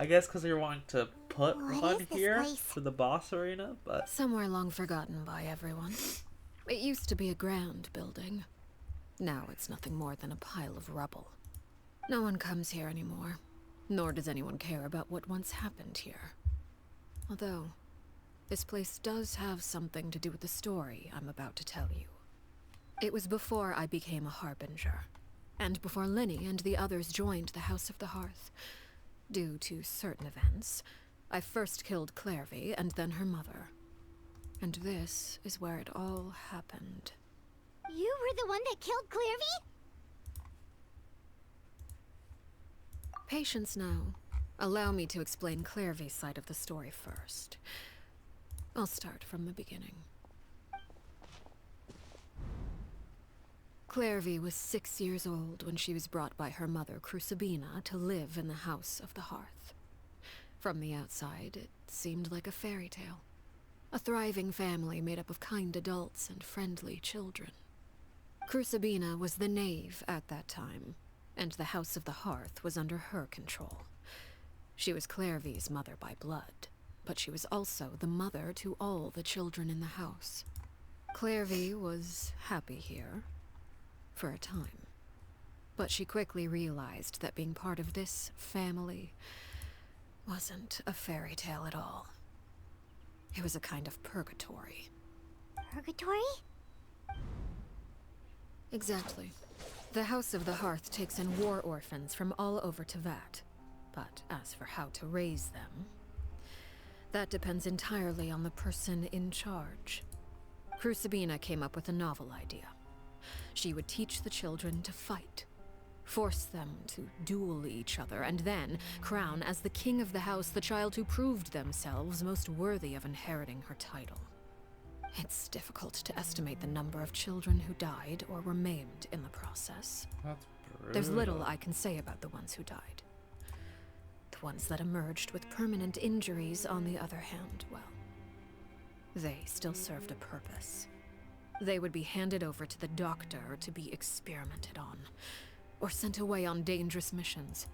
I guess because you're wanting to put one here for the boss arena, but Somewhere long forgotten by everyone. It used to be a grand building. Now it's nothing more than a pile of rubble. No one comes here anymore, nor does anyone care about what once happened here. Although, this place does have something to do with the story I'm about to tell you. It was before I became a Harbinger, and before Linny and the others joined the House of the Hearth. Due to certain events, I first killed Clairvy and then her mother. And this is where it all happened. You were the one that killed Clairvy? Patience now. Allow me to explain Clairvy's side of the story first. I'll start from the beginning. Clairvy was 6 years old when she was brought by her mother, Crucibina, to live in the House of the Hearth. From the outside, it seemed like a fairy tale. A thriving family made up of kind adults and friendly children. Crucibina was the knave at that time, and the House of the Hearth was under her control. She was Clairvy's mother by blood, but she was also the mother to all the children in the house. Clairvy was happy here, for a time. But she quickly realized that being part of this family wasn't a fairy tale at all. It was a kind of purgatory. Purgatory? Exactly. The House of the Hearth takes in war orphans from all over Tevat. But as for how to raise them, that depends entirely on the person in charge. Crucibina came up with a novel idea. She would teach the children to fight, force them to duel each other, and then crown as the king of the house the child who proved themselves most worthy of inheriting her title. It's difficult to estimate the number of children who died or were maimed in the process. that's brutal. There's little I can say about the ones who died. The ones that emerged with permanent injuries, on the other hand, well, they still served a purpose. They would be handed over to the doctor to be experimented on, or sent away on dangerous missions.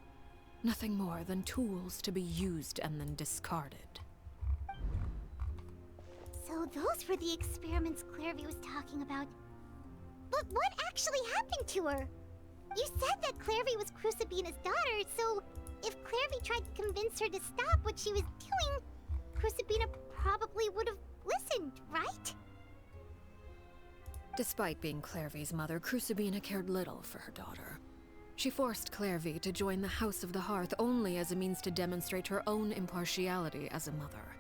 Nothing more than tools to be used and then discarded. So those were the experiments Clairvy was talking about. But what actually happened to her? You said that Clairvy was Crucibina's daughter, so if Clairvy tried to convince her to stop what she was doing, Crucibina probably would have listened, right? Despite being Clairvy's mother, Crucibina cared little for her daughter. She forced Clairvy to join the House of the Hearth only as a means to demonstrate her own impartiality as a mother,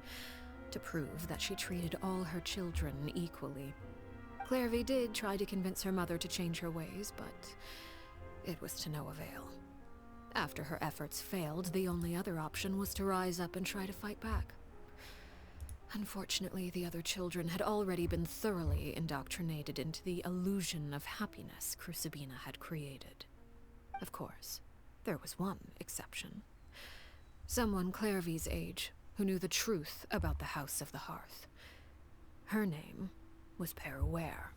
to prove that she treated all her children equally. Clairvy did try to convince her mother to change her ways, but it was to no avail. After her efforts failed, the only other option was to rise up and try to fight back. Unfortunately, the other children had already been thoroughly indoctrinated into the illusion of happiness Crucibina had created. Of course, there was one exception. Someone Clairvy's age who knew the truth about the House of the Hearth. Her name was Peruere.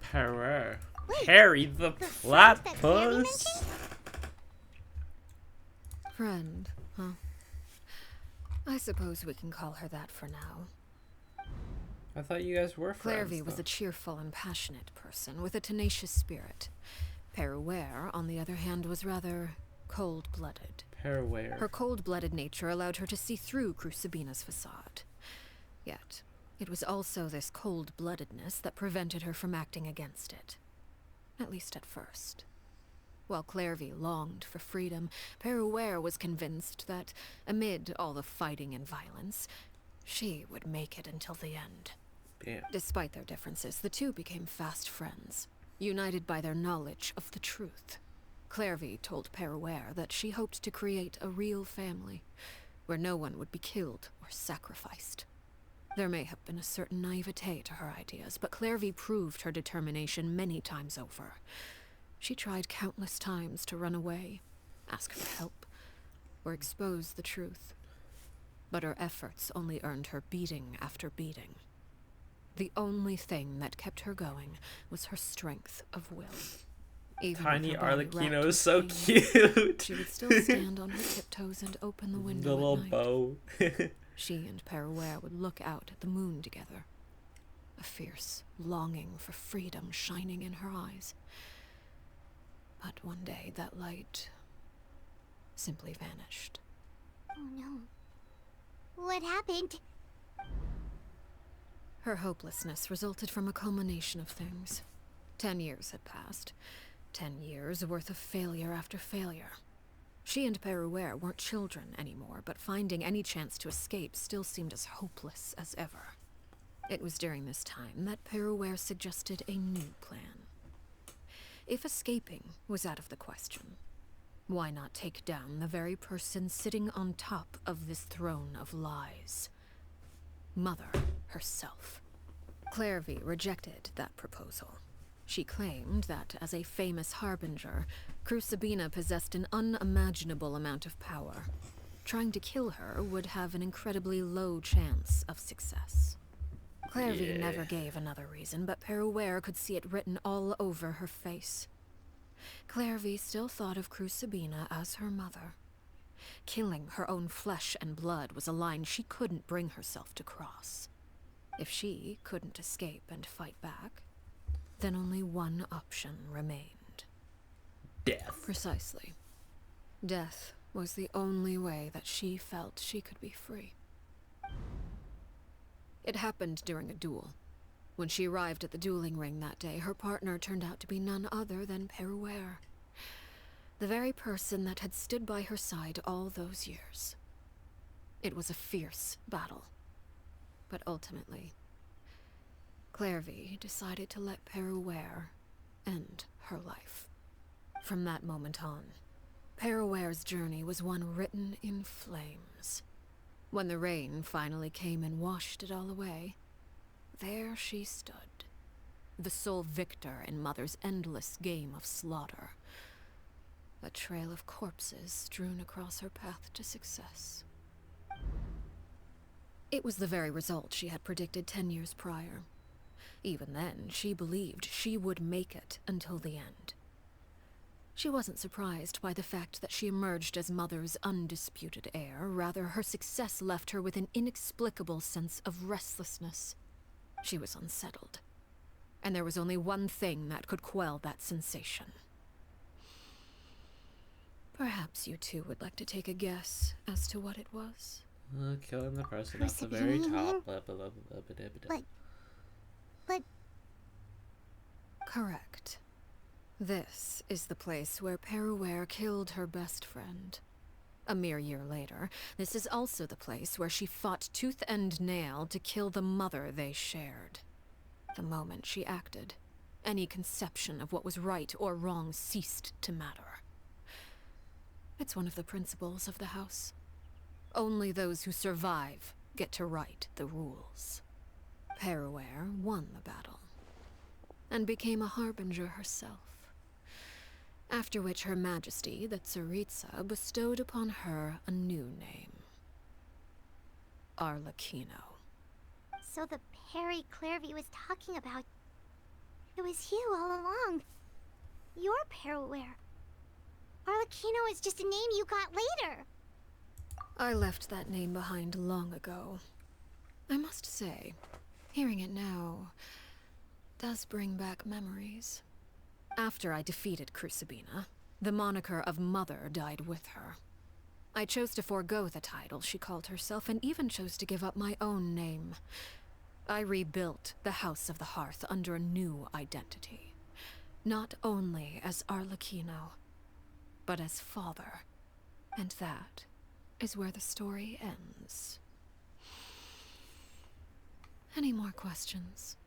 Peruere. Wait, Harry the friend that Clary Platypus? Friend, huh? I suppose we can call her that for now. I thought you guys were friends. Clairvy was though. a cheerful and passionate person with a tenacious spirit. Peruere, on the other hand, was rather cold-blooded. Peruere. Her cold-blooded nature allowed her to see through Crucibina's facade. Yet, it was also this cold-bloodedness that prevented her from acting against it. At least at first. While Clairvy longed for freedom, Peruere was convinced that, amid all the fighting and violence, she would make it until the end. Damn. Despite their differences, the two became fast friends, united by their knowledge of the truth. Clairvy told Peruere that she hoped to create a real family, where no one would be killed or sacrificed. There may have been a certain naivete to her ideas, but Clairvy proved her determination many times over. She tried countless times to run away, ask for help, or expose the truth. But her efforts only earned her beating after beating. The only thing that kept her going was her strength of will. Even Tiny with her body Arlecchino racked is so with pain, cute. she would still stand on her tiptoes and open the window The little at night. bow. She and Peruere would look out at the moon together, a fierce longing for freedom shining in her eyes. But one day that light simply vanished. Oh no. What happened? Her hopelessness resulted from a culmination of things. 10 years had passed. 10 years worth of failure after failure. She and Peruere weren't children anymore, but finding any chance to escape still seemed as hopeless as ever. It was during this time that Peruere suggested a new plan. If escaping was out of the question, why not take down the very person sitting on top of this throne of lies? Mother herself. Clairvy rejected that proposal. She claimed that, as a famous harbinger, Crucibina possessed an unimaginable amount of power. Trying to kill her would have an incredibly low chance of success. Clairvy never gave another reason, but Peruere could see it written all over her face. Clairvy still thought of Crucibina as her mother. Killing her own flesh and blood was a line she couldn't bring herself to cross. If she couldn't escape and fight back, then only one option remained. Death. Precisely. Death was the only way that she felt she could be free. It happened during a duel. When she arrived at the dueling ring that day, her partner turned out to be none other than Peruere. The very person that had stood by her side all those years. It was a fierce battle. But ultimately, Clairvy decided to let Peruere end her life. From that moment on, Peruere's journey was one written in flames. When the rain finally came and washed it all away, there she stood, the sole victor in Mother's endless game of slaughter. A trail of corpses strewn across her path to success. It was the very result she had predicted 10 years prior. Even then, she believed she would make it until the end. She wasn't surprised by the fact that she emerged as Mother's undisputed heir. Rather, her success left her with an inexplicable sense of restlessness. She was unsettled. And there was only one thing that could quell that sensation. Perhaps you two would like to take a guess as to what it was? Killing the person at the very top. But... Correct. This is the place where Peruere killed her best friend. A mere year later, this is also the place where she fought tooth and nail to kill the mother they shared. The moment she acted, any conception of what was right or wrong ceased to matter. It's one of the principles of the house. Only those who survive get to write the rules. Peruer won the battle, and became a harbinger herself. After which Her Majesty, the Tsaritsa, bestowed upon her a new name. Arlecchino. So the Perry Clairvy was talking about, it was you all along. You're Peruer. Arlecchino is just a name you got later. I left that name behind long ago. I must say, hearing it now does bring back memories. After I defeated Crucibina, the moniker of Mother died with her. I chose to forego the title she called herself, and even chose to give up my own name. I rebuilt the House of the Hearth under a new identity. Not only as Arlecchino, but as father. And that is where the story ends. Any more questions?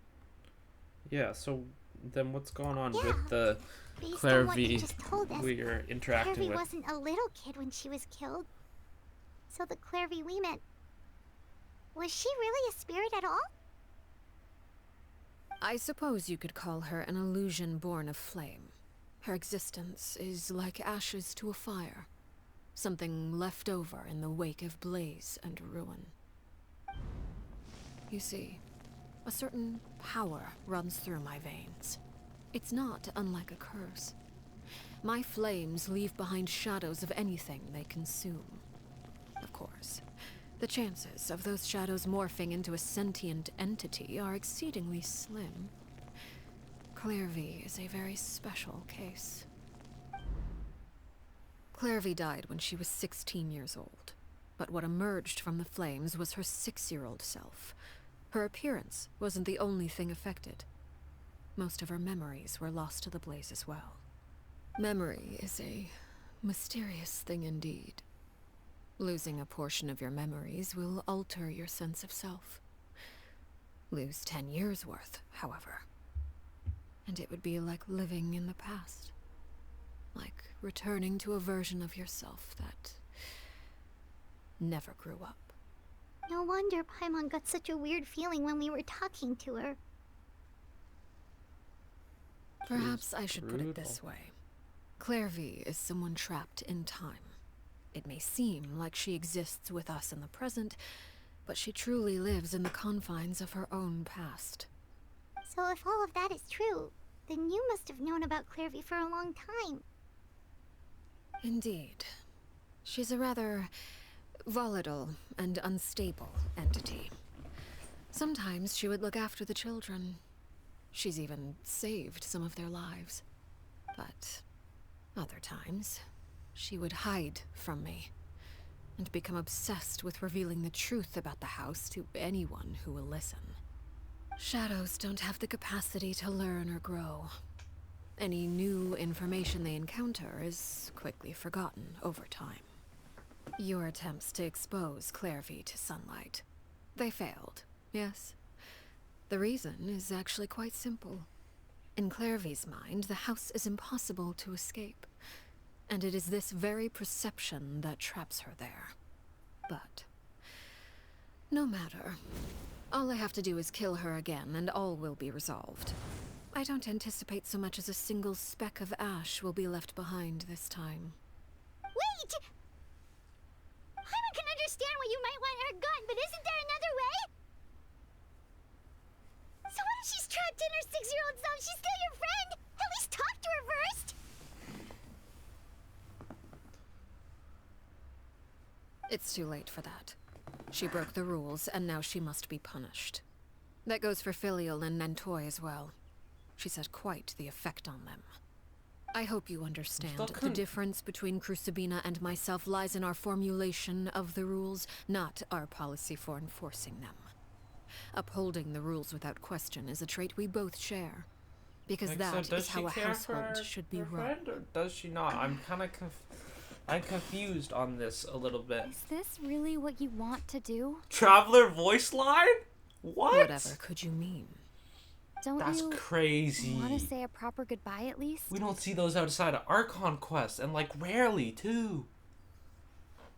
Yeah, so then what's going on Yeah, with the based on what you Clairvy just told us, we are interacting Clairvy with? wasn't a little kid when she was killed. So the Clairvy we met, was she really a spirit at all? I suppose you could call her an illusion born of flame. Her existence is like ashes to a fire. Something left over in the wake of blaze and ruin. You see, a certain power runs through my veins. It's not unlike a curse. My flames leave behind shadows of anything they consume. Of course, the chances of those shadows morphing into a sentient entity are exceedingly slim. Clairvy is a very special case. Clairvy died when she was 16 years old, but what emerged from the flames was her 6-year-old self. Her appearance wasn't the only thing affected. Most of her memories were lost to the blaze as well. Memory is a mysterious thing indeed. Losing a portion of your memories will alter your sense of self. Lose 10 years' worth, however, and it would be like living in the past. Like returning to a version of yourself that never grew up. No wonder Paimon got such a weird feeling when we were talking to her. Perhaps I should put it this way. Clairvy is someone trapped in time. It may seem like she exists with us in the present, but she truly lives in the confines of her own past. So if all of that is true, then you must have known about Clairvy for a long time. Indeed. She's a rather volatile and unstable entity. Sometimes she would look after the children. She's even saved some of their lives. But other times, she would hide from me and become obsessed with revealing the truth about the house to anyone who will listen. Shadows don't have the capacity to learn or grow. Any new information they encounter is quickly forgotten over time. Your attempts to expose Clairvy to sunlight, they failed, yes? The reason is actually quite simple. In Clairvy's mind, the house is impossible to escape, and it is this very perception that traps her there. But no matter. All I have to do is kill her again, and all will be resolved. I don't anticipate so much as a single speck of ash will be left behind this time. Wait! Paimon can understand why you might want her gun, but isn't there another way? So what if she's trapped in her 6-year-old self? She's still your friend! At least talk to her first! It's too late for that. She broke the rules, and now she must be punished. That goes for Filial and Nantoy as well. She's had quite the effect on them. I hope you understand. The difference between Crucibina and myself lies in our formulation of the rules, not our policy for enforcing them. Upholding the rules without question is a trait we both share. Because Like, that so does is how she a care for household should be her run. friend, or does she not? I'm kind of I'm confused on this a little bit. Is this really what you want to do? Traveler voice line? What? Whatever could you mean? Don't That's you crazy. want to say a proper goodbye at least? We don't see those outside of Archon Quest, and like rarely too.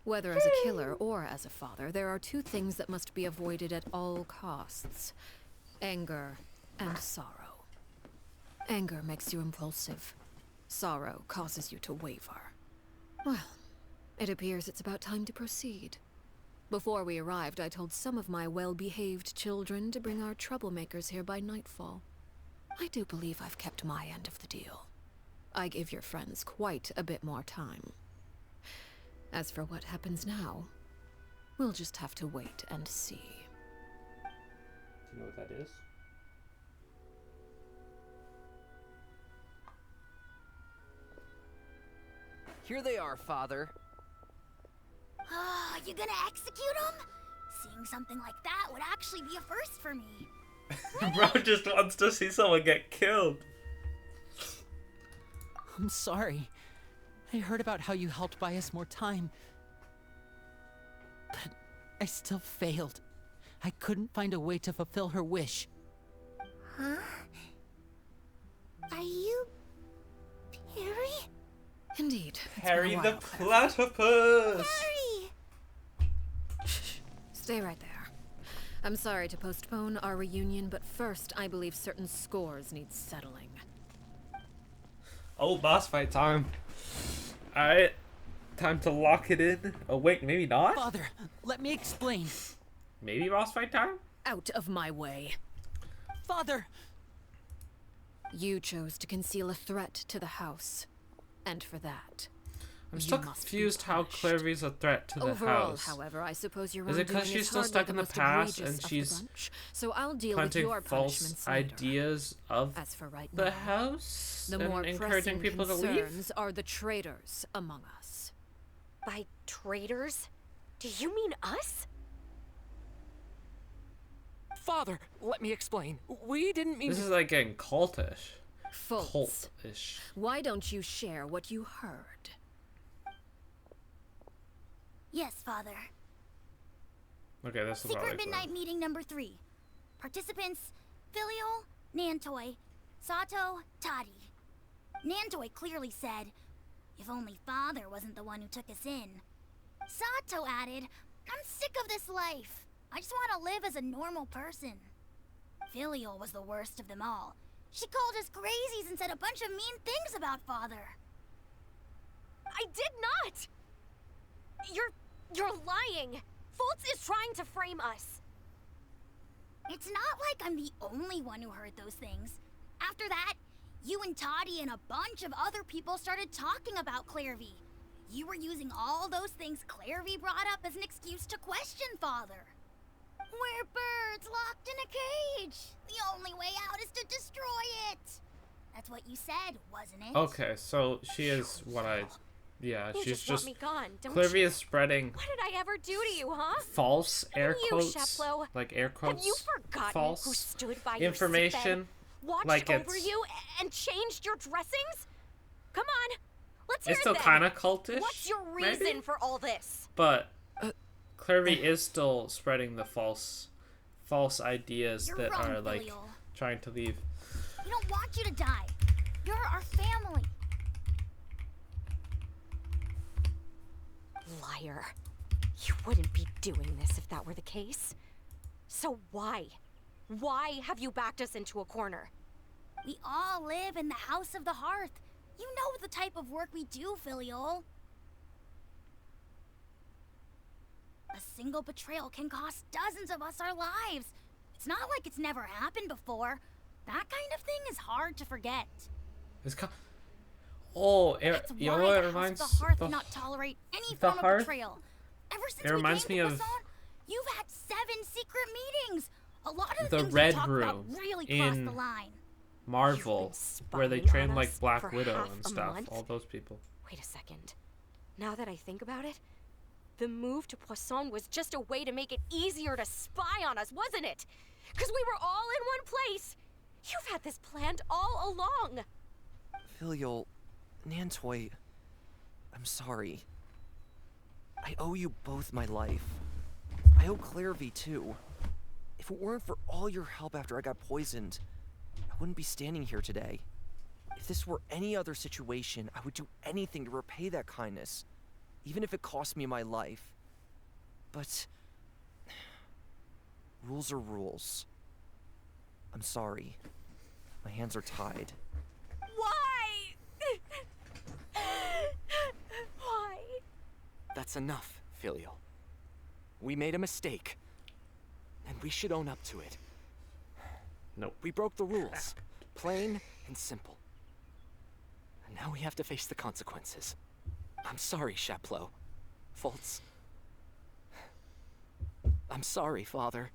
Whether as a killer or as a father, there are two things that must be avoided at all costs: anger and sorrow. Anger makes you impulsive. Sorrow causes you to waver. Well, it appears it's about time to proceed. Before we arrived, I told some of my well-behaved children to bring our troublemakers here by nightfall. I do believe I've kept my end of the deal. I gave your friends quite a bit more time. As for what happens now, we'll just have to wait and see. Do you know what that is? Here they are, Father. Oh, you gonna execute him? Seeing something like that would actually be a first for me. Bro just wants to see someone get killed. I'm sorry. I heard about how you helped buy us more time. But I still failed. I couldn't find a way to fulfill her wish. Huh? Are you... Harry? Indeed. Harry the Platypus! Harry! Stay right there. I'm sorry to postpone our reunion, but first, I believe certain scores need settling. Oh, boss fight time. Alright. Time to lock it in. Oh, wait, maybe not? Father, let me explain. Maybe boss fight time? Out of my way. Father! You chose to conceal a threat to the house. And for that, I'm still confused how Clairvy's a threat to the overall, house. However, I suppose your Is it because she's still stuck in the past and she's so I'll deal with planting your false ideas of As for right the now, house the and more encouraging pressing people to leave? concerns are the traitors among us. By traitors? Do you mean us? Father, let me explain. We didn't mean This to... is like getting cultish. Folks, Cultish. why don't you share what you heard? Yes, Father. Okay, this is Secret like Midnight Meeting number 3. Participants, Filial, Nantoi, Sato, Toddy. Nantoi clearly said, if only Father wasn't the one who took us in. Sato added, I'm sick of this life. I just want to live as a normal person. Filial was the worst of them all. She called us crazies and said a bunch of mean things about Father. I did not! You're lying! Fultz is trying to frame us. It's not like I'm the only one who heard those things. After that, you and Toddy and a bunch of other people started talking about Clairvy. You were using all those things Clairvy brought up as an excuse to question Father. We're birds locked in a cage. The only way out is to destroy it. That's what you said, wasn't it? Okay, so she is what I... Yeah, You she's just want me gone, don't Clairvy you? is spreading What did I ever do to you, huh? false air And you, quotes, Sheplo, like air quotes, Have you forgotten false who stood by your information, sickbed, watched like over it's you, and changed your dressings? Come on, let's hear it's still it then. kind of cultish. What's your reason maybe? for all this? But Clairvy is still spreading the false ideas You're that wrong, are like Filial. trying to leave. We don't want you to die. You're our family. Liar. You wouldn't be doing this if that were the case. So why? Why have you backed us into a corner? We all live in the House of the Hearth. You know the type of work we do, Filial. A single betrayal can cost dozens of us our lives. It's not like it's never happened before. That kind of thing is hard to forget. It's oh, That's you know why what it the reminds House of the Hearth the, cannot tolerate any the form of Hearth? betrayal. Ever since It we reminds came me to of Poisson, you've had 7 secret meetings. A lot of the things Red we talk Room about really cross in the line. Marvel, where they spying train on like us Black for Widow half and a stuff. month? All those people. Wait a second. Now that I think about it, the move to Poisson was just a way to make it easier to spy on us, wasn't it? Because we were all in one place. You've had this planned all along. Filial, Nantoi, I'm sorry. I owe you both my life. I owe Clairvy too. If it weren't for all your help after I got poisoned, I wouldn't be standing here today. If this were any other situation, I would do anything to repay that kindness. even if it cost me my life. But rules are rules. I'm sorry. My hands are tied. Why? Why? That's enough, Filial. We made a mistake, and we should own up to it. Nope. We broke the rules, plain and simple. And now we have to face the consequences. I'm sorry, Chaplot. Fultz. I'm sorry, Father.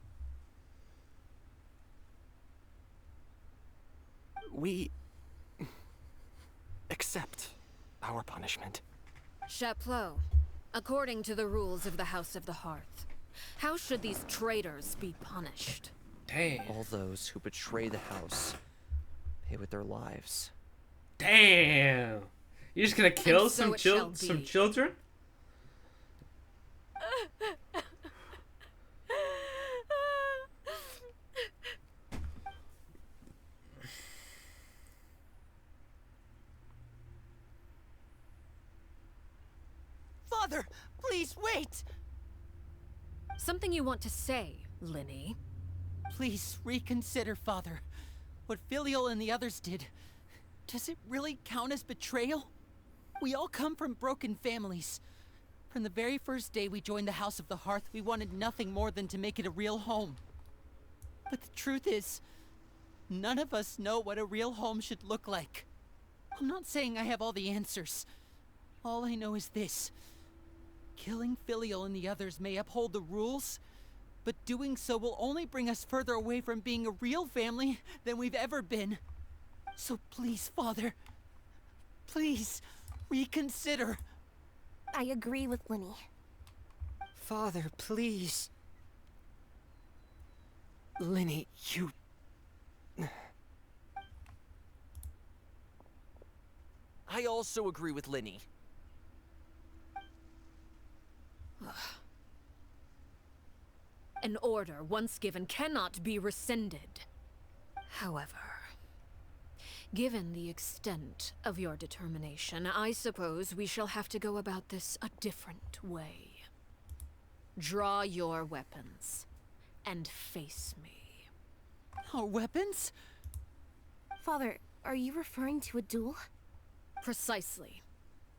We accept our punishment. Chaplot, according to the rules of the House of the Hearth, how should these traitors be punished? Damn. All those who betray the house pay with their lives. Damn. You're just gonna kill And so some children? Father, please wait! Something you want to say, Linny? Please reconsider, Father. What Filial and the others did, does it really count as betrayal? We all come from broken families. From the very first day we joined the House of the Hearth, we wanted nothing more than to make it a real home. But the truth is, none of us know what a real home should look like. I'm not saying I have all the answers. All I know is this. Killing Filial and the others may uphold the rules, but doing so will only bring us further away from being a real family than we've ever been. So please, Father, please, reconsider. I agree with Linny. Father, please. Linny, you... I also agree with Linny. An order once given cannot be rescinded. However, given the extent of your determination, I suppose we shall have to go about this a different way. Draw your weapons and face me. Our weapons? Father, are you referring to a duel? Precisely.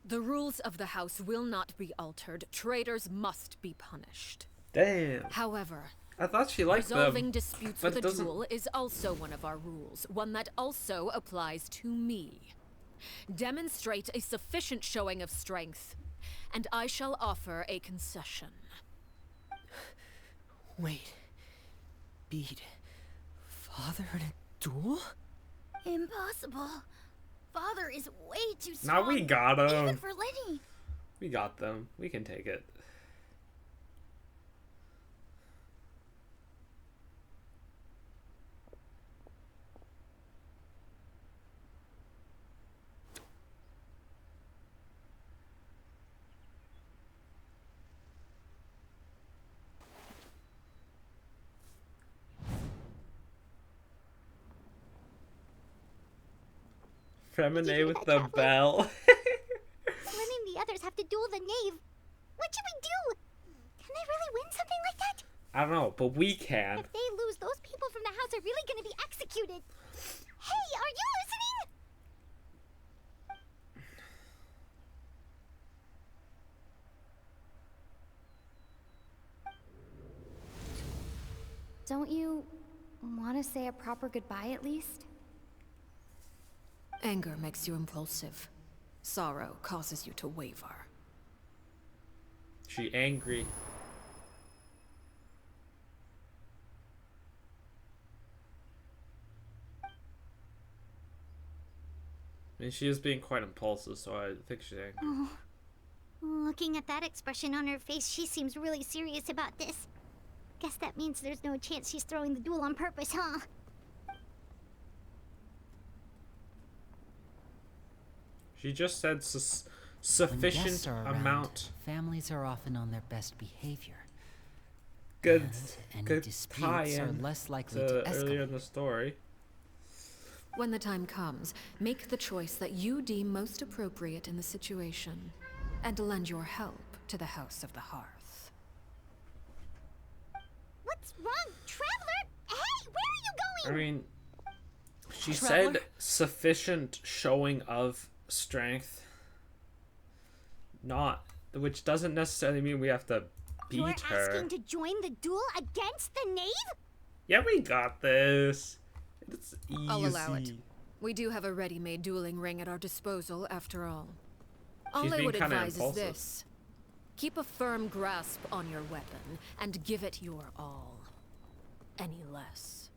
The rules of the house will not be altered. Traitors must be punished. Damn. However, I thought she liked resolving them, disputes but with a it doesn't... duel is also one of our rules, one that also applies to me. Demonstrate a sufficient showing of strength, and I shall offer a concession. Wait. Bede. Father in a duel? Impossible. Father is way too strong. Now we got them. Even for Linny. We got them. We can take it. Feminine with the bell. Linny and the others have to duel the knave. What should we do? Can they really win something like that? I don't know, but we can. If they lose, those people from the house are really going to be executed. Hey, are you listening? Don't you want to say a proper goodbye at least? Anger makes you impulsive. Sorrow causes you to waver. She angry. I mean, she is being quite impulsive, so I think she's angry. Oh. Looking at that expression on her face, she seems really serious about this. Guess that means there's no chance she's throwing the duel on purpose, huh? She just said sufficient amount. Families are often on their best behavior. Good, and good disputes are less likely to escalate. Earlier in the story. When the time comes, make the choice that you deem most appropriate in the situation. and lend your help to the House of the Hearth. What's wrong, Traveler? Hey, where are you I going? mean, she Traveler? said sufficient showing of strength. Not, which doesn't necessarily mean we have to beat You're her. asking to join the duel against the knave? Yeah, we got this. It's easy. I'll allow it. We do have a ready-made dueling ring at our disposal, after all. All I being would kinda advise is impulsive. this. Keep a firm grasp on your weapon, and give it your all. Any less,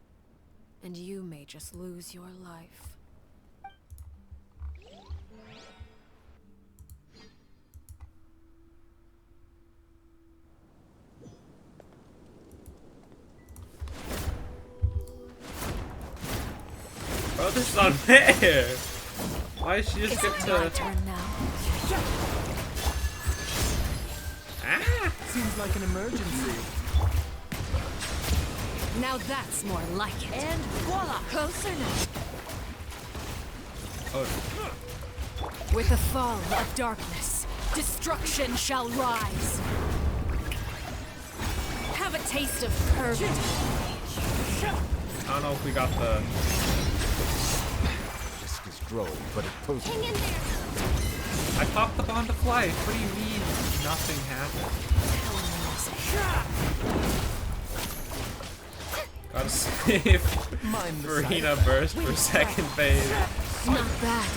and you may just lose your life. Bro, this is unfair. Why does she just get My to... turn now. Ah! Seems like an emergency. Now that's more like it. And voila! Closer now. Oh, With the fall of darkness, destruction shall rise. Have a taste of Purgatorius. I don't know if we got the... Risk is drove, but it poses. Hang in there. I popped the bomb to flight. What do you mean nothing happened? Gotta save Marina Burst for second phase. Not bad.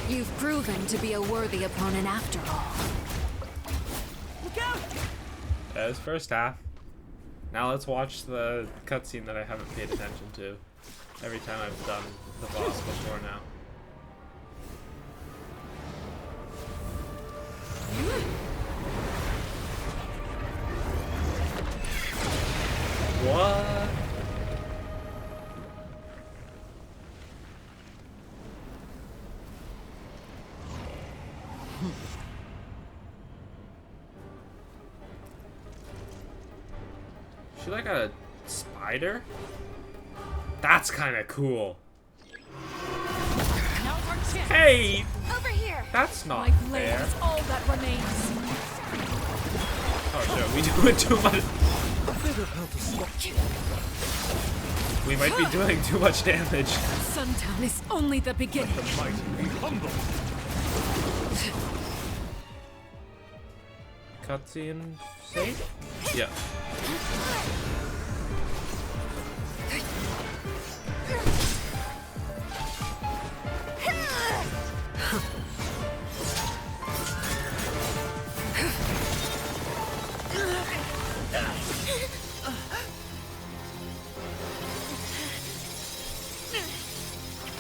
You've proven to be a worthy opponent after all. That was first half. Now let's watch the cutscene that I haven't paid attention to every time I've done the boss before now. What? She like a spider? That's kind of cool. Hey, Over here. that's not My blade fair. is all that remains. Oh shit, we doing too much. We might be doing too much damage. Sundown is only the beginning. Cutscene save? Yeah.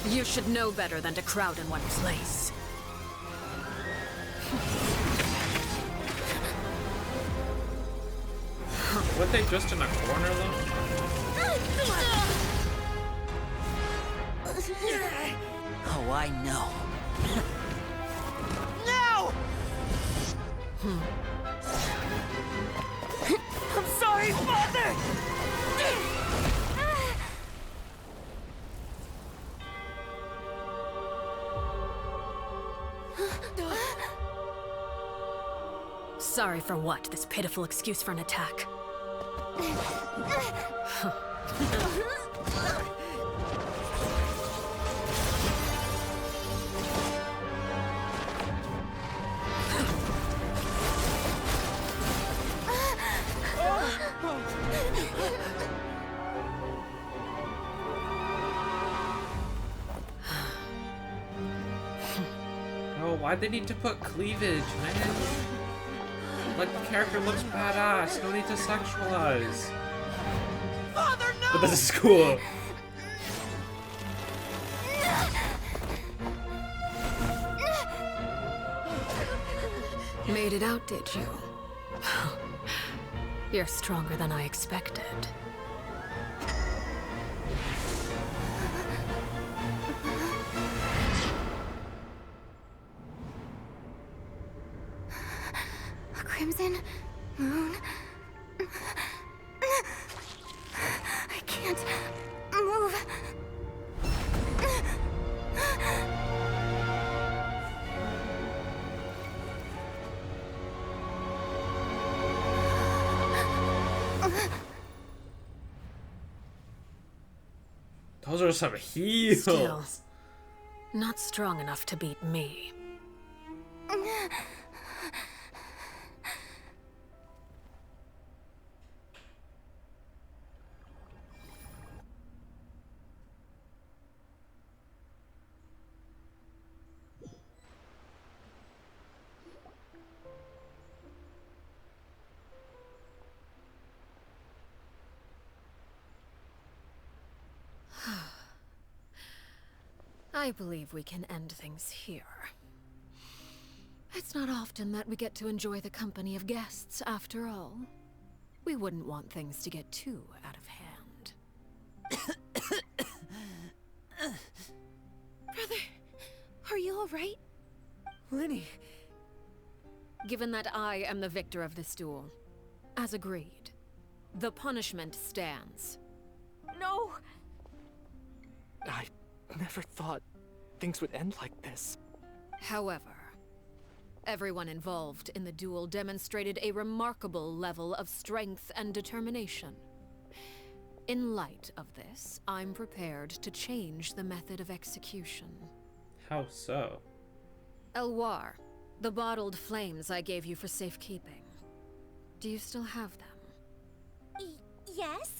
You should know better than to crowd in one place. Weren't they just in a corner though? Oh, I know. No! I'm sorry, Father! Sorry for what? This pitiful excuse for an attack. Oh, why'd they need to put cleavage, man? Like, the character looks badass. No need to sexualize. Father, no! But this is cool. Made it out, did you? You're stronger than I expected. A crimson moon. I can't move. for some heals. Still, not strong enough to beat me. I believe we can end things here. It's not often that we get to enjoy the company of guests, after all. We wouldn't want things to get too out of hand. Brother, are you alright? Lenny! Given that I am the victor of this duel, as agreed, the punishment stands. No! I never thought things would end like this. However, everyone involved in the duel demonstrated a remarkable level of strength and determination. In light of this, I'm prepared to change the method of execution. How so? Elwar, the bottled flames I gave you for safekeeping. Do you still have them? Yes?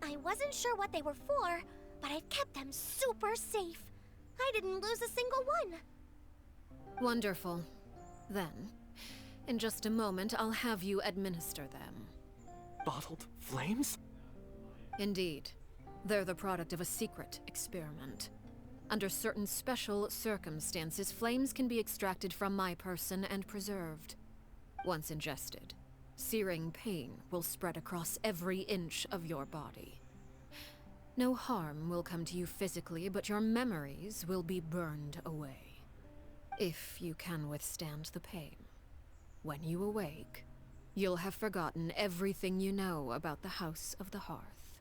I wasn't sure what they were for, but I've kept them super safe. I didn't lose a single one. Wonderful. Then, in just a moment, I'll have you administer them. Bottled flames? Indeed. They're the product of a secret experiment. Under certain special circumstances, flames can be extracted from my person and preserved. Once ingested, searing pain will spread across every inch of your body. No harm will come to you physically, but your memories will be burned away. If you can withstand the pain. When you awake, you'll have forgotten everything you know about the House of the Hearth,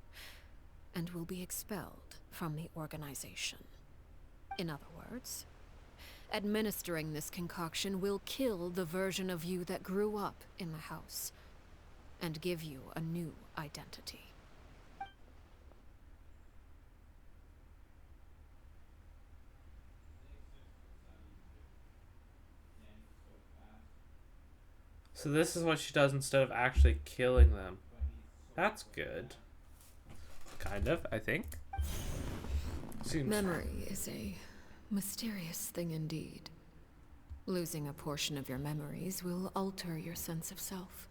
and will be expelled from the organization. In other words, administering this concoction will kill the version of you that grew up in the house, and give you a new identity. So this is what she does instead of actually killing them. That's good. Kind of, I think. Seems... Memory is a mysterious thing indeed. Losing a portion of your memories will alter your sense of self.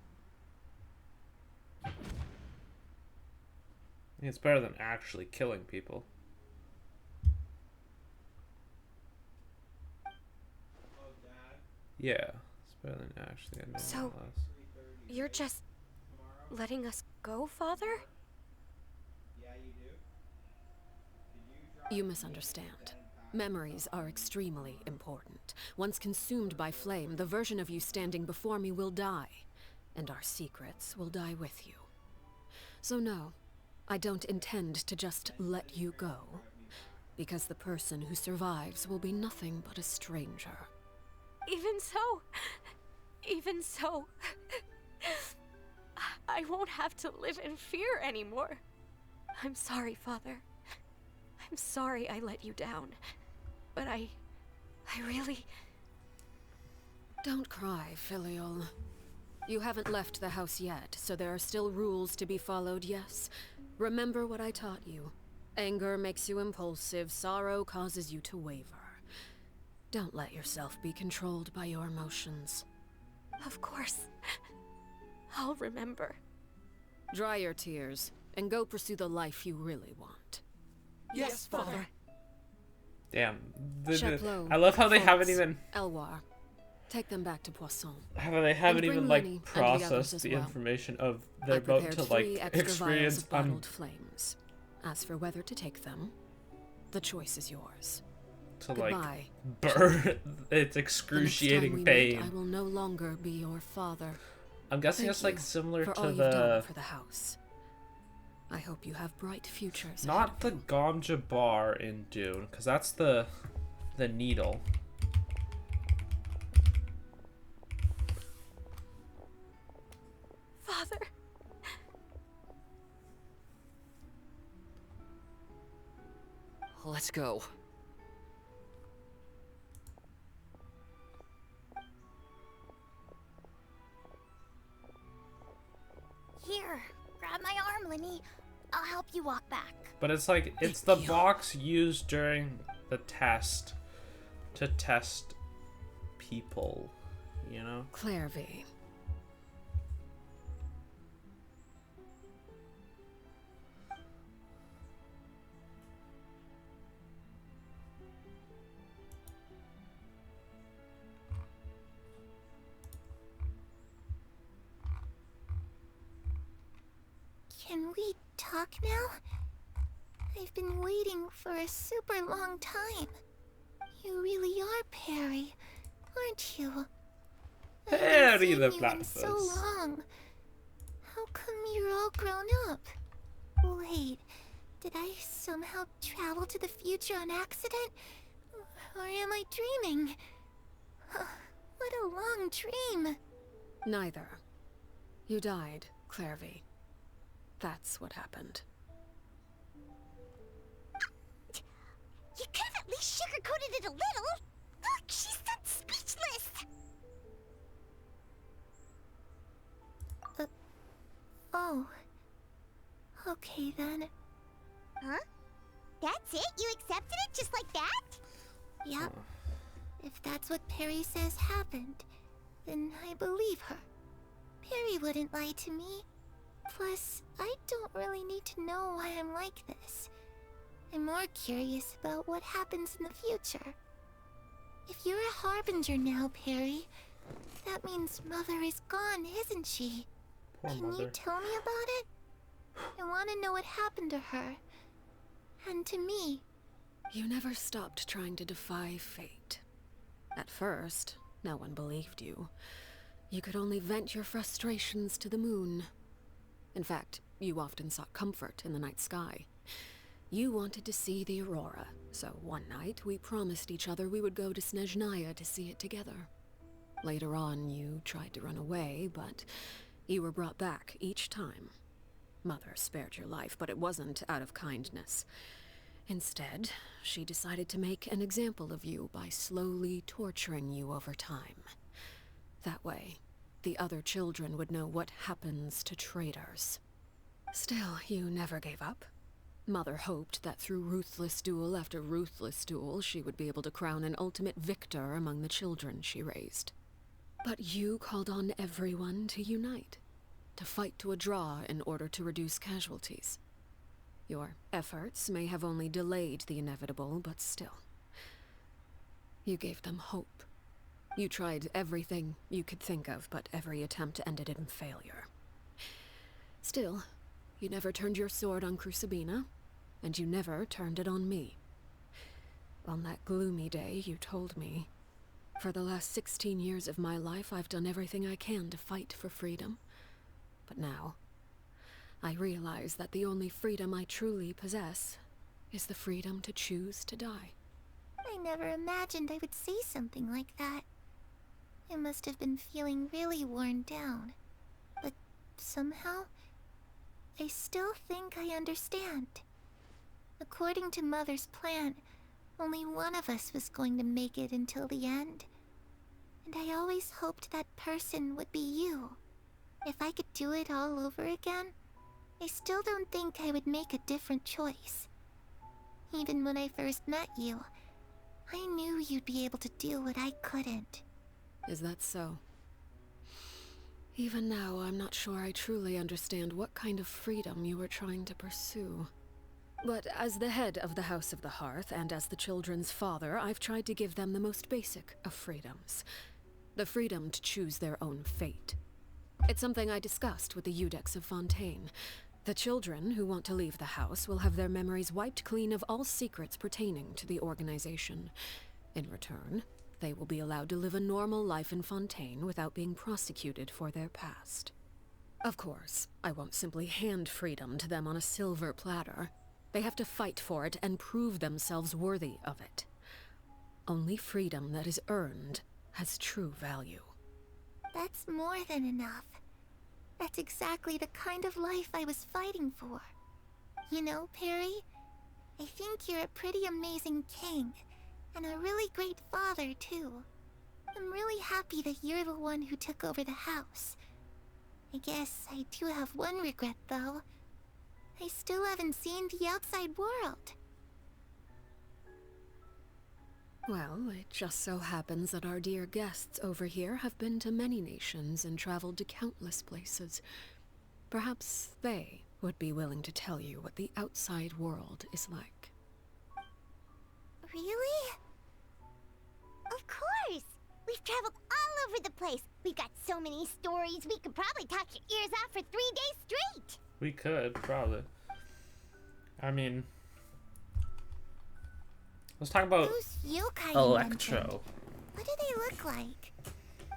It's better than actually killing people. Yeah, it's better than actually ending So, you're just letting us go, Father? You misunderstand. Memories are extremely important. Once consumed by flame, the version of you standing before me will die, and our secrets will die with you. So no, I don't intend to just let you go, because the person who survives will be nothing but a stranger. Even so, I won't have to live in fear anymore. I'm sorry, Father. I'm sorry I let you down, but I really... Don't cry, Filial. You haven't left the house yet, so there are still rules to be followed, yes? Remember what I taught you. Anger makes you impulsive, sorrow causes you to waver. Don't let yourself be controlled by your emotions. Of course. I'll remember. Dry your tears, and go pursue the life you really want. Yes, Father. Damn. Chaplot, I love how they haven't Fultz, even... Elwar, take them back to Poisson. How they haven't And even, bring like, Lenny and the processed others as the well. information of I they're about prepared to, 3 like, extra experience vials of bottled flames. As for whether to take them, the choice is yours. to, Goodbye. like, burn. It's The excruciating next time we meet, pain. I will no longer be your father. I'm guessing Thank it's, like, you similar for to all you've done the... for the house. I hope you have bright futures. Not the Ganja bar in Dune, because that's the needle. Father. Let's go. Here, grab my arm, Linny. I'll help you walk back. But it's like, it's the box used during the test to test people, you know? Clairvy. Can we talk now? I've been waiting for a super long time. You really are Perry, aren't you? Perry the I've been seeing you in so platypus. long. How come you're all grown up? Wait, did I somehow travel to the future on accident? Or am I dreaming? What a long dream. Neither. You died, Clairvy. That's what happened. You could have at least sugarcoated it a little. Look, she's done speechless. Oh. Okay then. Huh? That's it? You accepted it just like that? Yep. If that's what Perry says happened, then I believe her. Perry wouldn't lie to me. Plus, I don't really need to know why I'm like this. I'm more curious about what happens in the future. If you're a harbinger now, Perry, that means Mother is gone, isn't she? Poor Can mother. you tell me about it? I want to know what happened to her. And to me. You never stopped trying to defy fate. At first, no one believed you. You could only vent your frustrations to the moon. In fact, you often sought comfort in the night sky. You wanted to see the aurora, so one night we promised each other we would go to Snezhnaya to see it together. Later on, you tried to run away, but you were brought back each time. Mother spared your life, but it wasn't out of kindness. Instead, she decided to make an example of you by slowly torturing you over time. That way, the other children would know what happens to traitors. Still, you never gave up. Mother hoped that through ruthless duel after ruthless duel, she would be able to crown an ultimate victor among the children she raised. But you called on everyone to unite, to fight to a draw in order to reduce casualties. Your efforts may have only delayed the inevitable, but still. You gave them hope. You tried everything you could think of, but every attempt ended in failure. Still, you never turned your sword on Crucibina, and you never turned it on me. On that gloomy day, you told me, "For the last 16 years of my life, I've done everything I can to fight for freedom. But now, I realize that the only freedom I truly possess is the freedom to choose to die." I never imagined I would say something like that. I must have been feeling really worn down. But somehow, I still think I understand. According to Mother's plan, only one of us was going to make it until the end. And I always hoped that person would be you. If I could do it all over again, I still don't think I would make a different choice. Even when I first met you, I knew you'd be able to do what I couldn't. Is that so? Even now, I'm not sure I truly understand what kind of freedom you were trying to pursue. But as the head of the House of the Hearth, and as the children's father, I've tried to give them the most basic of freedoms. The freedom to choose their own fate. It's something I discussed with the Iudex of Fontaine. The children who want to leave the house will have their memories wiped clean of all secrets pertaining to the organization. In return, they will be allowed to live a normal life in Fontaine without being prosecuted for their past. Of course, I won't simply hand freedom to them on a silver platter. They have to fight for it and prove themselves worthy of it. Only freedom that is earned has true value. That's more than enough. That's exactly the kind of life I was fighting for. You know, Perry, I think you're a pretty amazing king, and a really great father, too. I'm really happy that you're the one who took over the house. I guess I do have one regret, though. I still haven't seen the outside world. Well, it just so happens that our dear guests over here have been to many nations and traveled to countless places. Perhaps they would be willing to tell you what the outside world is like. Really? Of course! We've traveled all over the place. We've got so many stories, we could probably talk your ears off for 3 days straight. We could, probably. I mean, let's talk about Those yokai you Electro. mentioned, what do they look like?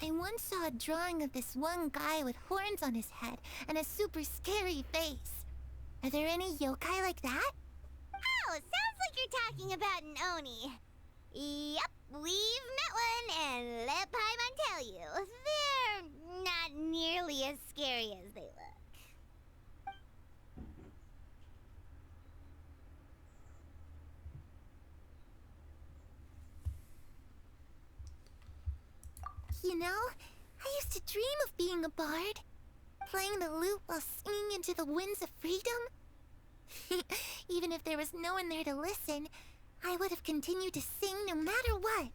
I once saw a drawing of this one guy with horns on his head and a super scary face. Are there any yokai like that? Oh, sounds like you're talking about an Oni. Yep, we've met one, and let Paimon tell you, they're not nearly as scary as they look. You know, I used to dream of being a bard, playing the lute while singing into the winds of freedom. Even if there was no one there to listen, I would have continued to sing no matter what.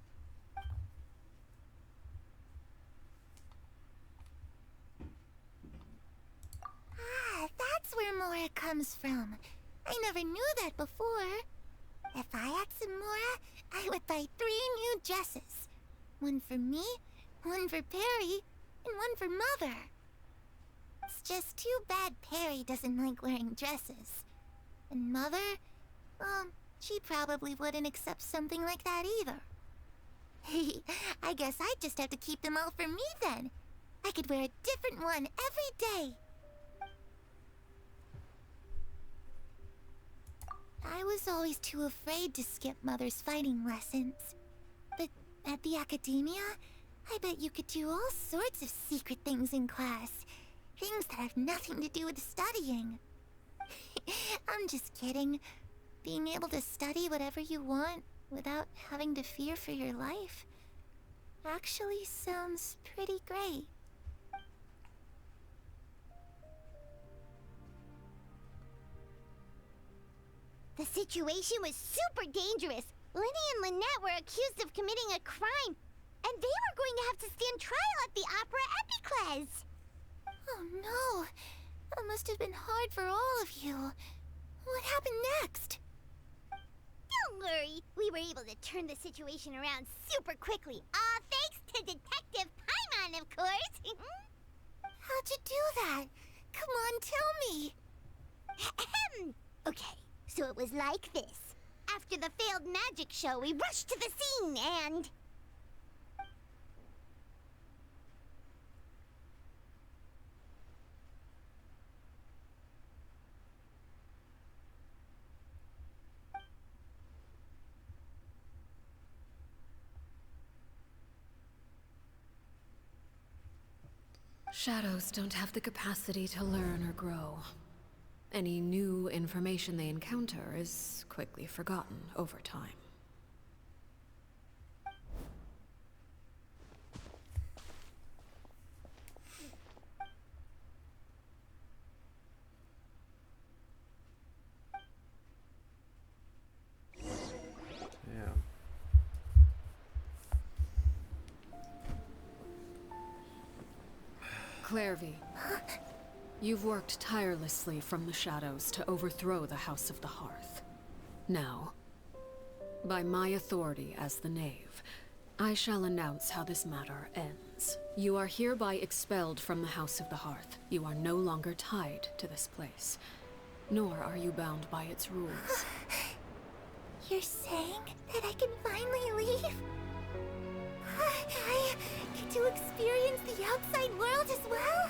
Ah, that's where Mora comes from. I never knew that before. If I had some Mora, I would buy 3 new dresses. One for me, one for Perry, and one for Mother. It's just too bad Perry doesn't like wearing dresses. And Mother, she probably wouldn't accept something like that either. I guess I'd just have to keep them all for me then. I could wear a different one every day. I was always too afraid to skip Mother's fighting lessons. But at the academia, I bet you could do all sorts of secret things in class. Things that have nothing to do with studying. I'm just kidding. Being able to study whatever you want without having to fear for your life actually sounds pretty great. The situation was super dangerous. Lenny and Lynette were accused of committing a crime, and they were going to have to stand trial at the Opera Epicles. Oh no, that must have been hard for all of you. What happened next? Don't worry, we were able to turn the situation around super quickly. All thanks to Detective Paimon, of course. How'd you do that? Come on, tell me. Okay, so it was like this. After the failed magic show, we rushed to the scene and... Shadows don't have the capacity to learn or grow. Any new information they encounter is quickly forgotten over time. Yeah. Clairvy, you've worked tirelessly from the shadows to overthrow the House of the Hearth. Now, by my authority as the Knave, I shall announce how this matter ends. You are hereby expelled from the House of the Hearth. You are no longer tied to this place, nor are you bound by its rules. You're saying that I can finally leave? I get to experience the outside world as well?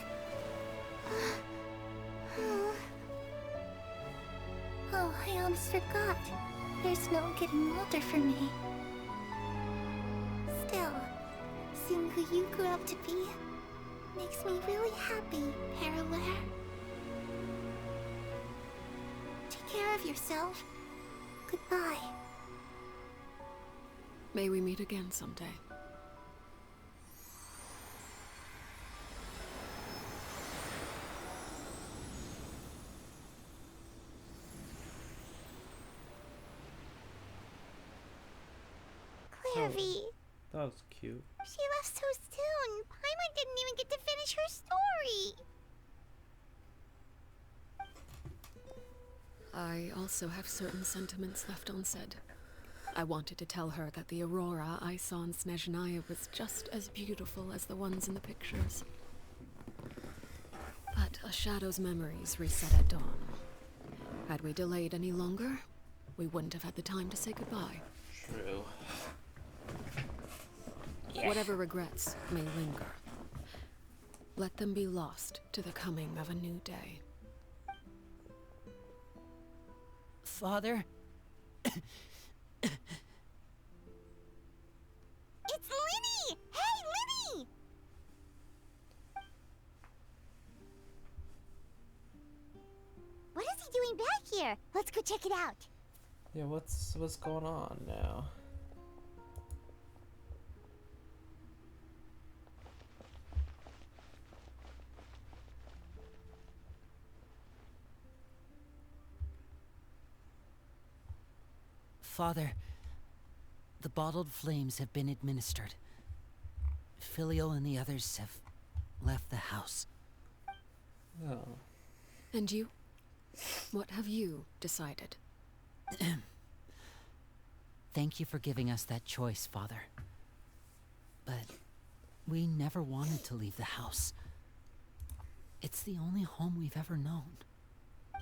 Oh, I almost forgot. There's no getting older for me. Still, seeing who you grew up to be makes me really happy, Paraware. Take care of yourself. Goodbye. May we meet again someday. Clairvy. That was cute. She left so soon. Paimon didn't even get to finish her story. I also have certain sentiments left unsaid. I wanted to tell her that the aurora I saw in Snezhnaya was just as beautiful as the ones in the pictures. But a shadow's memories reset at dawn. Had we delayed any longer, we wouldn't have had the time to say goodbye. True. Whatever regrets may linger, let them be lost to the coming of a new day. Father? It's Linny! Hey, Linny! What is he doing back here? Let's go check it out. Yeah, what's going on now? Father, the bottled flames have been administered. Filio and the others have left the house. Oh. And you? What have you decided? Thank you for giving us that choice, Father. But we never wanted to leave the house. It's the only home we've ever known.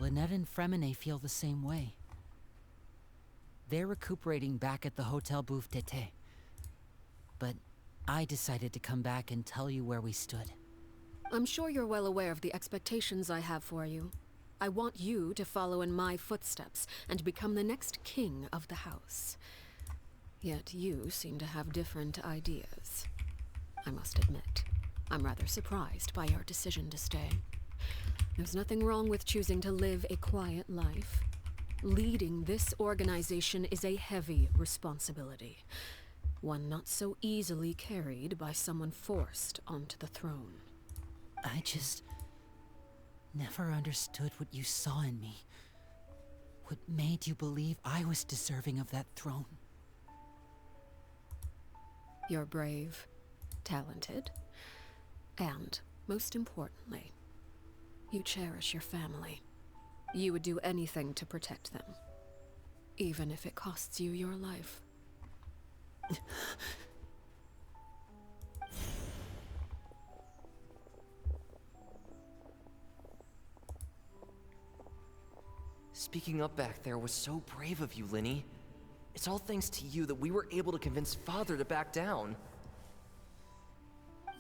Lynette and Fremine feel the same way. They're recuperating back at the Hotel Bouffe d'Été. But I decided to come back and tell you where we stood. I'm sure you're well aware of the expectations I have for you. I want you to follow in my footsteps and become the next king of the house. Yet you seem to have different ideas. I must admit, I'm rather surprised by your decision to stay. There's nothing wrong with choosing to live a quiet life. Leading this organization is a heavy responsibility, one not so easily carried by someone forced onto the throne. I just never understood what you saw in me. What made you believe I was deserving of that throne? You're brave, talented, and, most importantly, you cherish your family. You would do anything to protect them, even if it costs you your life. Speaking up back there was so brave of you, Linny. It's all thanks to you that we were able to convince Father to back down.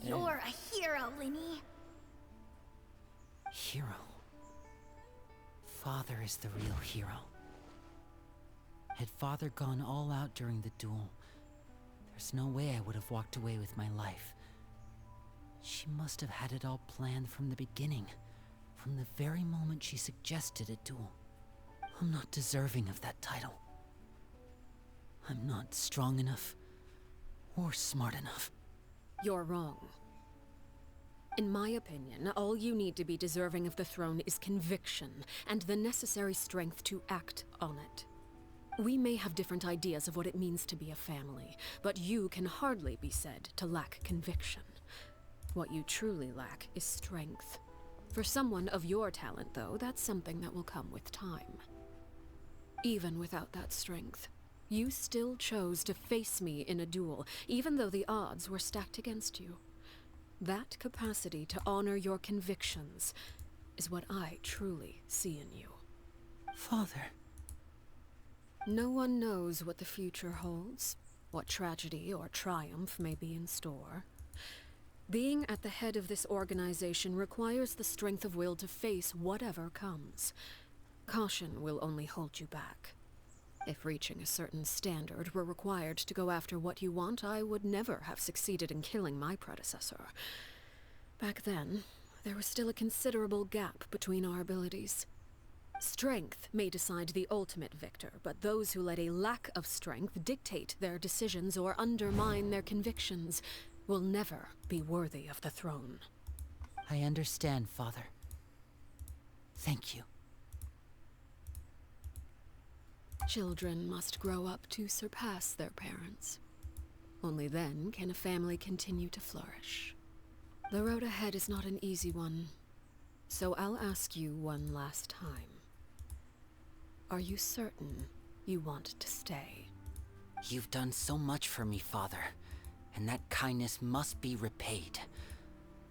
You're a hero, Linny. Hero. Father is the real hero. Had Father gone all out during the duel, there's no way I would have walked away with my life. She must have had it all planned from the beginning, from the very moment she suggested a duel. I'm not deserving of that title. I'm not strong enough, or smart enough. You're wrong. In my opinion, all you need to be deserving of the throne is conviction, and the necessary strength to act on it. We may have different ideas of what it means to be a family, but you can hardly be said to lack conviction. What you truly lack is strength. For someone of your talent, though, that's something that will come with time. Even without that strength, you still chose to face me in a duel, even though the odds were stacked against you. That capacity to honor your convictions is what I truly see in you. Father. No one knows what the future holds, what tragedy or triumph may be in store. Being at the head of this organization requires the strength of will to face whatever comes. Caution will only hold you back. If reaching a certain standard were required to go after what you want, I would never have succeeded in killing my predecessor. Back then, there was still a considerable gap between our abilities. Strength may decide the ultimate victor, but those who let a lack of strength dictate their decisions or undermine their convictions will never be worthy of the throne. I understand, Father. Thank you. Children must grow up to surpass their parents. Only then can a family continue to flourish. The road ahead is not an easy one, so I'll ask you one last time. Are you certain you want to stay? You've done so much for me, Father, and that kindness must be repaid.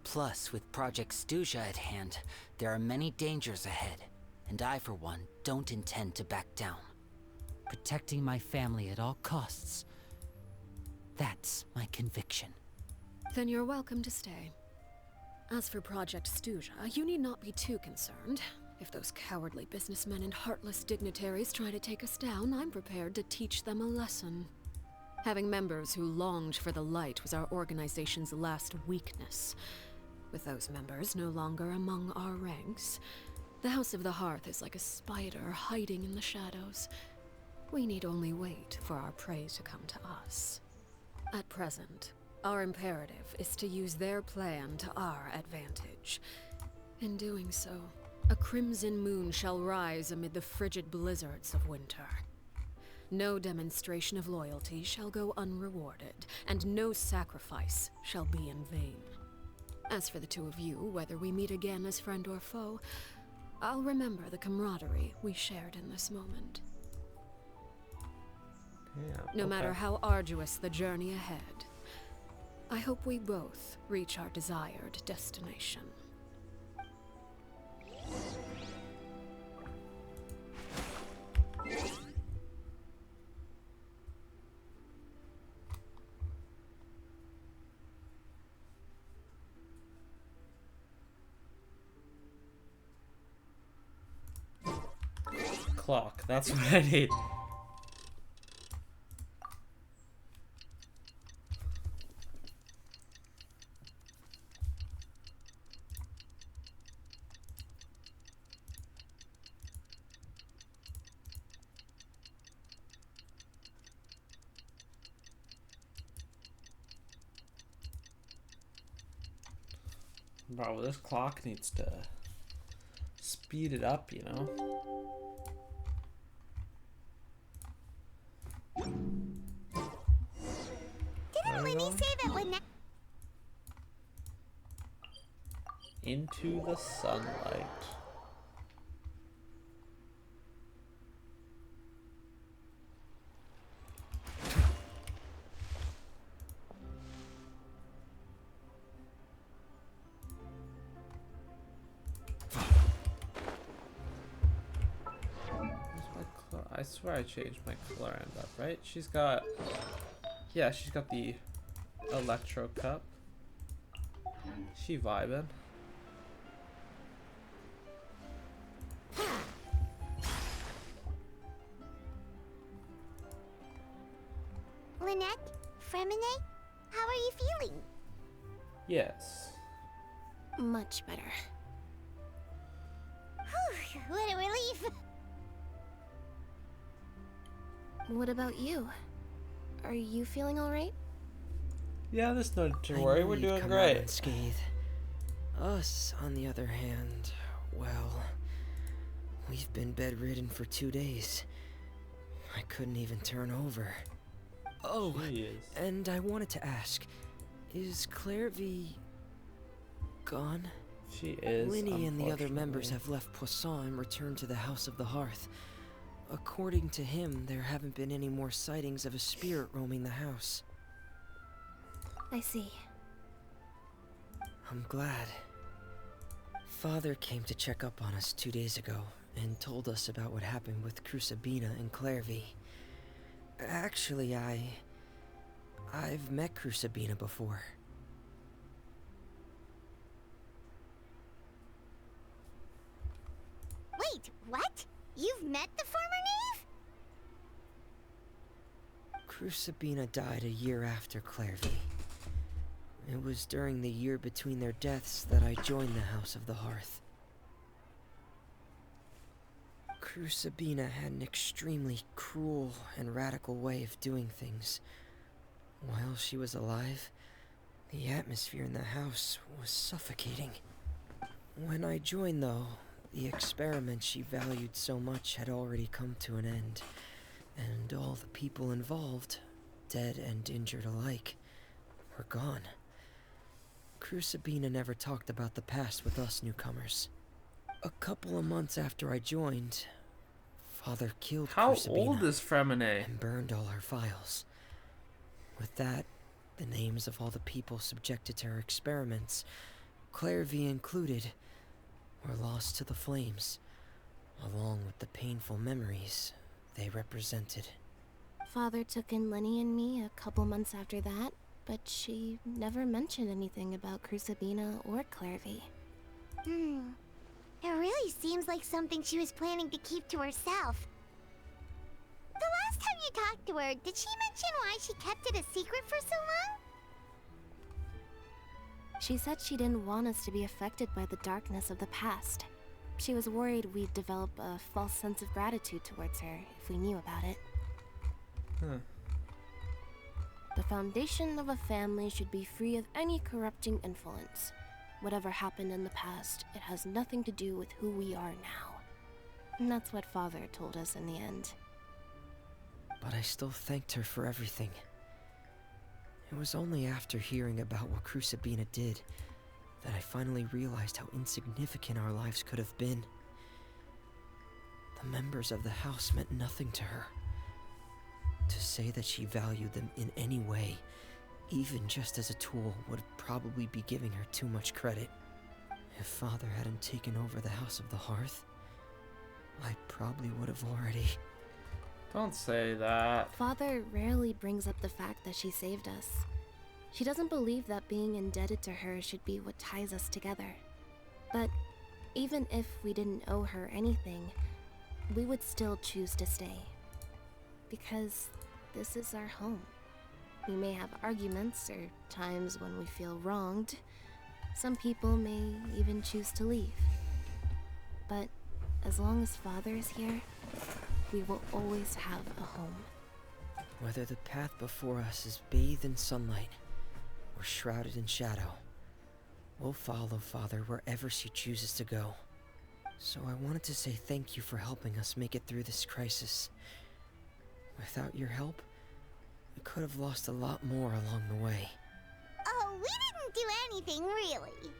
Plus, with Project Stuja at hand, there are many dangers ahead, and I, for one, don't intend to back down. Protecting my family at all costs. That's my conviction. Then you're welcome to stay. As for Project Stuja, you need not be too concerned. If those cowardly businessmen and heartless dignitaries try to take us down, I'm prepared to teach them a lesson. Having members who longed for the light was our organization's last weakness. With those members no longer among our ranks, the House of the Hearth is like a spider hiding in the shadows. We need only wait for our prey to come to us. At present, our imperative is to use their plan to our advantage. In doing so, a crimson moon shall rise amid the frigid blizzards of winter. No demonstration of loyalty shall go unrewarded, and no sacrifice shall be in vain. As for the two of you, whether we meet again as friend or foe, I'll remember the camaraderie we shared in this moment. Yeah, No matter how arduous the journey ahead, I hope we both reach our desired destination. Clock, that's what I need. Bro, this clock needs to speed it up, you know? Didn't Lenny say that when Into the sunlight. I swear I changed my Clarend up, right? She's got... Yeah, she's got the Electro Cup. She vibing. Lynette? Fremine? How are you feeling? Yes. Much better. Whew, what a relief! What about you? Are you feeling alright? Yeah, there's no to worry. We're doing great. Unscathed. Us, on the other hand, well, we've been bedridden for 2 days. I couldn't even turn over. Oh, and I wanted to ask, is Clairvy gone? She is. Linny and the other members have left Poisson and returned to the House of the Hearth. According to him, there haven't been any more sightings of a spirit roaming the house. I see. I'm glad. Father came to check up on us 2 days ago and told us about what happened with Crusabina and Clairvy. Actually, I've met Crusabina before. Wait, what? You've met the former knave? Crusabina died a year after Clairvy. It was during the year between their deaths that I joined the House of the Hearth. Sabina had an extremely cruel and radical way of doing things. While she was alive, the atmosphere in the house was suffocating. When I joined, though, the experiment she valued so much had already come to an end, and all the people involved, dead and injured alike, were gone. Sabina never talked about the past with us newcomers. A couple of months after I joined, Father killed How Sabina old is Fremine? and burned all her files. With that, the names of all the people subjected to her experiments, Clairvy included, were lost to the flames, along with the painful memories they represented. Father took in Lenny and me a couple months after that, but she never mentioned anything about Sabina or Clairvy. It really seems like something she was planning to keep to herself. The last time you talked to her, did she mention why she kept it a secret for so long? She said she didn't want us to be affected by the darkness of the past. She was worried we'd develop a false sense of gratitude towards her if we knew about it. The foundation of a family should be free of any corrupting influence. Whatever happened in the past, it has nothing to do with who we are now. And that's what Father told us in the end. But I still thanked her for everything. It was only after hearing about what Sabina did that I finally realized how insignificant our lives could have been. The members of the house meant nothing to her. To say that she valued them in any way, even just as a tool, would probably be giving her too much credit. If Father hadn't taken over the House of the Hearth, I probably would have already... Don't say that. Father rarely brings up the fact that she saved us. She doesn't believe that being indebted to her should be what ties us together. But even if we didn't owe her anything, we would still choose to stay. Because this is our home. We may have arguments or times when we feel wronged. Some people may even choose to leave. But as long as Father is here, we will always have a home. Whether the path before us is bathed in sunlight or shrouded in shadow, we'll follow Father wherever she chooses to go. So I wanted to say thank you for helping us make it through this crisis. Without your help, we could have lost a lot more along the way. Oh, we didn't do anything, really.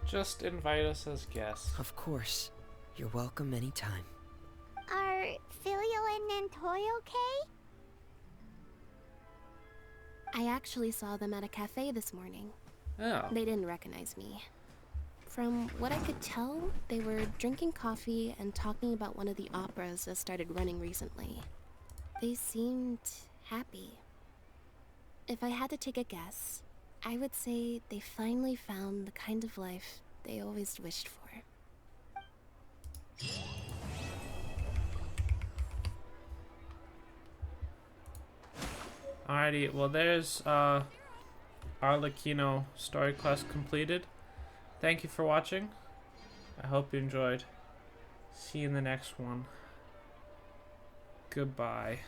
Just invite us as guests. Of course. You're welcome anytime. Are Filio and Nantoy okay? I actually saw them at a cafe this morning. Oh. They didn't recognize me. From what I could tell, they were drinking coffee and talking about one of the operas that started running recently. They seemed happy. If I had to take a guess, I would say they finally found the kind of life they always wished for. Alrighty, well there's Arlecchino story quest completed. Thank you for watching. I hope you enjoyed. See you in the next one. Goodbye.